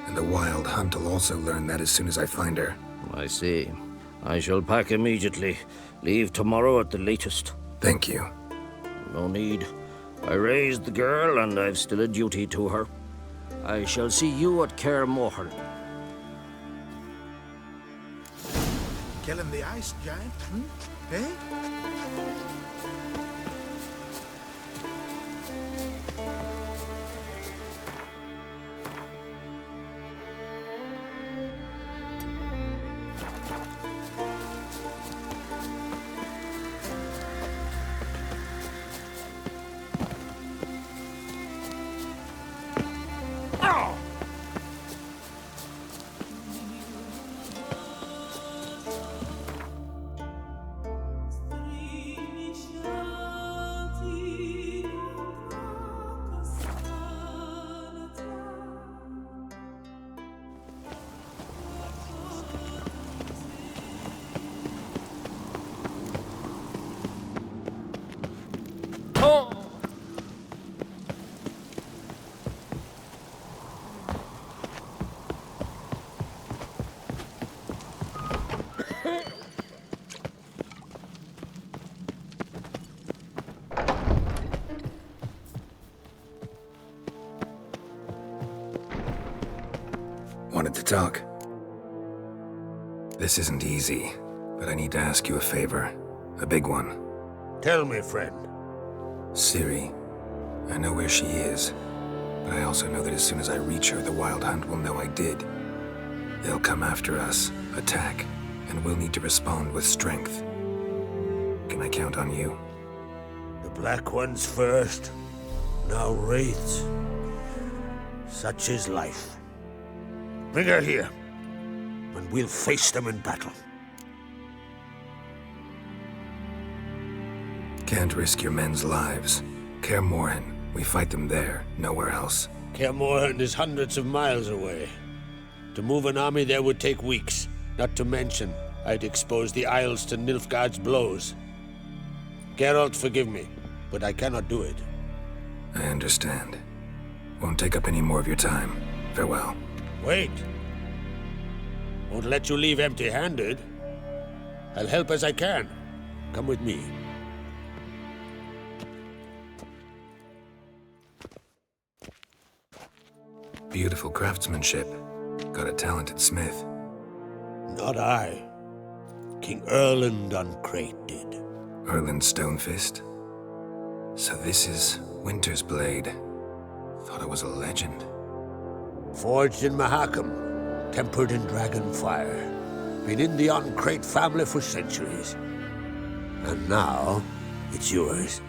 and the Wild Hunt will also learn that as soon as I find her. I see. I shall pack immediately. Leave tomorrow at the latest. Thank you. No need. I raised the girl, and I've still a duty to her. I shall see you at Kaer Morhen. Killing the ice giant, Eh? Wanted to talk. This isn't easy, but I need to ask you a favor. A big one. Tell me, friend. Ciri. I know where she is. But I also know that as soon as I reach her, the Wild Hunt will know I did. They'll come after us, attack, and we'll need to respond with strength. Can I count on you? The Black Ones first, now Wraiths. Such is life. Bring her here, and we'll face them in battle. Can't risk your men's lives. Kaer Morhen, we fight them there, nowhere else. Kaer Morhen is hundreds of miles away. To move an army there would take weeks, not to mention I'd expose the Isles to Nilfgaard's blows. Geralt, forgive me, but I cannot do it. I understand. Won't take up any more of your time. Farewell. Wait. Won't let you leave empty-handed. I'll help as I can. Come with me. Beautiful craftsmanship. Got a talented smith. Not I. King Erland on Crate did. Erland Stonefist? So this is Winter's Blade. Thought it was a legend. Forged in Mahakam, tempered in dragon fire. Been in the On Crate family for centuries. And now, it's yours.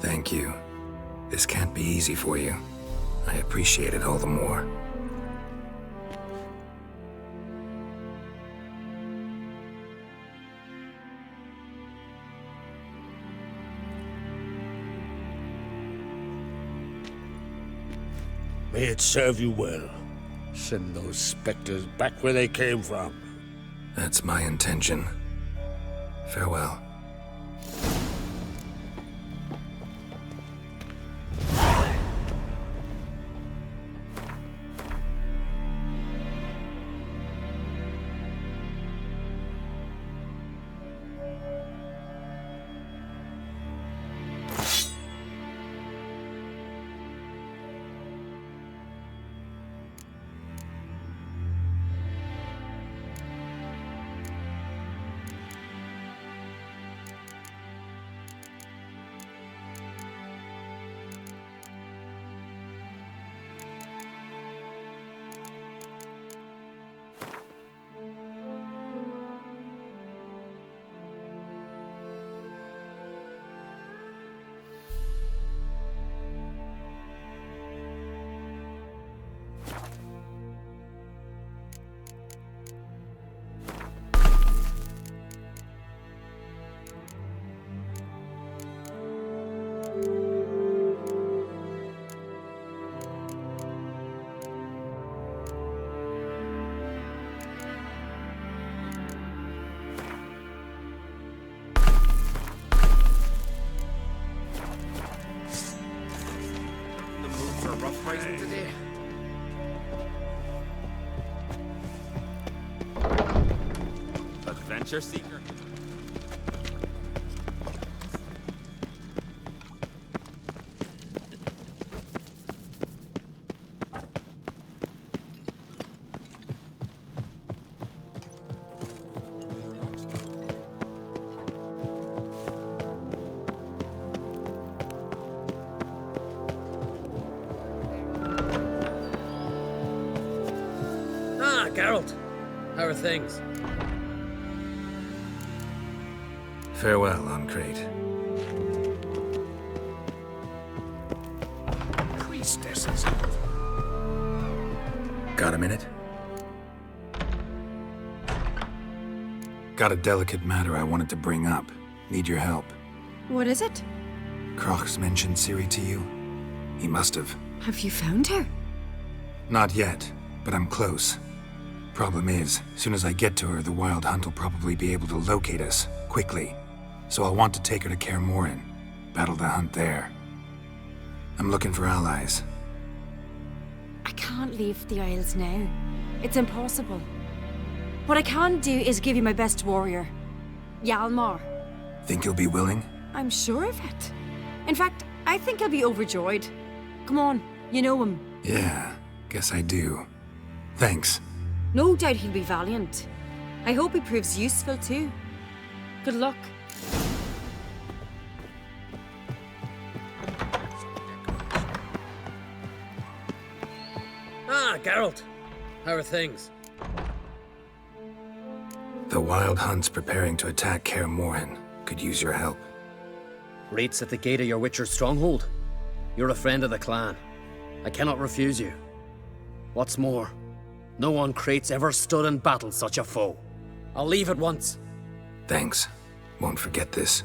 Thank you. This can't be easy for you. I appreciate it all the more. May it serve you well. Send those specters back where they came from. That's my intention. Farewell. Adventure seeker. Ah, Geralt. How are things? Farewell, On Crate. Priestesses. Got a minute? Got a delicate matter I wanted to bring up. Need your help. What is it? Crach's mentioned Ciri to you? He must have. Have you found her? Not yet, but I'm close. Problem is, soon as I get to her, the Wild Hunt will probably be able to locate us, quickly. So I'll want to take her to Kaer Morhen, battle the hunt there. I'm looking for allies. I can't leave the Isles now. It's impossible. What I can do is give you my best warrior, Hjalmar. Think you'll be willing? I'm sure of it. In fact, I think he'll be overjoyed. Come on, you know him. Yeah, guess I do. Thanks. No doubt he'll be valiant. I hope he proves useful too. Good luck. Ah, Geralt. How are things? The Wild Hunt's preparing to attack Kaer Morhen. Could use your help. Raid's at the gate of your Witcher's stronghold. You're a friend of the clan. I cannot refuse you. What's more, no one Crate's ever stood and battled such a foe. I'll leave at once. Thanks. Won't forget this.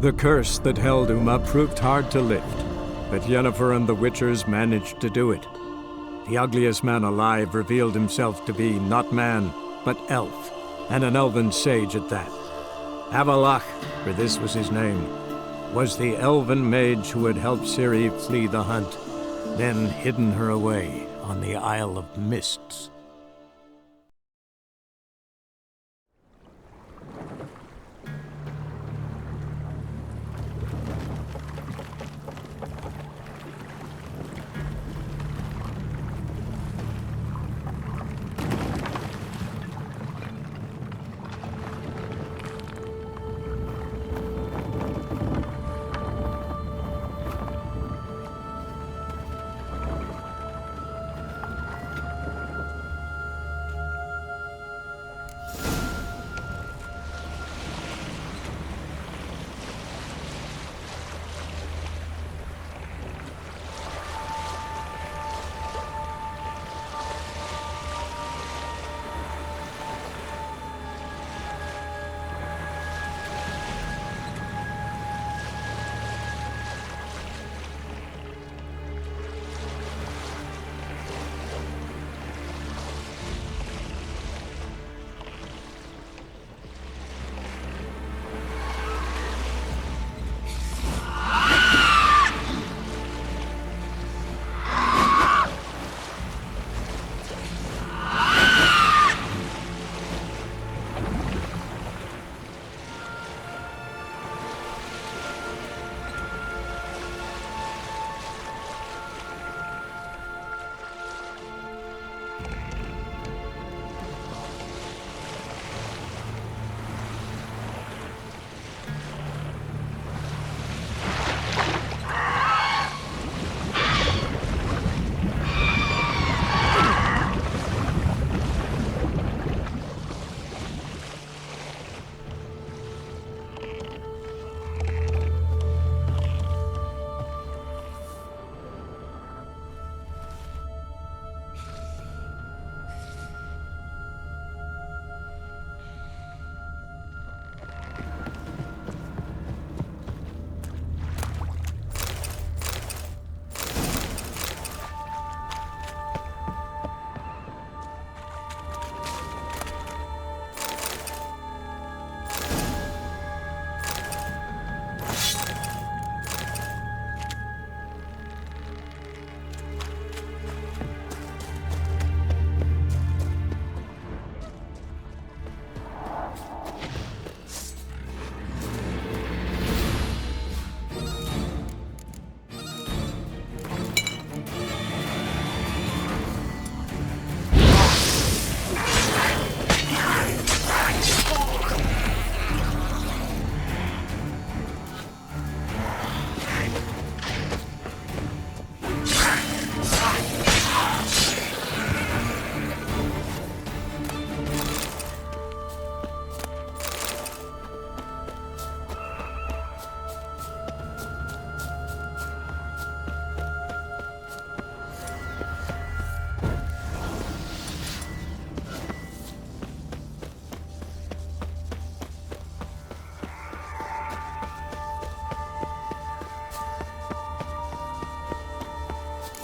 The curse that held Uma proved hard to lift, but Yennefer and the Witchers managed to do it. The ugliest man alive revealed himself to be not man, but elf, and an elven sage at that. Avalach, for this was his name, was the elven mage who had helped Ciri flee the hunt, then hidden her away on the Isle of Mists.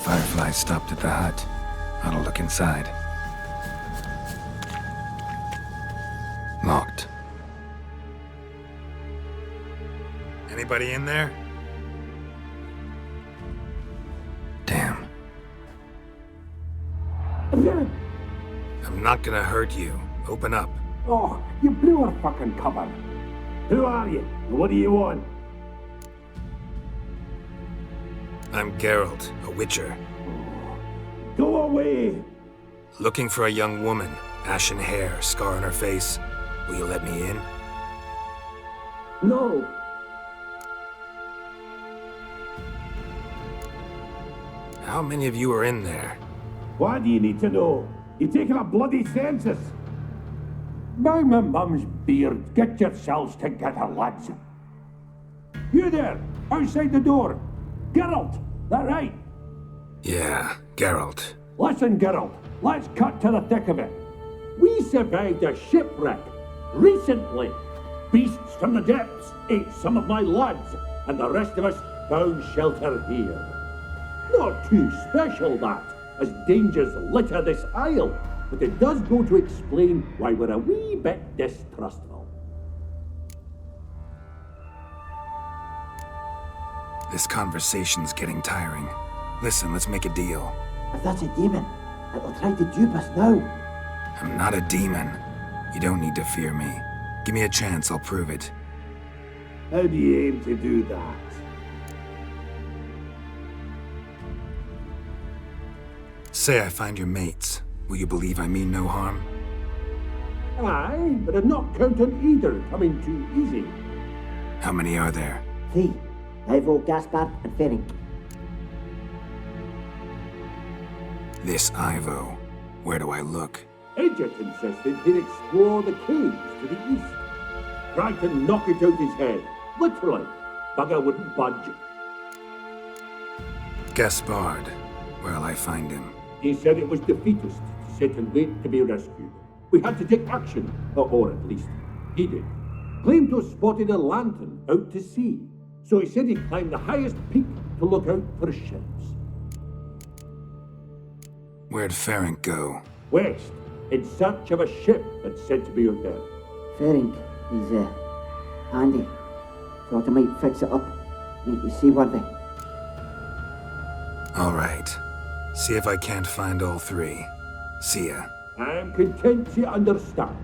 Firefly stopped at the hut. I'll look inside. Locked. Anybody in there? Damn. I'm not gonna hurt you. Open up. Oh, you blew our fucking cover. Who are you? What do you want? I'm Geralt, a Witcher. Go away! Looking for a young woman. Ashen hair, scar on her face. Will you let me in? No! How many of you are in there? Why do you need to know? You're taking a bloody census! By my mum's beard, get yourselves together, lads. You there, outside the door. Geralt, that right? Yeah, Geralt. Listen, Geralt, let's cut to the thick of it. We survived a shipwreck recently. Beasts from the depths ate some of my lads, and the rest of us found shelter here. Not too special, that, as dangers litter this isle, but it does go to explain why we're a wee bit distrustful. This conversation's getting tiring. Listen, let's make a deal. If that's a demon, it'll try to dupe us now. I'm not a demon. You don't need to fear me. Give me a chance, I'll prove it. How do you aim to do that? Say I find your mates. Will you believe I mean no harm? Aye, but I'd not count on either coming too easy. How many are there? 3. Ivo, Gaspard, and Ferenc. This Ivo. Where do I look? Edget insisted he'd explore the caves to the east. Tried to knock it out his head. Literally. Bugger wouldn't budge. Gaspard. Where'll I find him? He said it was defeatist to sit and wait to be rescued. We had to take action, or at least he did. Claimed to have spotted a lantern out to sea. So he said he'd climb the highest peak to look out for ships. Where'd Ferenc go? West, in search of a ship that's said to be out there. Ferenc, he's handy. Thought I might fix it up, make you seaworthy. All right. See if I can't find all 3. See ya. I'm content to understand.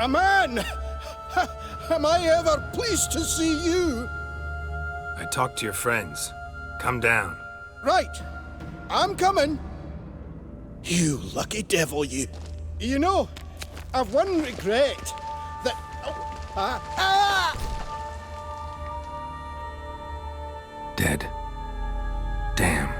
A man! Am I ever pleased to see you? I talked to your friends. Come down. Right. I'm coming. You lucky devil, you. You know, I've one regret. That... Dead. Damn.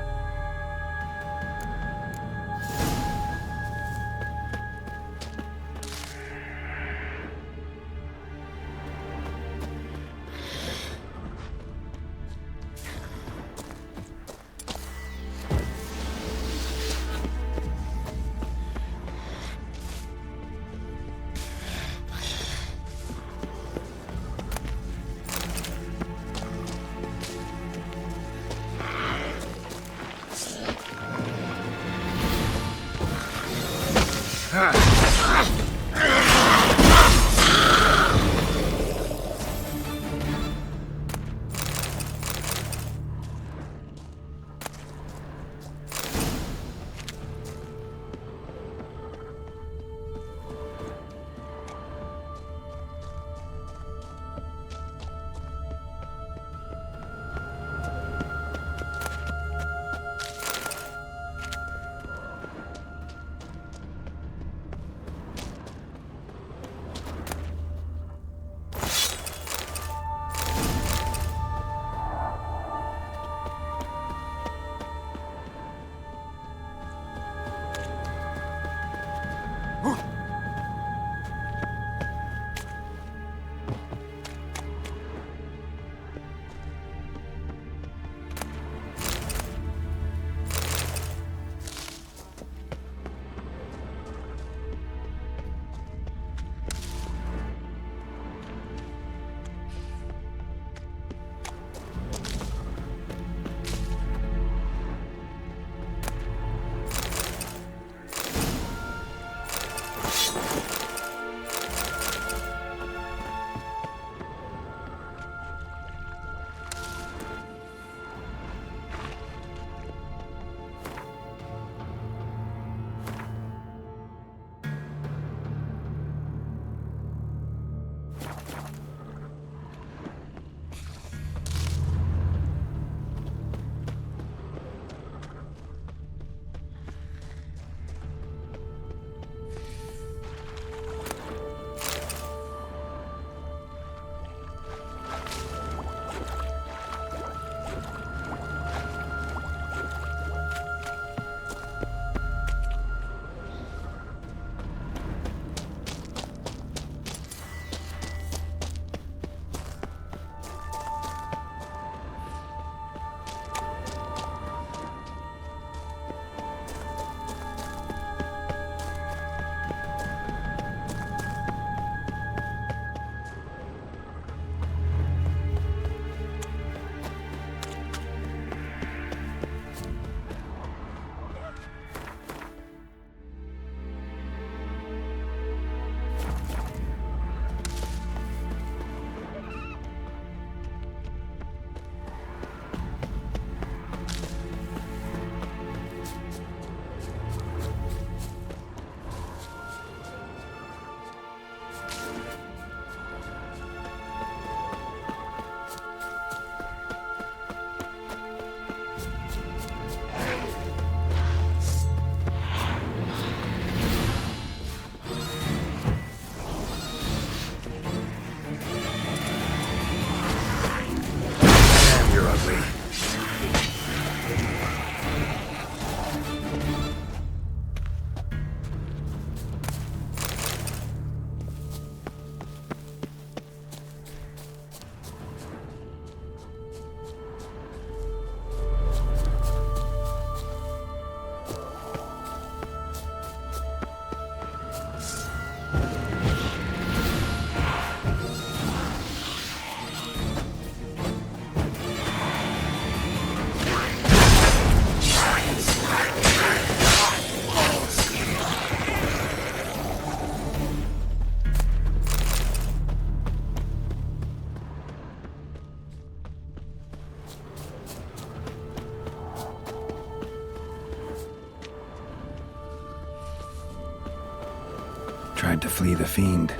tried to flee the fiend.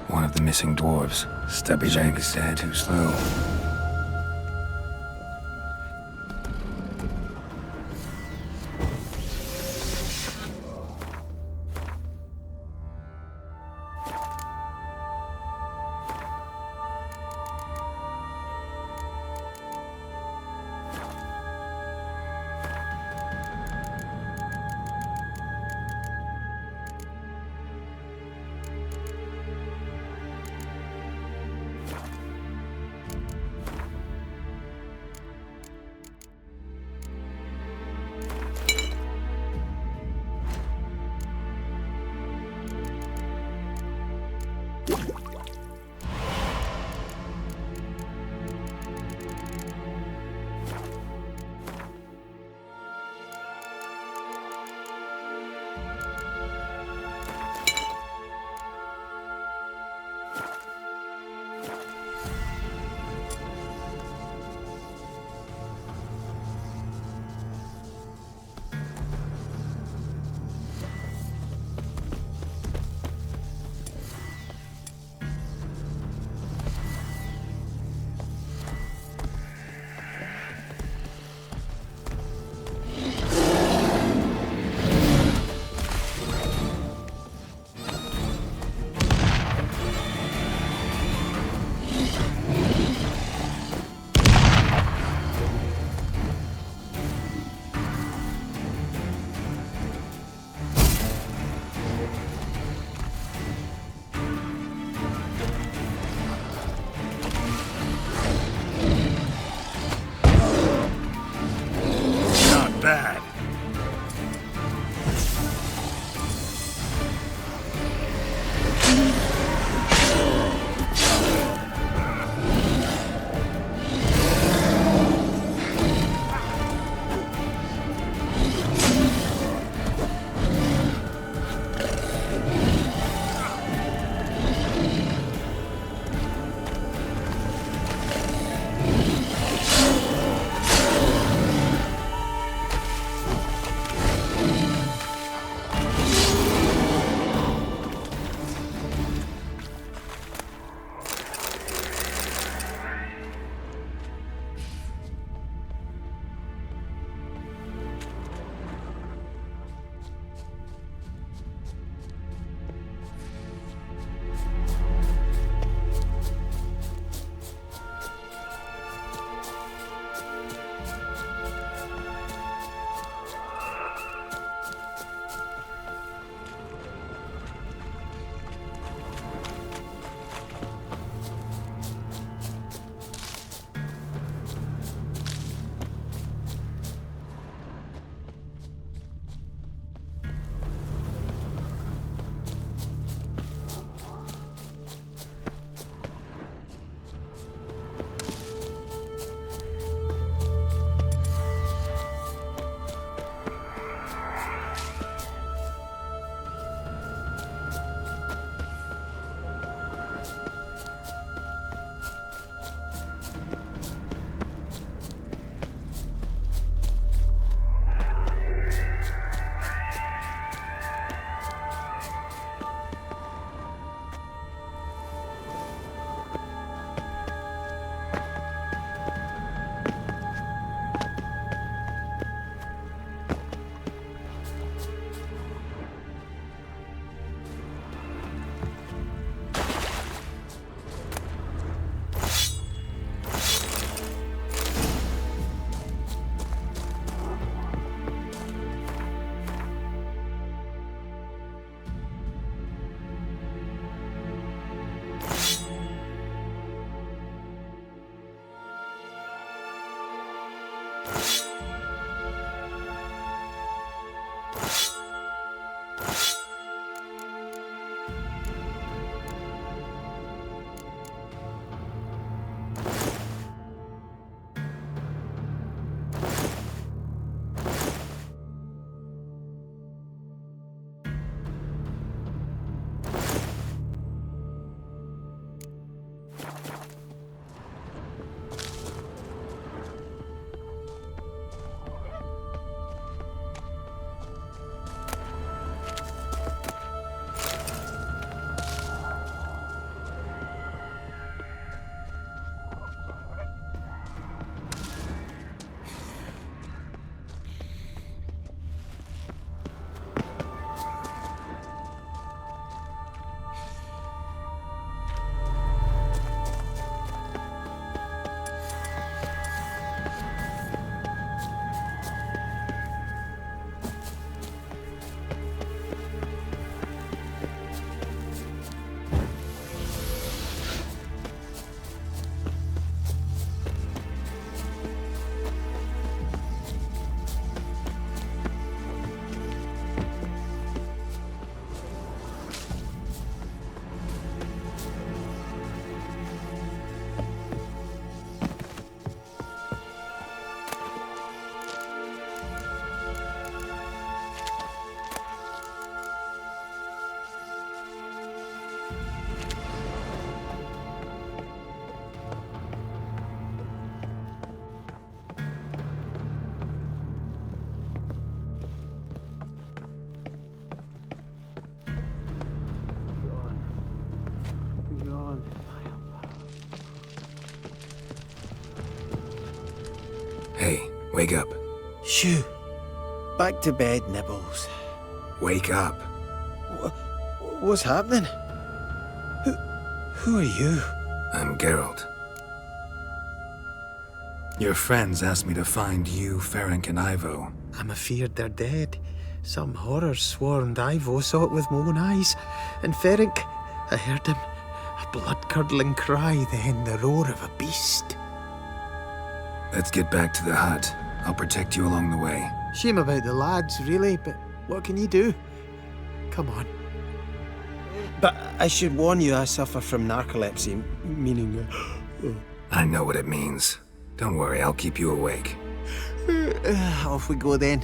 One of the missing dwarves. Stubby legs said too slow. Bad. Wake up. Shoo. Back to bed, Nibbles. Wake up. What's happening? Who are you? I'm Geralt. Your friends asked me to find you, Ferenc, and Ivo. I'm afeard they're dead. Some horror swarmed Ivo, saw it with my own eyes. And Ferenc, I heard him. A blood-curdling cry, then the roar of a beast. Let's get back to the hut. I'll protect you along the way. Shame about the lads, really, but what can you do? Come on. But I should warn you, I suffer from narcolepsy, meaning... I know what it means. Don't worry, I'll keep you awake. Off we go then.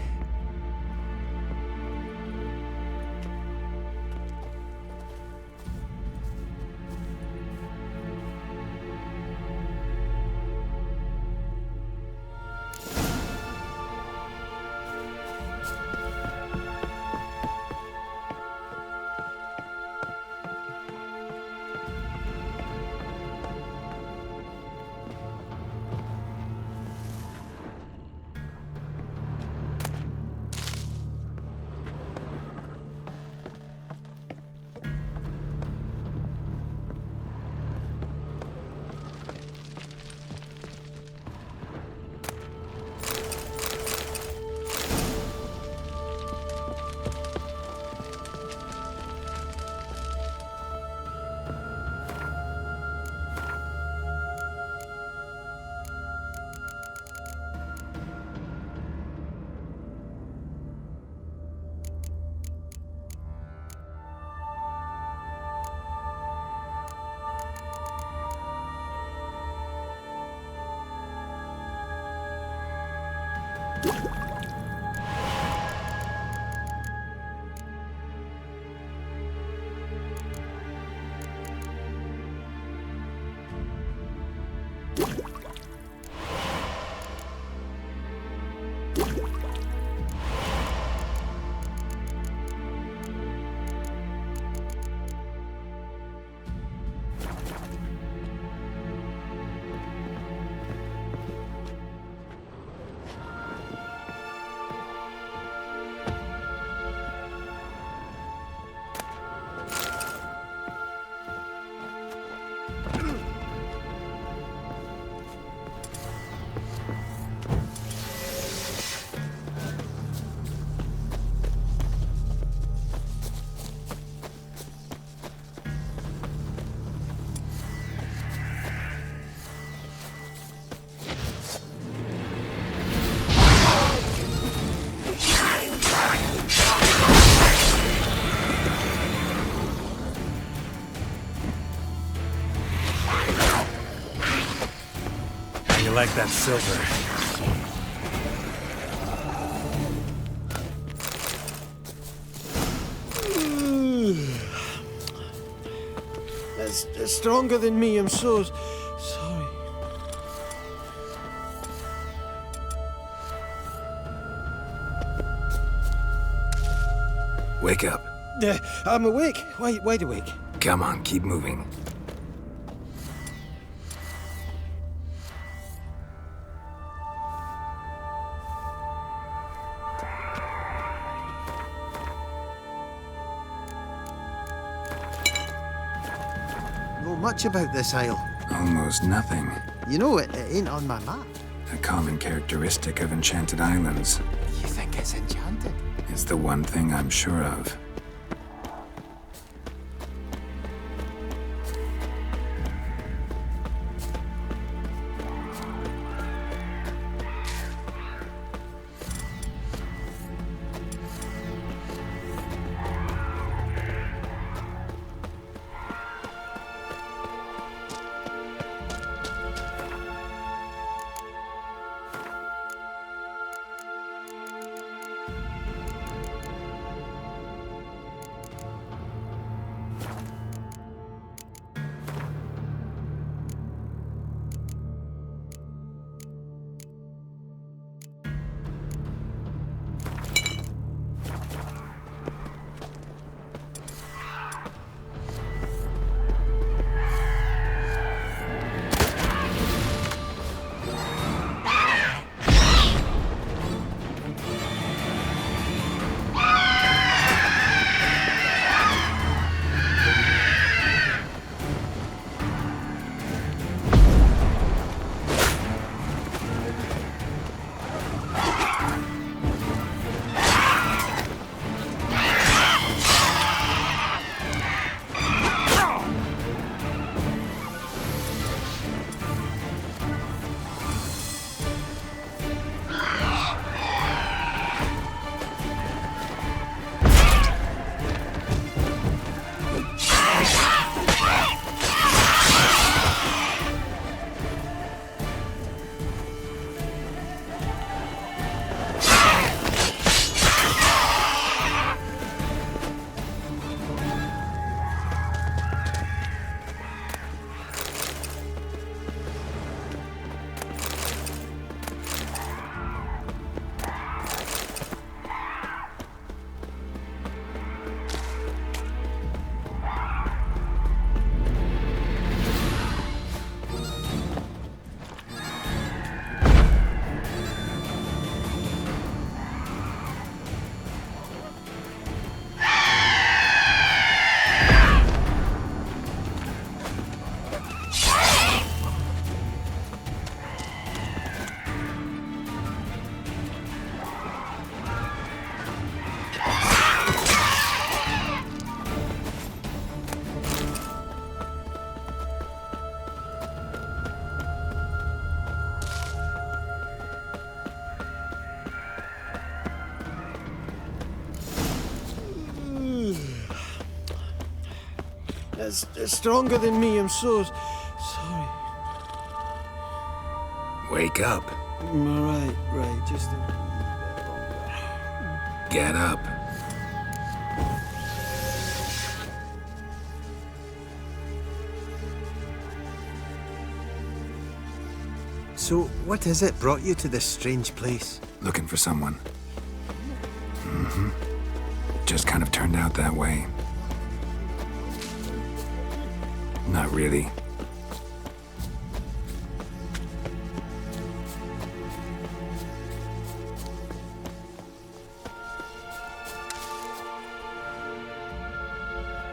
You like that silver? It's stronger than me, I'm so sorry. Wake up. I'm awake. Wide awake. Come on, keep moving. Know much about this isle. Almost nothing. You know, it ain't on my map. A common characteristic of enchanted islands. You think it's enchanted? It's the one thing I'm sure of. It's stronger than me, I'm so sorry. Wake up. Right, just Get up. So, what is it brought you to this strange place? Looking for someone. Just kind of turned out that way. Not really.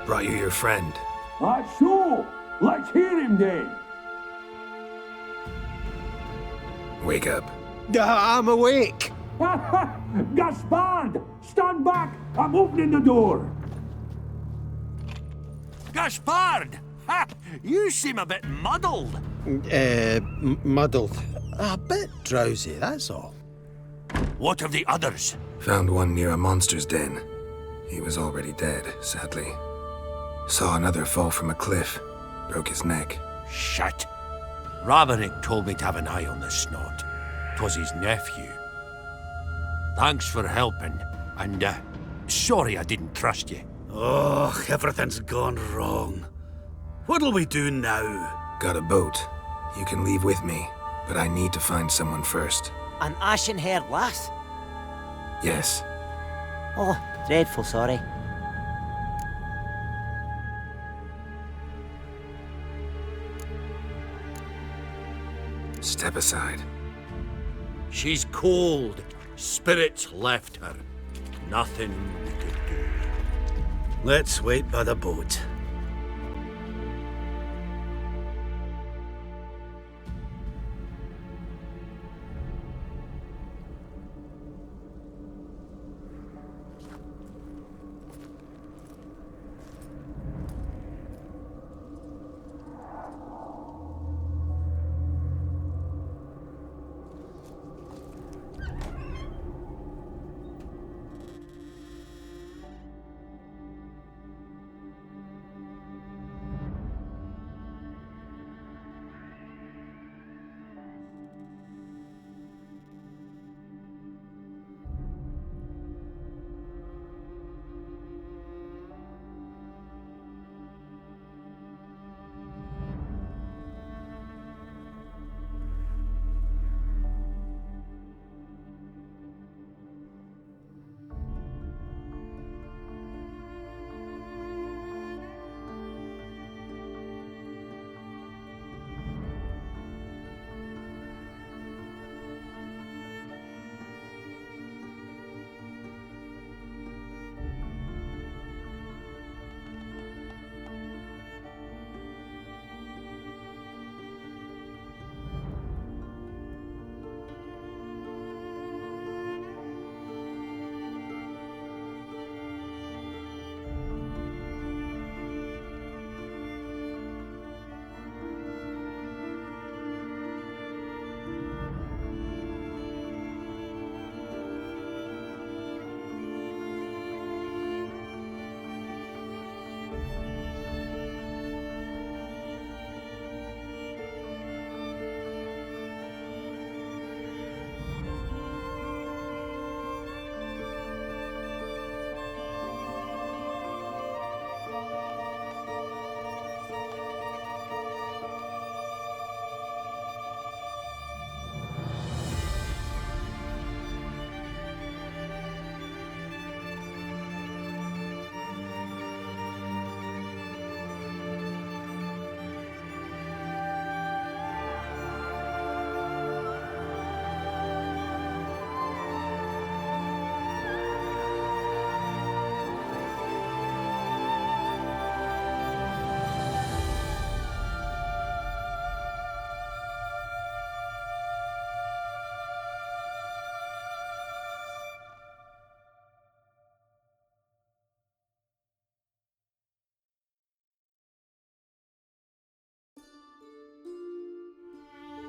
Brought you your friend. So, let's hear him then. Wake up. I'm awake. Gaspard, stand back. I'm opening the door. Gaspard! Ha! You seem a bit muddled. Muddled. A bit drowsy, that's all. What of the others? Found one near a monster's den. He was already dead, sadly. Saw another fall from a cliff. Broke his neck. Shit. Roderick told me to have an eye on the snot. 'Twas his nephew. Thanks for helping, and sorry I didn't trust you. Oh, everything's gone wrong. What'll we do now? Got a boat. You can leave with me, but I need to find someone first. An ashen-haired lass? Yes. Oh, dreadful sorry. Step aside. She's cold. Spirits left her. Nothing we could do. Let's wait by the boat.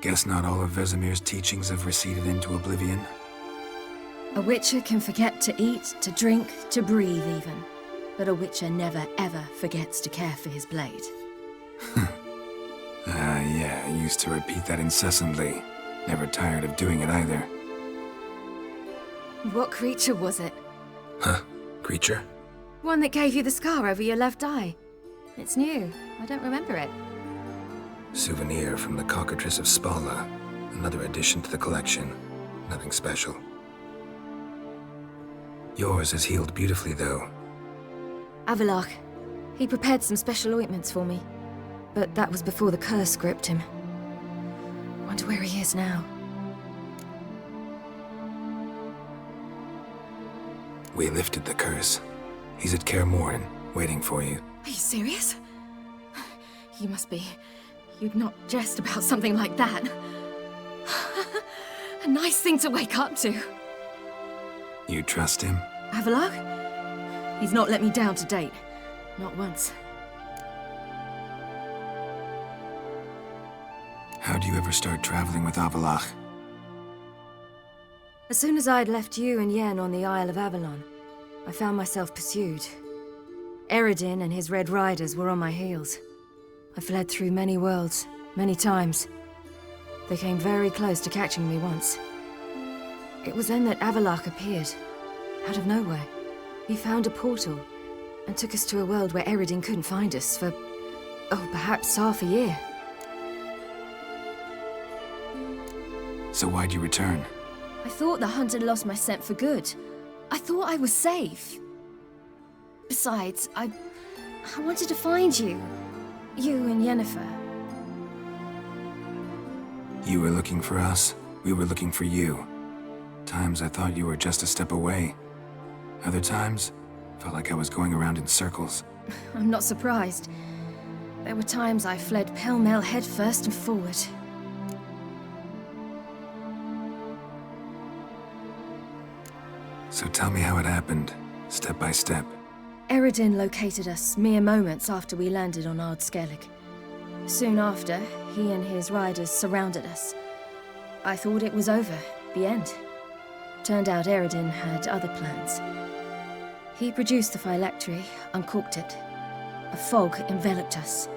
Guess not all of Vesemir's teachings have receded into oblivion. A witcher can forget to eat, to drink, to breathe even. But a witcher never ever forgets to care for his blade. Yeah, I used to repeat that incessantly. Never tired of doing it either. What creature was it? Huh? Creature? One that gave you the scar over your left eye. It's new. I don't remember it. Souvenir from the Cockatrice of Spala. Another addition to the collection. Nothing special. Yours has healed beautifully, though. Avallac'h. He prepared some special ointments for me. But that was before the curse gripped him. Wonder where he is now. We lifted the curse. He's at Kaer Morhen, waiting for you. Are you serious? You must be. You'd not jest about something like that. A nice thing to wake up to. You trust him? Avallac'h? He's not let me down to date. Not once. How'd you ever start traveling with Avallac'h? As soon as I'd left you and Yen on the Isle of Avalon, I found myself pursued. Eredin and his Red Riders were on my heels. I fled through many worlds, many times. They came very close to catching me once. It was then that Avallac'h appeared, out of nowhere. He found a portal, and took us to a world where Eredin couldn't find us for, perhaps half a year. So why'd you return? I thought the hunt had lost my scent for good. I thought I was safe. Besides, I wanted to find you. You and Yennefer. You were looking for us, we were looking for you. Times I thought you were just a step away. Other times, felt like I was going around in circles. I'm not surprised. There were times I fled pell-mell headfirst and forward. So tell me how it happened, step by step. Eredin located us mere moments after we landed on Ard Skellig. Soon after, he and his riders surrounded us. I thought it was over, the end. Turned out Eredin had other plans. He produced the phylactery, uncorked it. A fog enveloped us,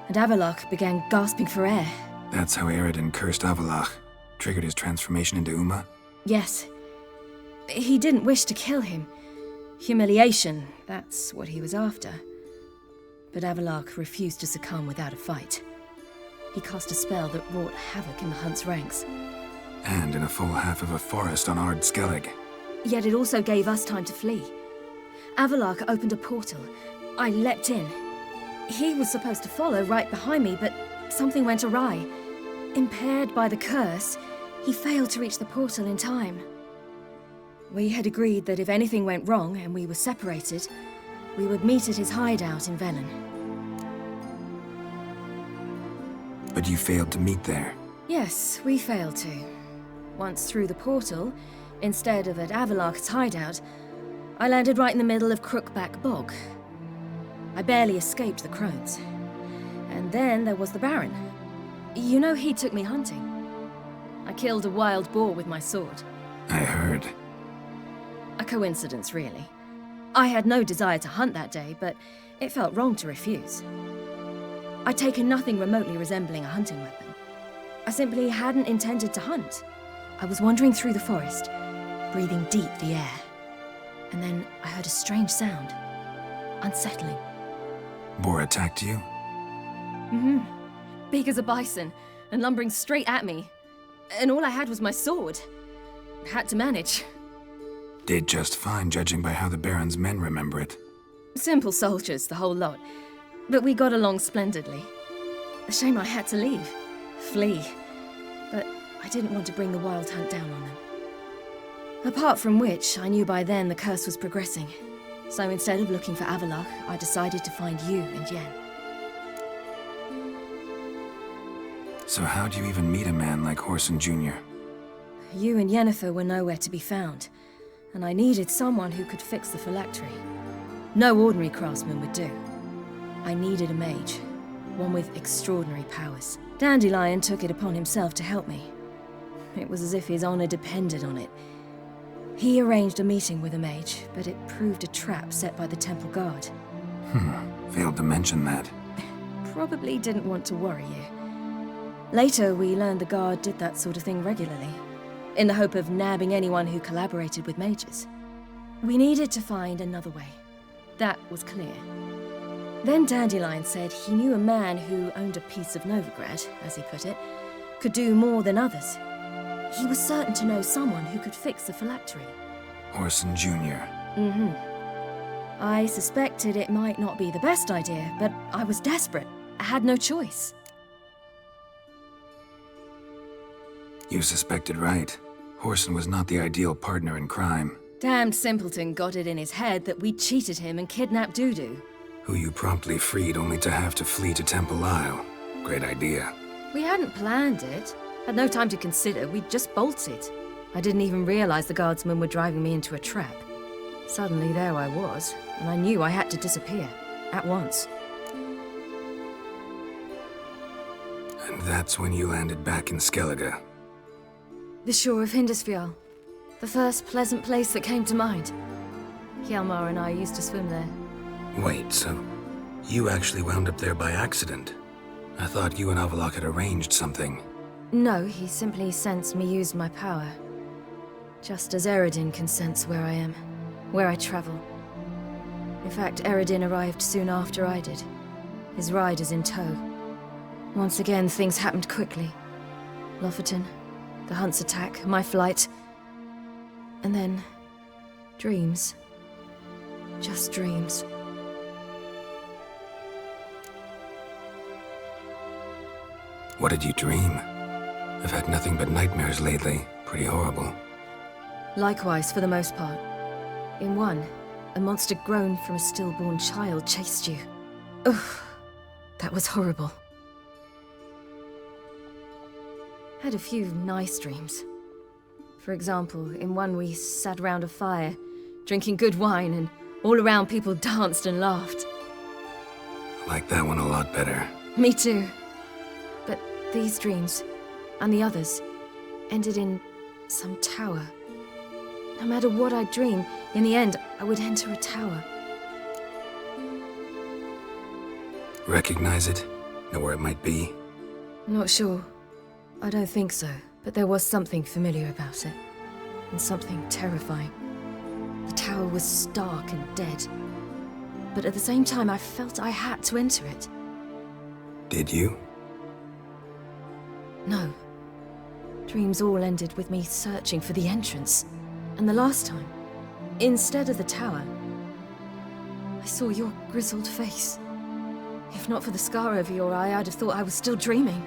and Avallac'h began gasping for air. That's how Eredin cursed Avallac'h, triggered his transformation into Uma? Yes. He didn't wish to kill him. Humiliation, that's what he was after. But Avallac'h refused to succumb without a fight. He cast a spell that wrought havoc in the Hunt's ranks. And in a full half of a forest on Ard Skellig. Yet it also gave us time to flee. Avallac'h opened a portal. I leapt in. He was supposed to follow right behind me, but something went awry. Impaired by the curse, he failed to reach the portal in time. We had agreed that if anything went wrong and we were separated, we would meet at his hideout in Velen. But you failed to meet there. Yes, we failed to. Once through the portal, instead of at Avallac'h's hideout, I landed right in the middle of Crookback Bog. I barely escaped the crones. And then there was the Baron. You know, he took me hunting. I killed a wild boar with my sword. I heard. A coincidence, really. I had no desire to hunt that day, but it felt wrong to refuse. I'd taken nothing remotely resembling a hunting weapon. I simply hadn't intended to hunt. I was wandering through the forest, breathing deep the air. And then I heard a strange sound. Unsettling. Boar attacked you? Mm-hmm. Big as a bison, and lumbering straight at me. And all I had was my sword. Had to manage. Did just fine, judging by how the Baron's men remember it. Simple soldiers, the whole lot. But we got along splendidly. A shame I had to leave. Flee. But I didn't want to bring the Wild Hunt down on them. Apart from which, I knew by then the curse was progressing. So instead of looking for Avallac'h, I decided to find you and Yen. So how'd you even meet a man like Whoreson Jr.? You and Yennefer were nowhere to be found, and I needed someone who could fix the phylactery. No ordinary craftsman would do. I needed a mage, one with extraordinary powers. Dandelion took it upon himself to help me. It was as if his honor depended on it. He arranged a meeting with a mage, but it proved a trap set by the temple guard. Failed to mention that. Probably didn't want to worry you. Later, we learned the guard did that sort of thing regularly, in the hope of nabbing anyone who collaborated with mages. We needed to find another way. That was clear. Then Dandelion said he knew a man who owned a piece of Novigrad, as he put it, could do more than others. He was certain to know someone who could fix the phylactery. Orson Jr. I suspected it might not be the best idea, but I was desperate. I had no choice. You suspected right. Orson was not the ideal partner in crime. Damned simpleton got it in his head that we cheated him and kidnapped Dudu. Who you promptly freed only to have to flee to Temple Isle. Great idea. We hadn't planned it. Had no time to consider, we just bolted. I didn't even realize the guardsmen were driving me into a trap. Suddenly there I was, and I knew I had to disappear. At once. And that's when you landed back in Skellige. The shore of Hindisfjall. The first pleasant place that came to mind. Hjalmar and I used to swim there. Wait, so you actually wound up there by accident? I thought you and Avallac'h had arranged something. No, he simply sensed me use my power. Just as Eredin can sense where I am, where I travel. In fact, Eredin arrived soon after I did. His riders in tow. Once again, things happened quickly. Lofoten, the Hunt's attack, my flight. And then... dreams. Just dreams. What did you dream? I've had nothing but nightmares lately. Pretty horrible. Likewise, for the most part. In one, a monster grown from a stillborn child chased you. Ugh, that was horrible. Had a few nice dreams. For example, in one we sat around a fire, drinking good wine, and all around people danced and laughed. I like that one a lot better. Me too. But these dreams, and the others, ended in some tower. No matter what I dream, in the end, I would enter a tower. Recognize it? Know where it might be? Not sure. I don't think so, but there was something familiar about it. And something terrifying. The tower was stark and dead. But at the same time, I felt I had to enter it. Did you? No. Dreams all ended with me searching for the entrance. And the last time, instead of the tower, I saw your grizzled face. If not for the scar over your eye, I'd have thought I was still dreaming.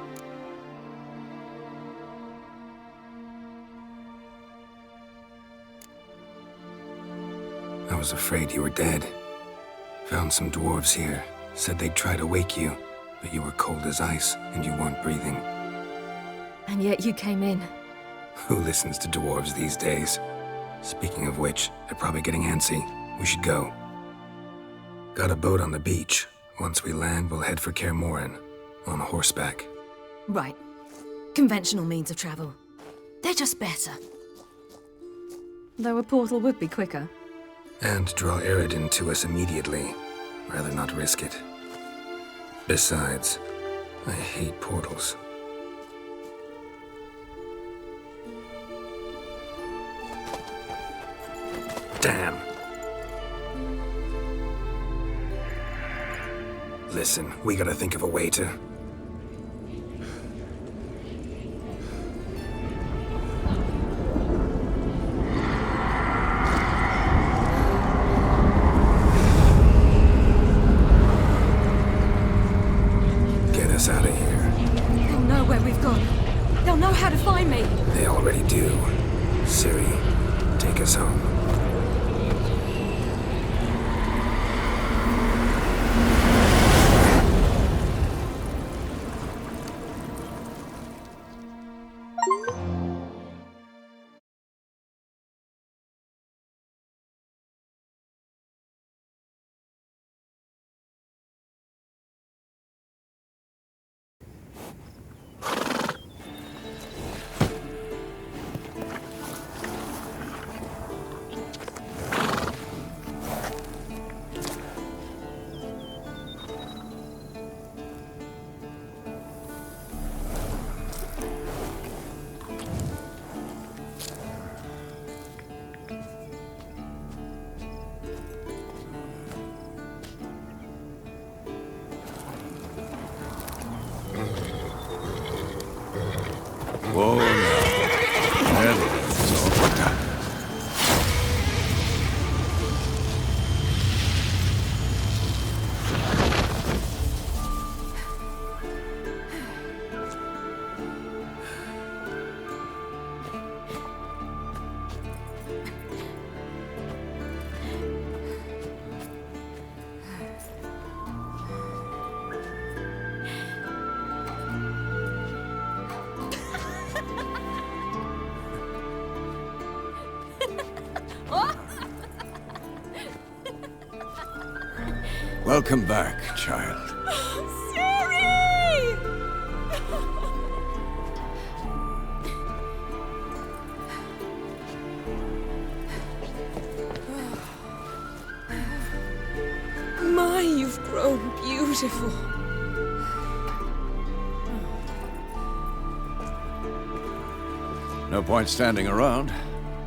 I was afraid you were dead. Found some dwarves here. Said they'd try to wake you, but you were cold as ice and you weren't breathing. And yet you came in. Who listens to dwarves these days? Speaking of which, they're probably getting antsy. We should go. Got a boat on the beach. Once we land, we'll head for Kaer Morhen. On horseback. Right. Conventional means of travel. They're just better. Though a portal would be quicker. And draw Eredin to us immediately. Rather not risk it. Besides, I hate portals. Damn. Listen, we gotta think of a way to... Get us out of here. They'll know where we've gone. They'll know how to find me. They already do. Ciri, take us home. Whoa, now. There, it's all done. Welcome back, child. Siri! My, you've grown beautiful. No point standing around.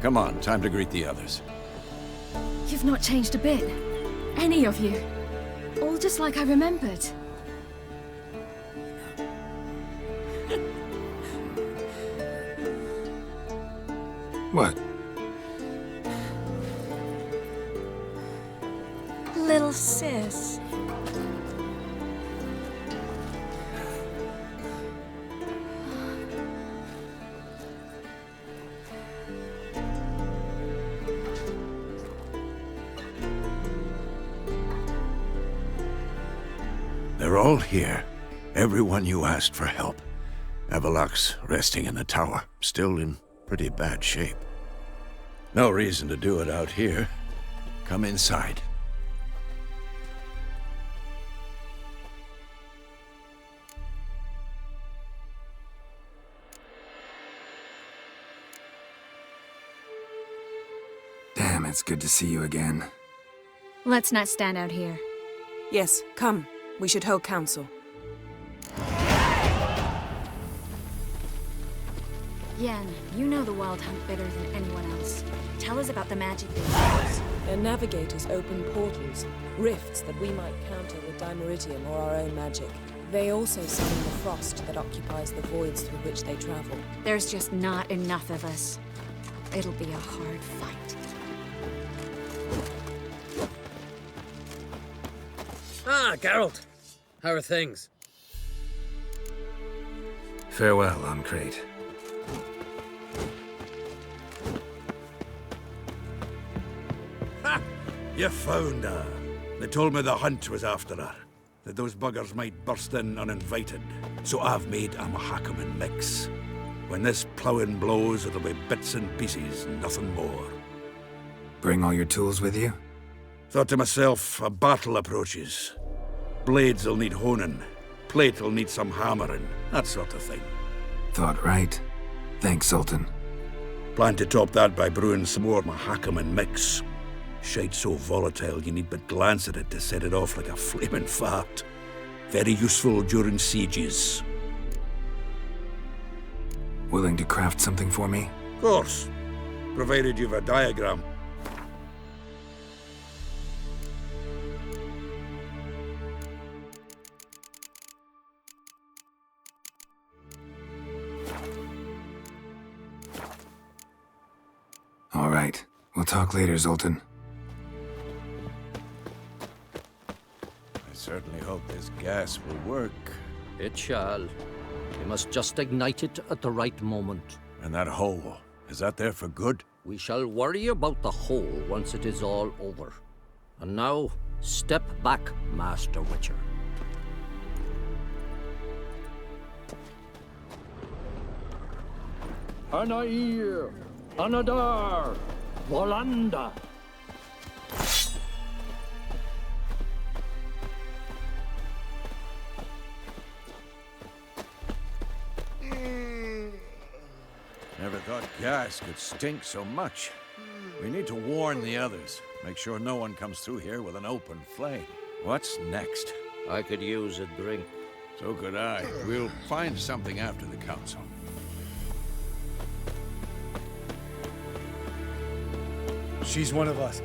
Come on, time to greet the others. You've not changed a bit. Any of you. All just like I remembered. What? Little sis. They're all here. Everyone you asked for help. Avalox resting in the tower, still in pretty bad shape. No reason to do it out here. Come inside. Damn, it's good to see you again. Let's not stand out here. Yes, come. We should hold council. Yen, you know the Wild Hunt better than anyone else. Tell us about the magic they use. Their navigators open portals, rifts that we might counter with Dimeritium or our own magic. They also summon the frost that occupies the voids through which they travel. There's just not enough of us. It'll be a hard fight. Ah, Geralt. How are things? Farewell, on Crate. Ha! You found her. They told me the hunt was after her. That those buggers might burst in uninvited. So I've made a Mahakaman mix. When this ploughing blows, it'll be bits and pieces, nothing more. Bring all your tools with you? Thought to myself, a battle approaches. Blades will need honing. Plate will need some hammering. That sort of thing. Thought right. Thanks, Sultan. Plan to top that by brewing some more Mahakaman mix. Shite so volatile you need but glance at it to set it off like a flaming fart. Very useful during sieges. Willing to craft something for me? Of course. Provided you've a diagram. All right. We'll talk later, Zoltan. I certainly hope this gas will work. It shall. We must just ignite it at the right moment. And that hole, is that there for good? We shall worry about the hole once it is all over. And now, step back, Master Witcher. Anair, Anadar, Volanda. Never thought gas could stink so much. We need to warn the others. Make sure no one comes through here with an open flame. What's next? I could use a drink. So could I. We'll find something after the council. She's one of us.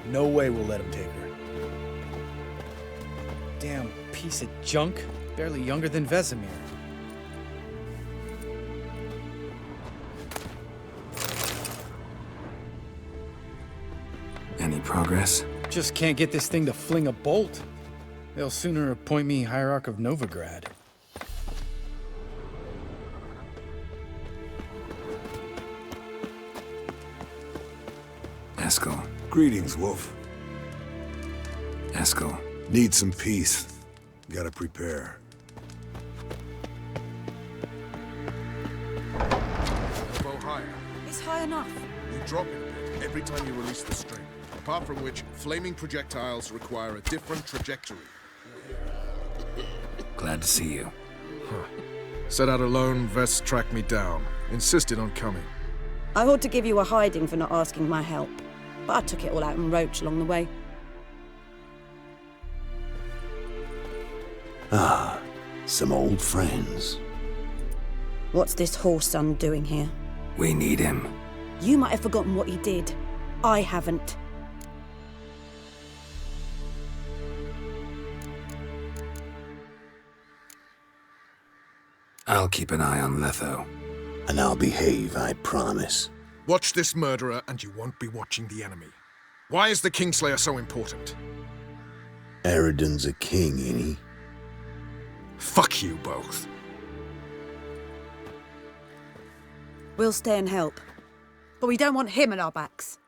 No way we'll let him take her. Damn piece of junk. Barely younger than Vesemir. progress? Just can't get this thing to fling a bolt. They'll sooner appoint me Hierarch of Novigrad. Eskel. Greetings, Wolf. Eskel. Need some peace. Gotta prepare. Elbow higher. It's high enough. You drop it a bit every time you release the string. Apart from which, flaming projectiles require a different trajectory. Glad to see you. Set out alone, Vest tracked me down. Insisted on coming. I ought to give you a hiding for not asking my help, but I took it all out in Roach along the way. Ah, some old friends. What's this horse son doing here? We need him. You might have forgotten what he did. I haven't. I'll keep an eye on Letho. And I'll behave, I promise. Watch this murderer and you won't be watching the enemy. Why is the Kingslayer so important? Eridan's a king, ain't he? Fuck you both. We'll stay and help. But we don't want him at our backs.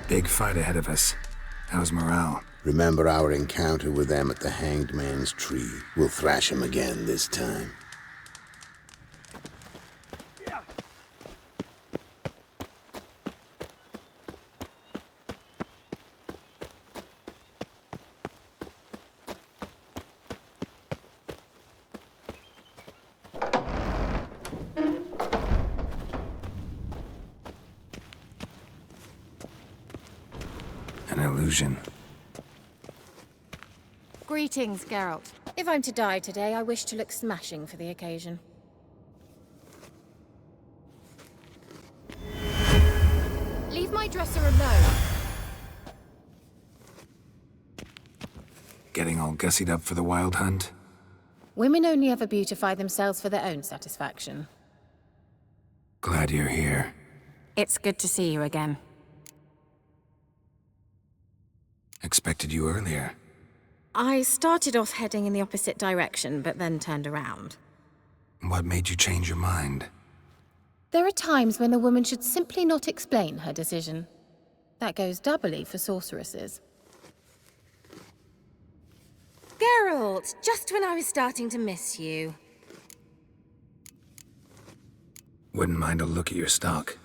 Big fight ahead of us. How's morale? Remember our encounter with them at the Hanged Man's Tree. We'll thrash him again this time. An illusion. Greetings, Geralt. If I'm to die today, I wish to look smashing for the occasion. Leave my dresser alone. Getting all gussied up for the wild hunt? Women only ever beautify themselves for their own satisfaction. Glad you're here. It's good to see you again. Expected you earlier. I started off heading in the opposite direction, but then turned around. What made you change your mind? There are times when a woman should simply not explain her decision. That goes doubly for sorceresses. Geralt, just when I was starting to miss you. Wouldn't mind a look at your stock.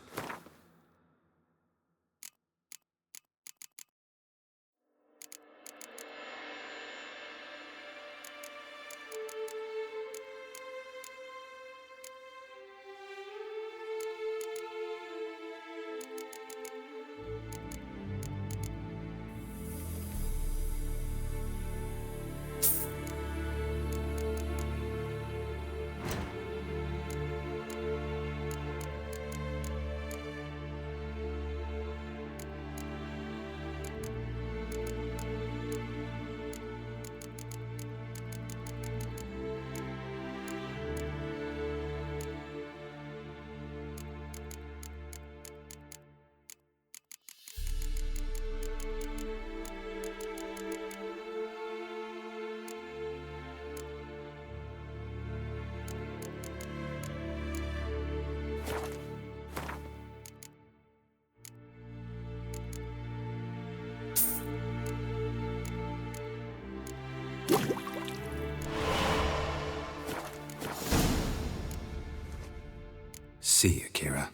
See you, Kira.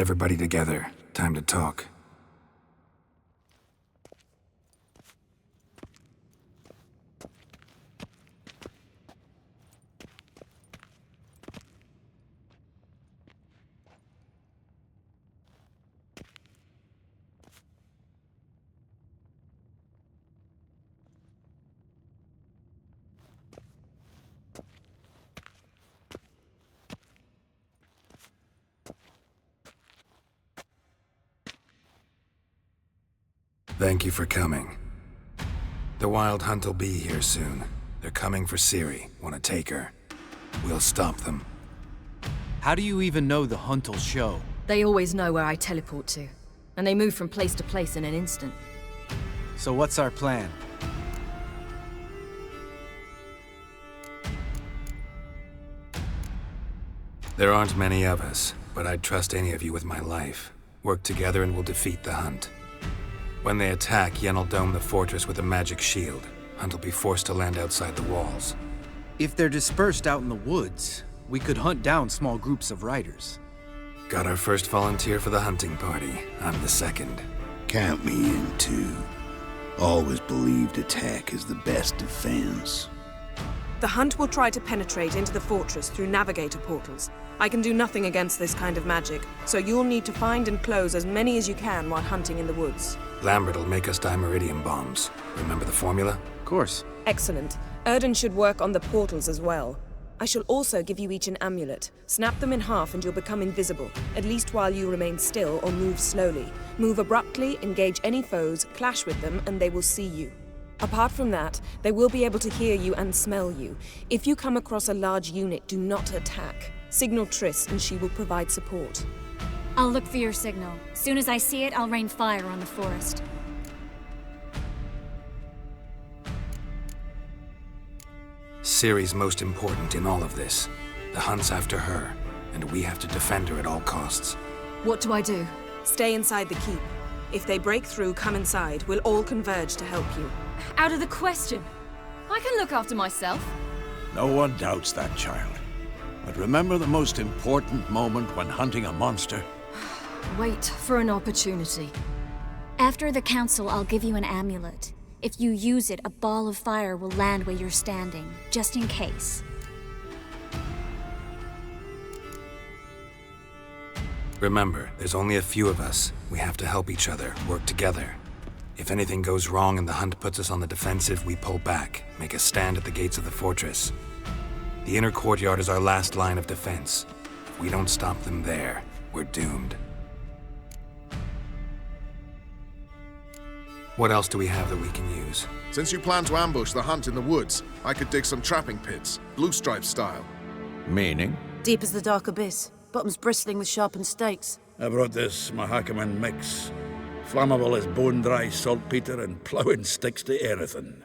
Get everybody together. Time to talk. Thank you for coming. The Wild Hunt will be here soon. They're coming for Ciri. Want to take her? We'll stop them. How do you even know the Hunt will show? They always know where I teleport to, and they move from place to place in an instant. So what's our plan? There aren't many of us, but I'd trust any of you with my life. Work together and we'll defeat the Hunt. When they attack, Yen will dome the fortress with a magic shield. Hunt will be forced to land outside the walls. If they're dispersed out in the woods, we could hunt down small groups of riders. Got our first volunteer for the hunting party. I'm the second. Count me in, too. Always believed attack is the best defense. The Hunt will try to penetrate into the fortress through navigator portals. I can do nothing against this kind of magic, so you'll need to find and close as many as you can while hunting in the woods. Lambert will make us dimeridium bombs. Remember the formula? Of course. Excellent. Erden should work on the portals as well. I shall also give you each an amulet. Snap them in half and you'll become invisible, at least while you remain still or move slowly. Move abruptly, engage any foes, clash with them, and they will see you. Apart from that, they will be able to hear you and smell you. If you come across a large unit, do not attack. Signal Triss and she will provide support. I'll look for your signal. Soon as I see it, I'll rain fire on the forest. Ciri's most important in all of this. The Hunt's after her, and we have to defend her at all costs. What do I do? Stay inside the keep. If they break through, come inside. We'll all converge to help you. Out of the question. I can look after myself. No one doubts that, child. But remember the most important moment when hunting a monster? Wait for an opportunity. After the council, I'll give you an amulet. If you use it, a ball of fire will land where you're standing, just in case. Remember, there's only a few of us. We have to help each other, work together. If anything goes wrong and the Hunt puts us on the defensive, we pull back, make a stand at the gates of the fortress. The inner courtyard is our last line of defense. If we don't stop them there, we're doomed. What else do we have that we can use? Since you plan to ambush the Hunt in the woods, I could dig some trapping pits, Blue Stripe style. Meaning? Deep as the dark abyss, bottoms bristling with sharpened stakes. I brought this Mahakaman mix. Flammable as bone-dry saltpeter and ploughing sticks to anything.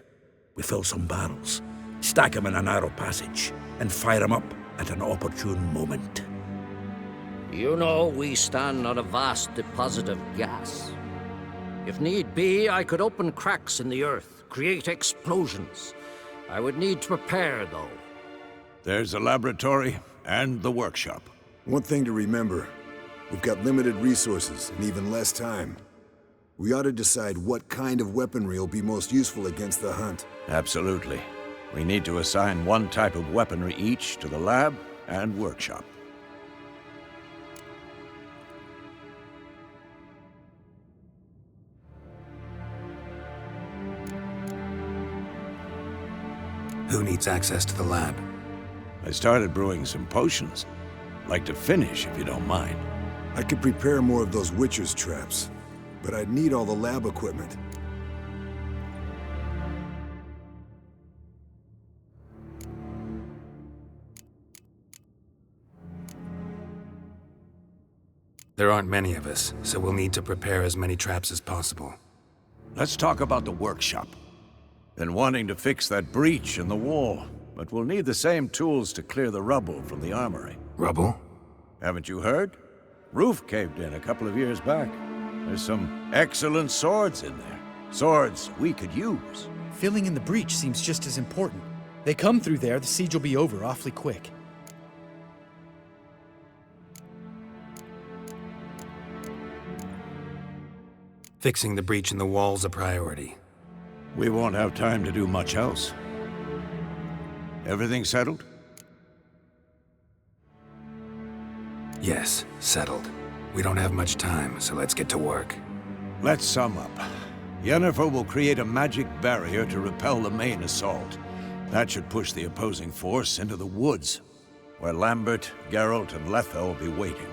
We fill some barrels, stack them in a narrow passage, and fire them up at an opportune moment. You know, we stand on a vast deposit of gas. If need be, I could open cracks in the earth, create explosions. I would need to prepare, though. There's a laboratory and the workshop. One thing to remember, we've got limited resources and even less time. We ought to decide what kind of weaponry will be most useful against the Hunt. Absolutely. We need to assign one type of weaponry each to the lab and workshop. Who needs access to the lab? I started brewing some potions. Like to finish, if you don't mind. I could prepare more of those Witcher's traps, but I'd need all the lab equipment. There aren't many of us, so we'll need to prepare as many traps as possible. Let's talk about the workshop. Been wanting to fix that breach in the wall, but we'll need the same tools to clear the rubble from the armory. Rubble? Haven't you heard? Roof caved in a couple of years back. There's some excellent swords in there. Swords we could use. Filling in the breach seems just as important. They come through there, the siege will be over awfully quick. Fixing the breach in the wall's a priority. We won't have time to do much else. Everything settled? Yes, settled. We don't have much time, so let's get to work. Let's sum up. Yennefer will create a magic barrier to repel the main assault. That should push the opposing force into the woods, where Lambert, Geralt, and Letha will be waiting.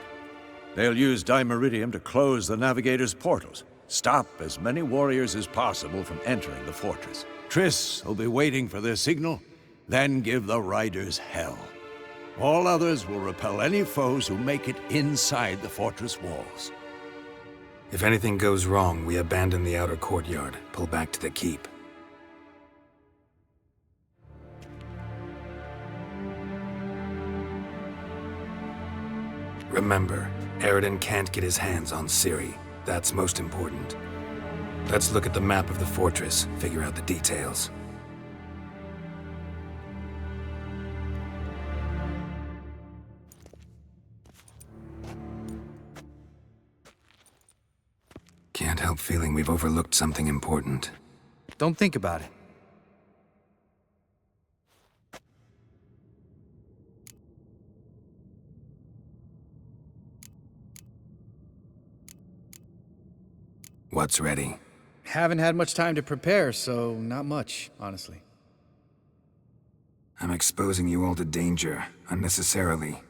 They'll use Dimeridium to close the Navigator's portals, stop as many warriors as possible from entering the fortress. Triss will be waiting for their signal, then give the riders hell. All others will repel any foes who make it inside the fortress walls. If anything goes wrong, we abandon the outer courtyard, pull back to the keep. Remember, Eredin can't get his hands on Ciri. That's most important. Let's look at the map of the fortress, figure out the details. Can't help feeling we've overlooked something important. Don't think about it. What's ready? Haven't had much time to prepare, so not much, honestly. I'm exposing you all to danger, unnecessarily.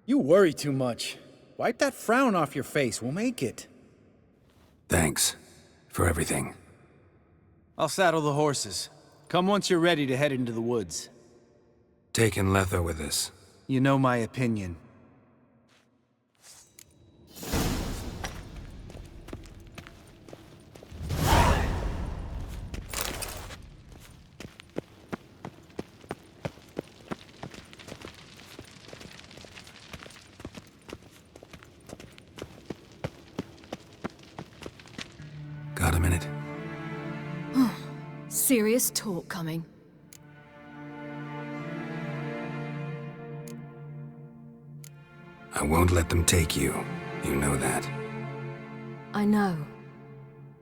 You worry too much. Wipe that frown off your face, we'll make it. Thanks for everything. I'll saddle the horses. Come once you're ready to head into the woods. Taking Letha with us. You know my opinion. Got a minute? Serious talk coming. I won't let them take you. You know that. I know.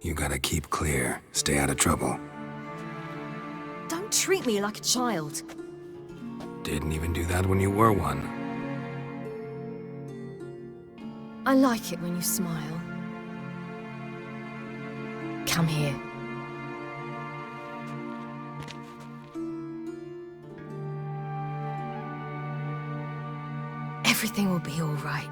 You gotta keep clear. Stay out of trouble. Don't treat me like a child. Didn't even do that when you were one. I like it when you smile. Come here. Everything will be all right.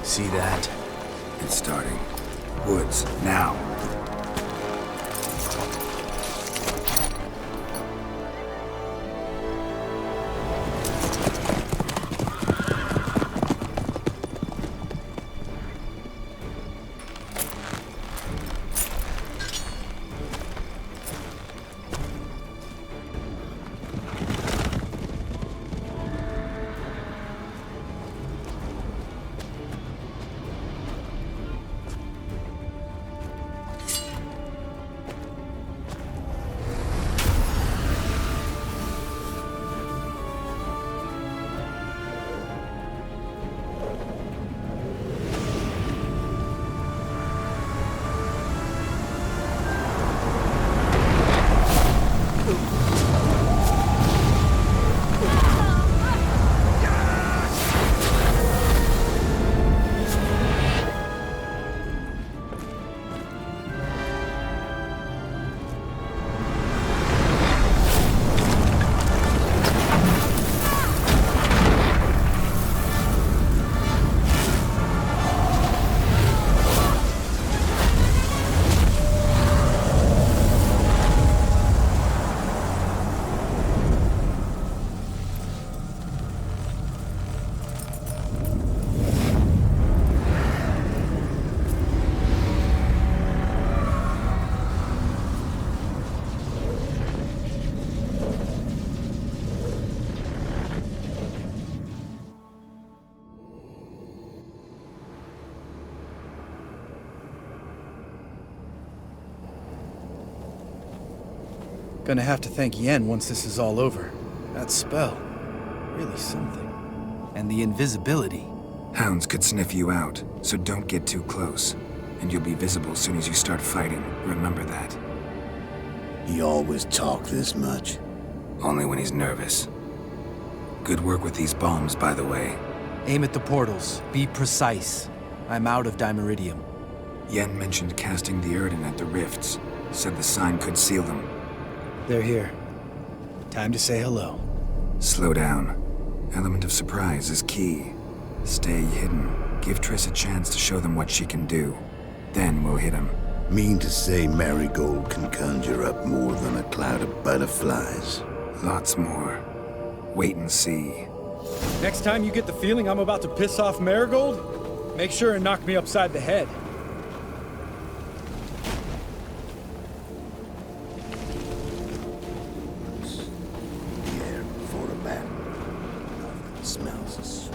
See that? It's starting. Woods, now. Gonna have to thank Yen once this is all over. That spell, really something. And the invisibility. Hounds could sniff you out, so don't get too close. And you'll be visible as soon as you start fighting. Remember that. He always talk this much? Only when he's nervous. Good work with these bombs, by the way. Aim at the portals. Be precise. I'm out of Dimeridium. Yen mentioned casting the Erden at the rifts. Said the sign could seal them. They're here. Time to say hello. Slow down. Element of surprise is key. Stay hidden. Give Triss a chance to show them what she can do. Then we'll hit him. Mean to say Marigold can conjure up more than a cloud of butterflies? Lots more. Wait and see. Next time you get the feeling I'm about to piss off Marigold, make sure and knock me upside the head. The air before a battle. Nothing smells as sweet.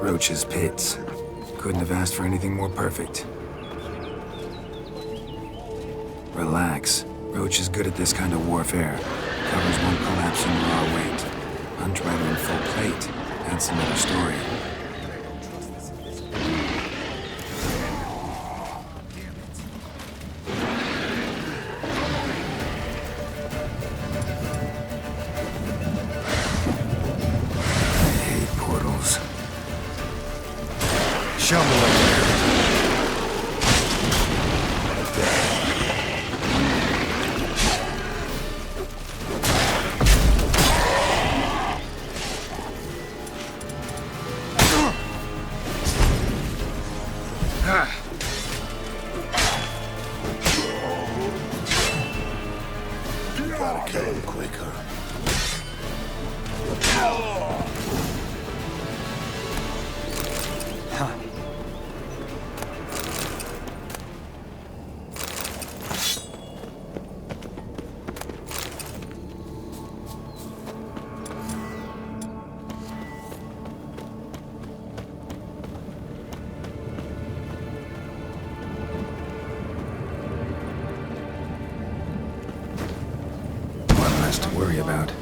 Roach's pits. Couldn't have asked for anything more perfect. Relax. Roach is good at this kind of warfare. Covers won't collapse in raw weight. Hunt Rider in full plate. That's another story. Show me what you do. Gotta kill him quicker. One less to worry about.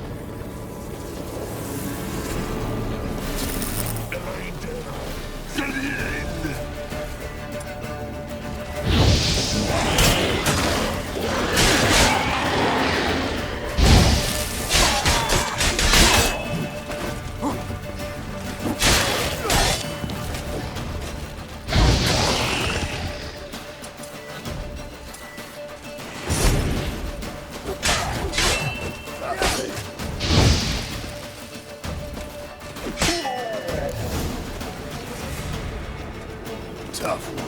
Tough one.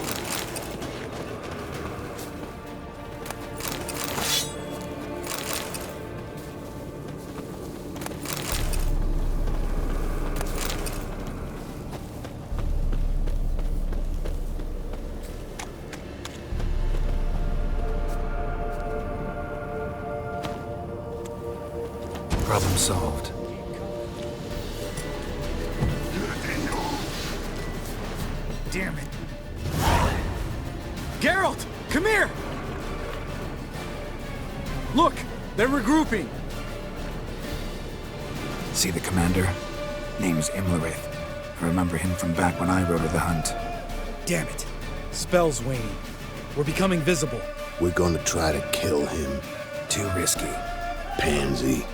Problem solved. Damn it. Geralt, come here! Look, they're regrouping. See the commander? Name's Imlerith. I remember him from back when I rode the hunt. Damn it. Spell's waning. We're becoming visible. We're gonna try to kill him. Too risky. Pansy.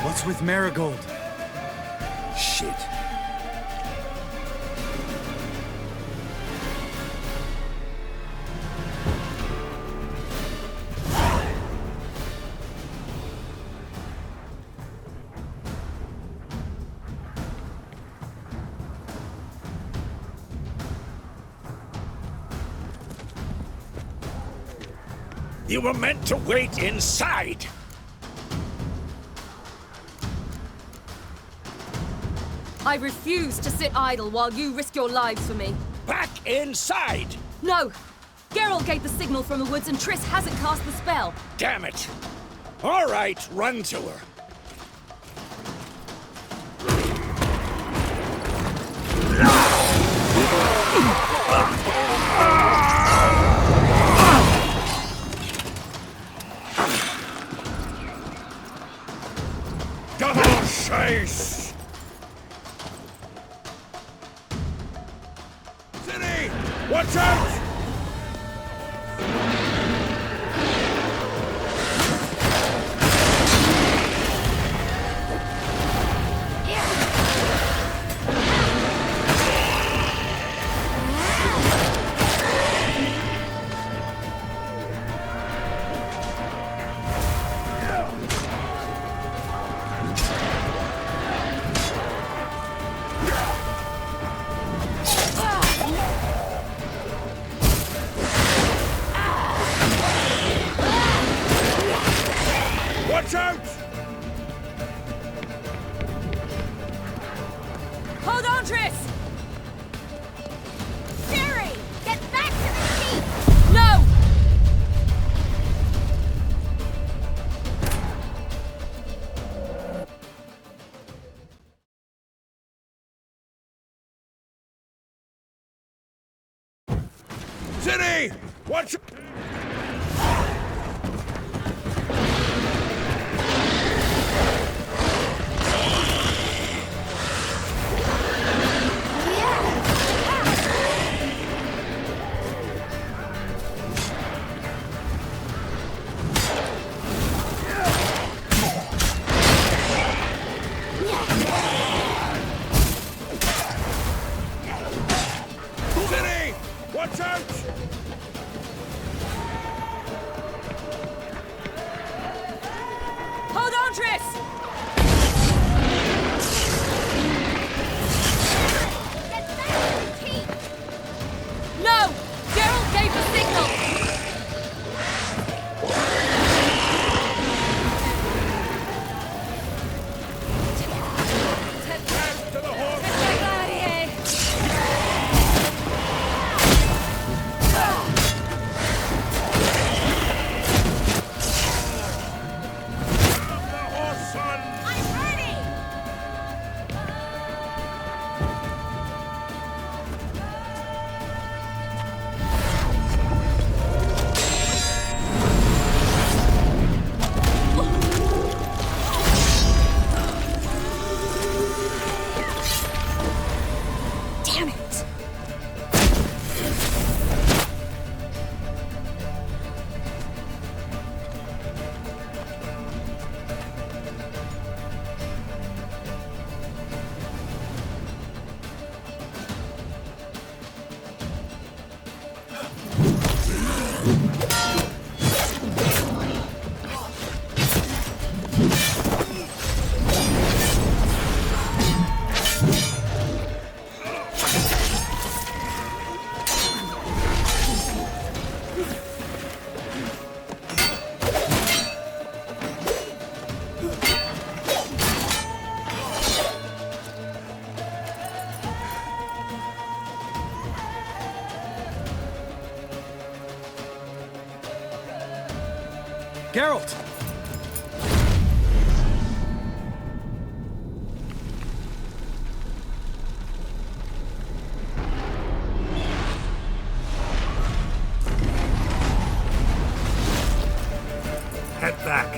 What's with Marigold? Shit. You were meant to wait inside! I refuse to sit idle while you risk your lives for me. Back inside! No! Geralt gave the signal from the woods and Triss hasn't cast the spell. Damn it! All right, run to her. Double chase! City! Watch out! Watch out! Hold on, Triss! Ciri! Get back to the sheep! No! City! Watch out! City! Watch out! Hold on, Triss! No! Geralt gave the signal! Damn it! Geralt! Head back.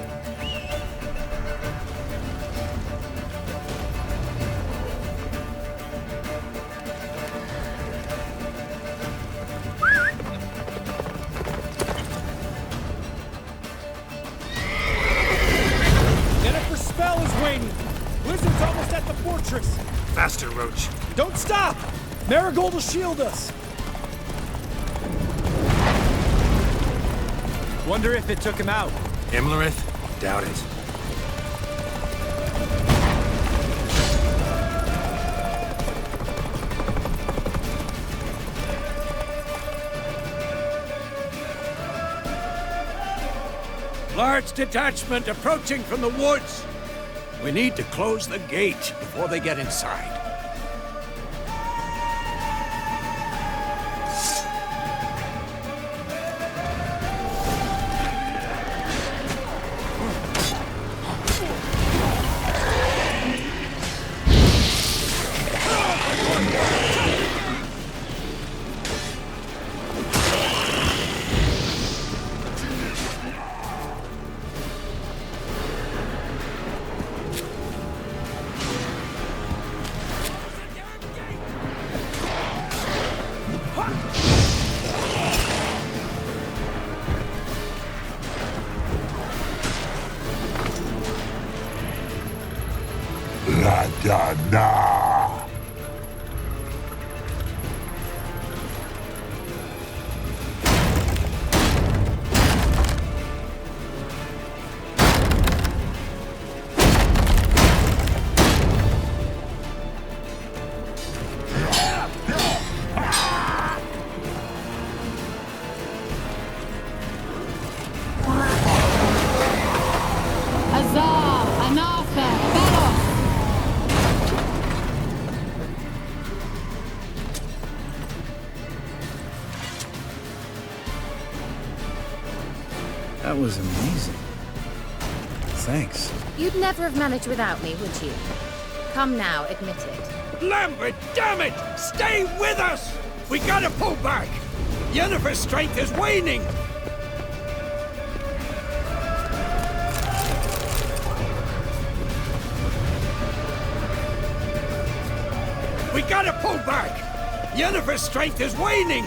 Jennifer's spell is waning. Blizzard's almost at the fortress. Faster, Roach. Don't stop! Marigold will shield us. Wonder if it took him out. Imlerith? Doubt it. Large detachment approaching from the woods. We need to close the gate before they get inside. Nah. That was amazing. Thanks. You'd never have managed without me, would you? Come now, admit it. Lambert, damn it! Stay with us! We gotta pull back! Yennefer's strength is waning! We gotta pull back! Yennefer's strength is waning!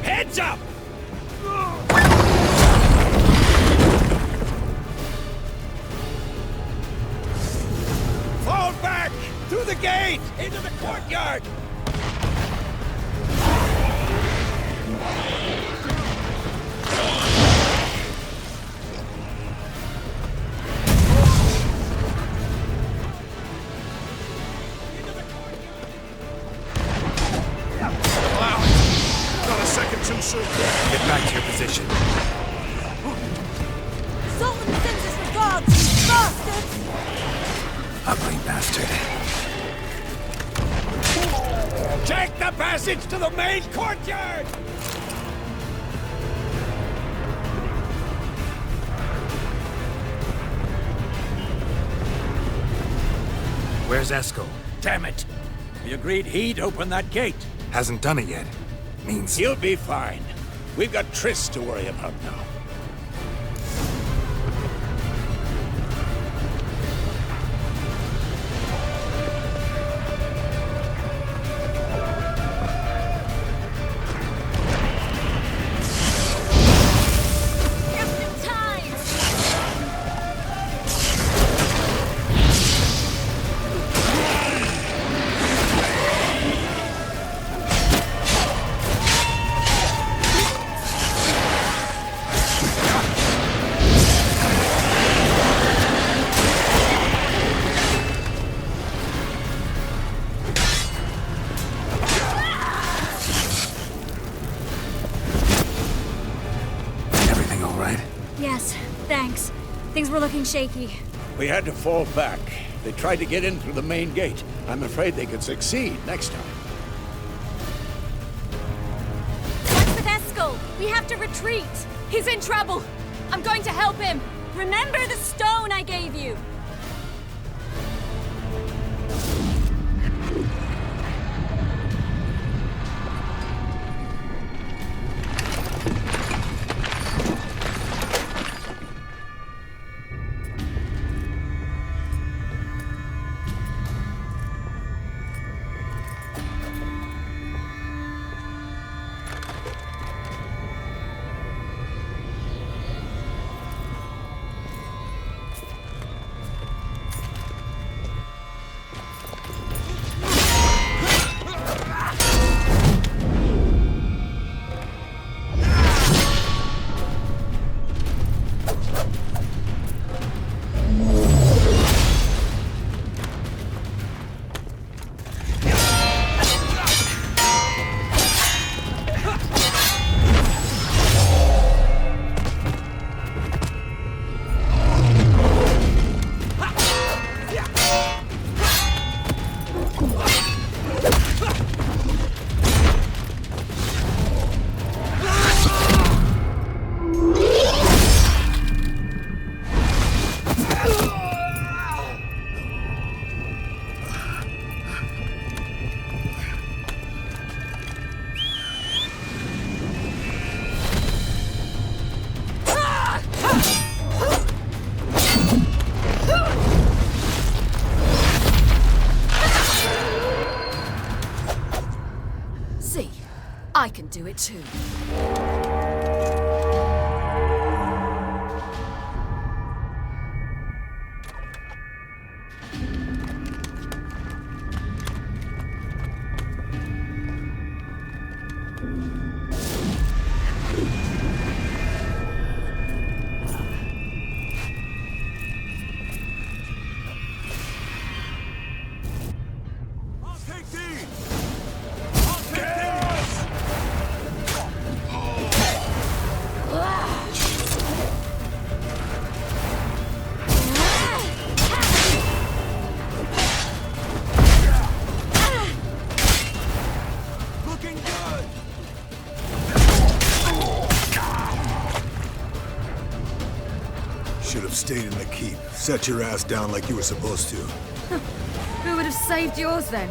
Heads up! Fall back! Through the gate! Into the courtyard! Not a second too soon. Get back to your position. Sultan sends his regards, you bastards! Ugly bastard. Take the passage to the main courtyard! Where's Eskel? Damn it! We agreed he'd open that gate. Hasn't done it yet. Means He'll be fine. We've got Triss to worry about now. Just in time! everything all right? Yes, thanks. Things were looking shaky. We had to fall back. They tried to get in through the main gate. I'm afraid they could succeed next time. What's with Eskel? We have to retreat. He's in trouble. I'm going to help him. Remember the stone I gave you! I can do it too. Should have stayed in the keep. Set your ass down like you were supposed to. Who would have saved yours then?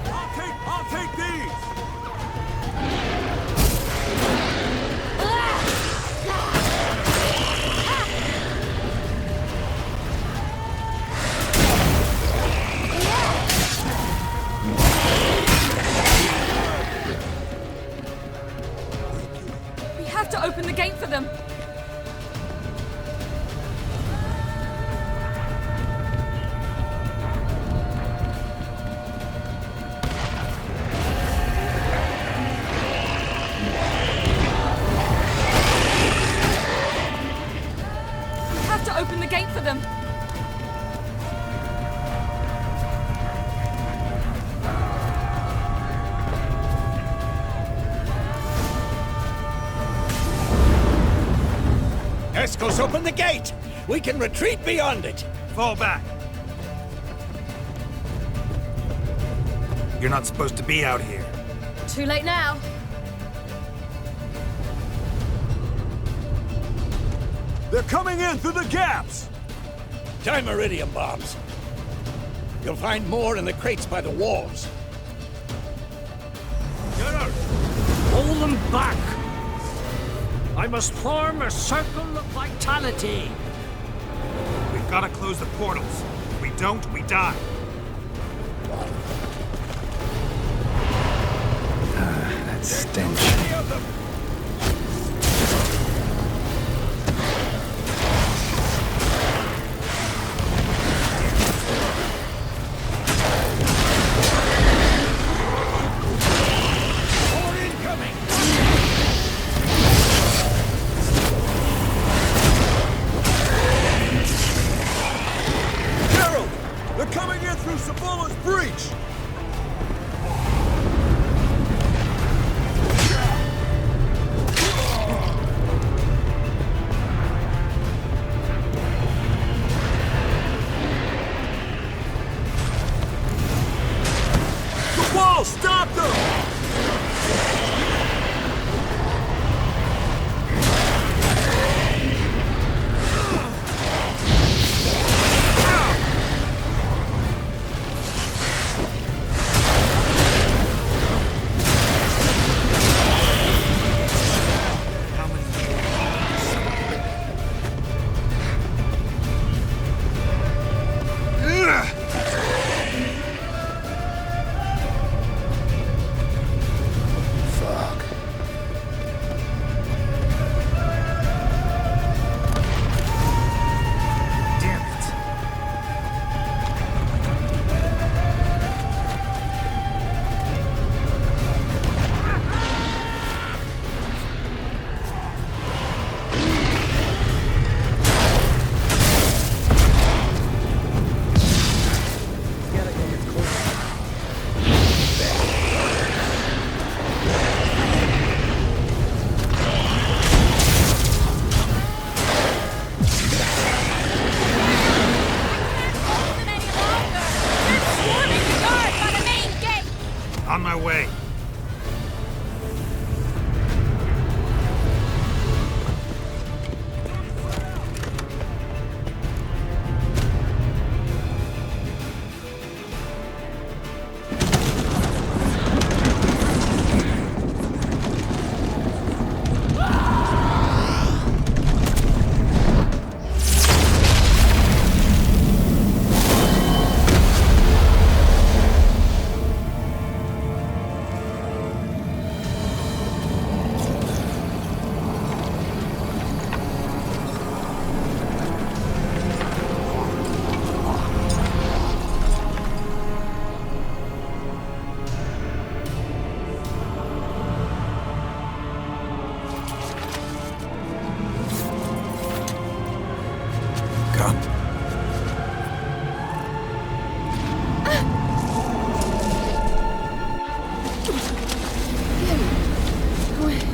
I'll take these! We have to open the gate for them. Open the gate for them. Escos, open the gate! We can retreat beyond it! Fall back. You're not supposed to be out here. Too late now. They're coming in through the gaps! Time iridium bombs. You'll find more in the crates by the walls. Get out! Hold them back! I must form a circle of vitality. We've got to close the portals. If we don't, we die. That stench. Stop them! On my way.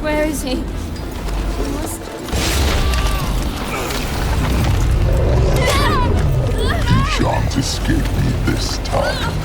Where is he? He must... You shan't escape me this time.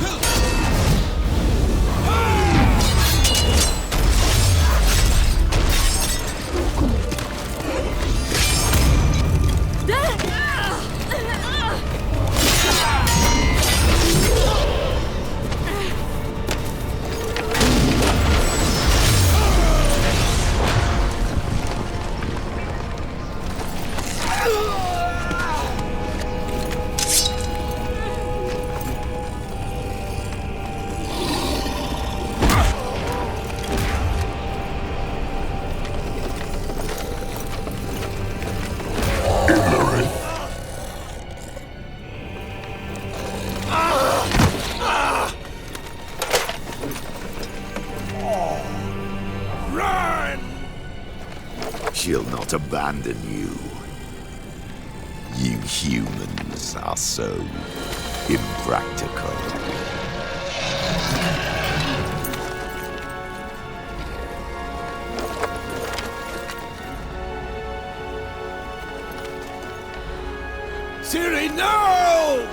She'll not abandon you. You humans are so impractical. Ciri, no!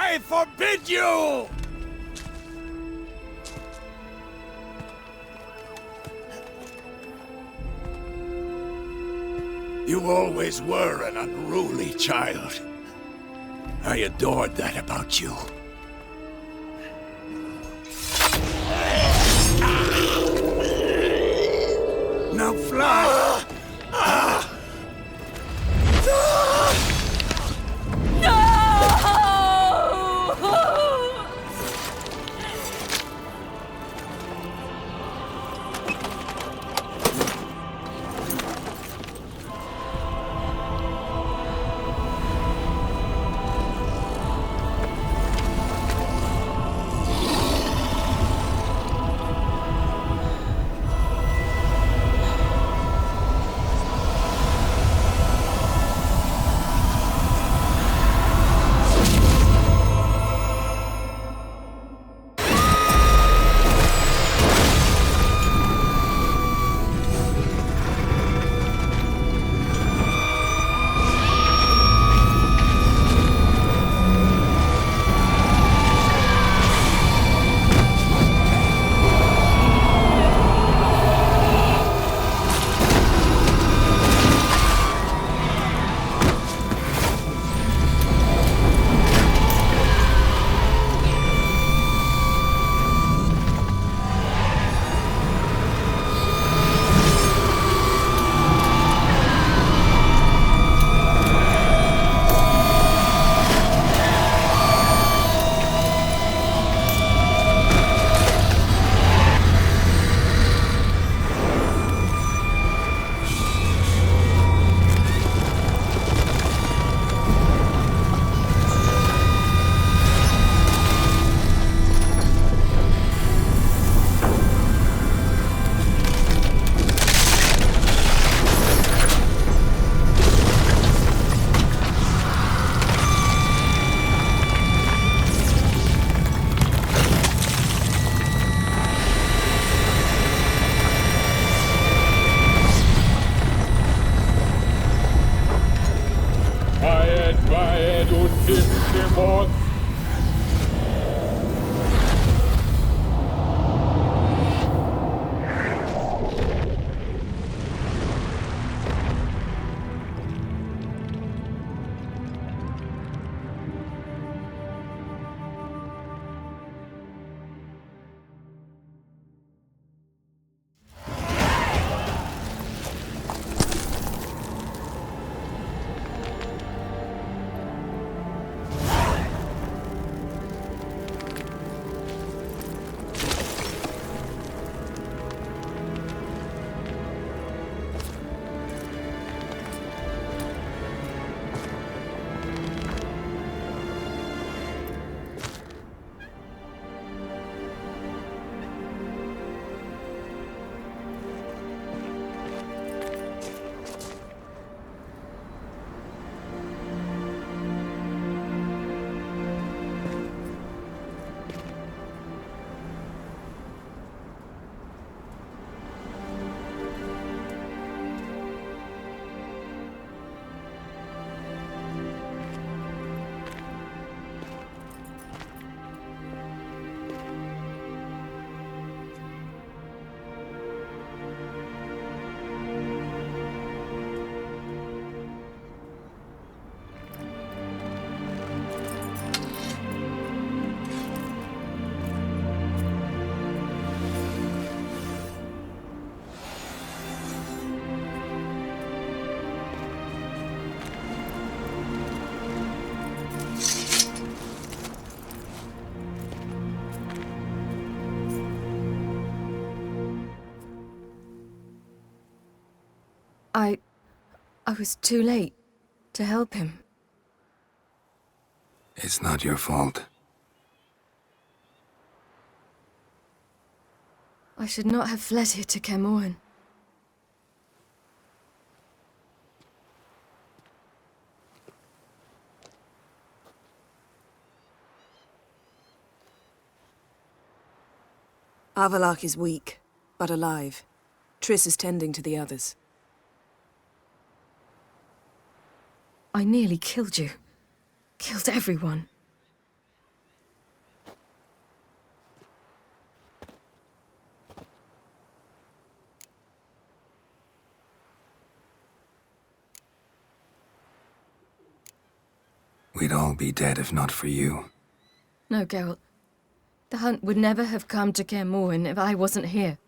I forbid you! You always were an unruly child. I adored that about you. Now fly! I was too late to help him. It's not your fault. I should not have fled here to Kaer Morhen. Avallac'h is weak, but alive. Triss is tending to the others. I nearly killed you. Killed everyone. We'd all be dead if not for you. No, Geralt. The hunt would never have come to Kaer Morhen if I wasn't here.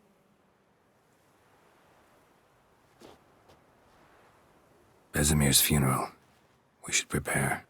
Vesemir's funeral. We should prepare.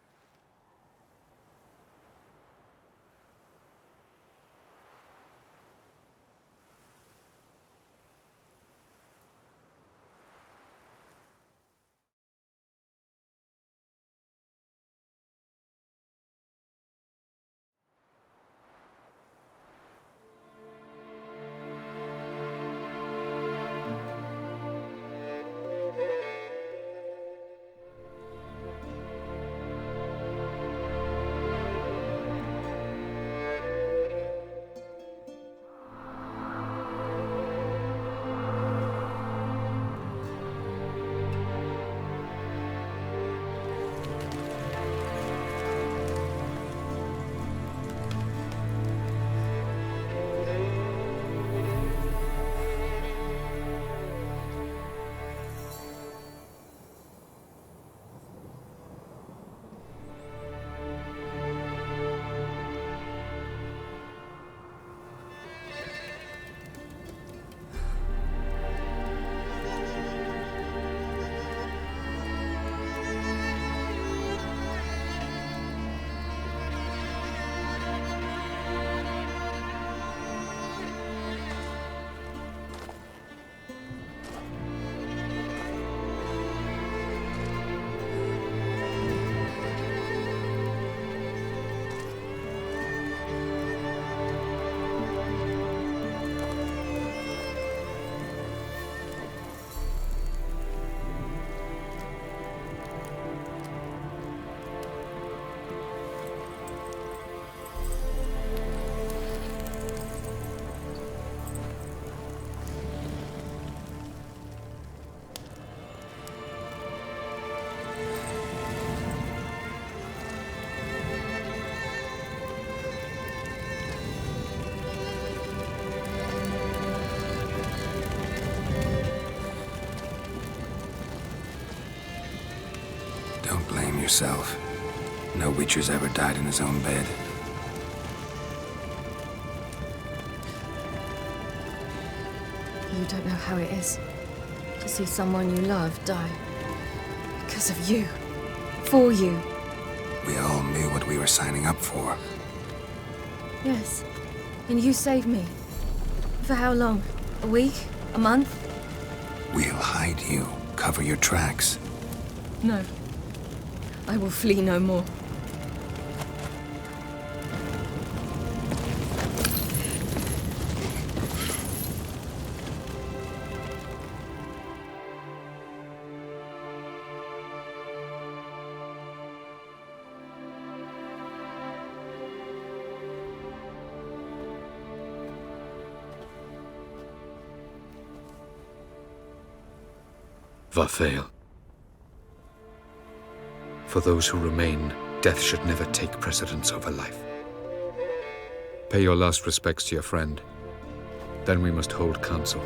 Don't blame yourself. No Witcher's ever died in his own bed. You don't know how it is to see someone you love die. Because of you. For you. We all knew what we were signing up for. Yes. And you saved me. For how long? A week? A month? We'll hide you. Cover your tracks. No. I will flee no more. Varthael. For those who remain, death should never take precedence over life. Pay your last respects to your friend. Then we must hold council.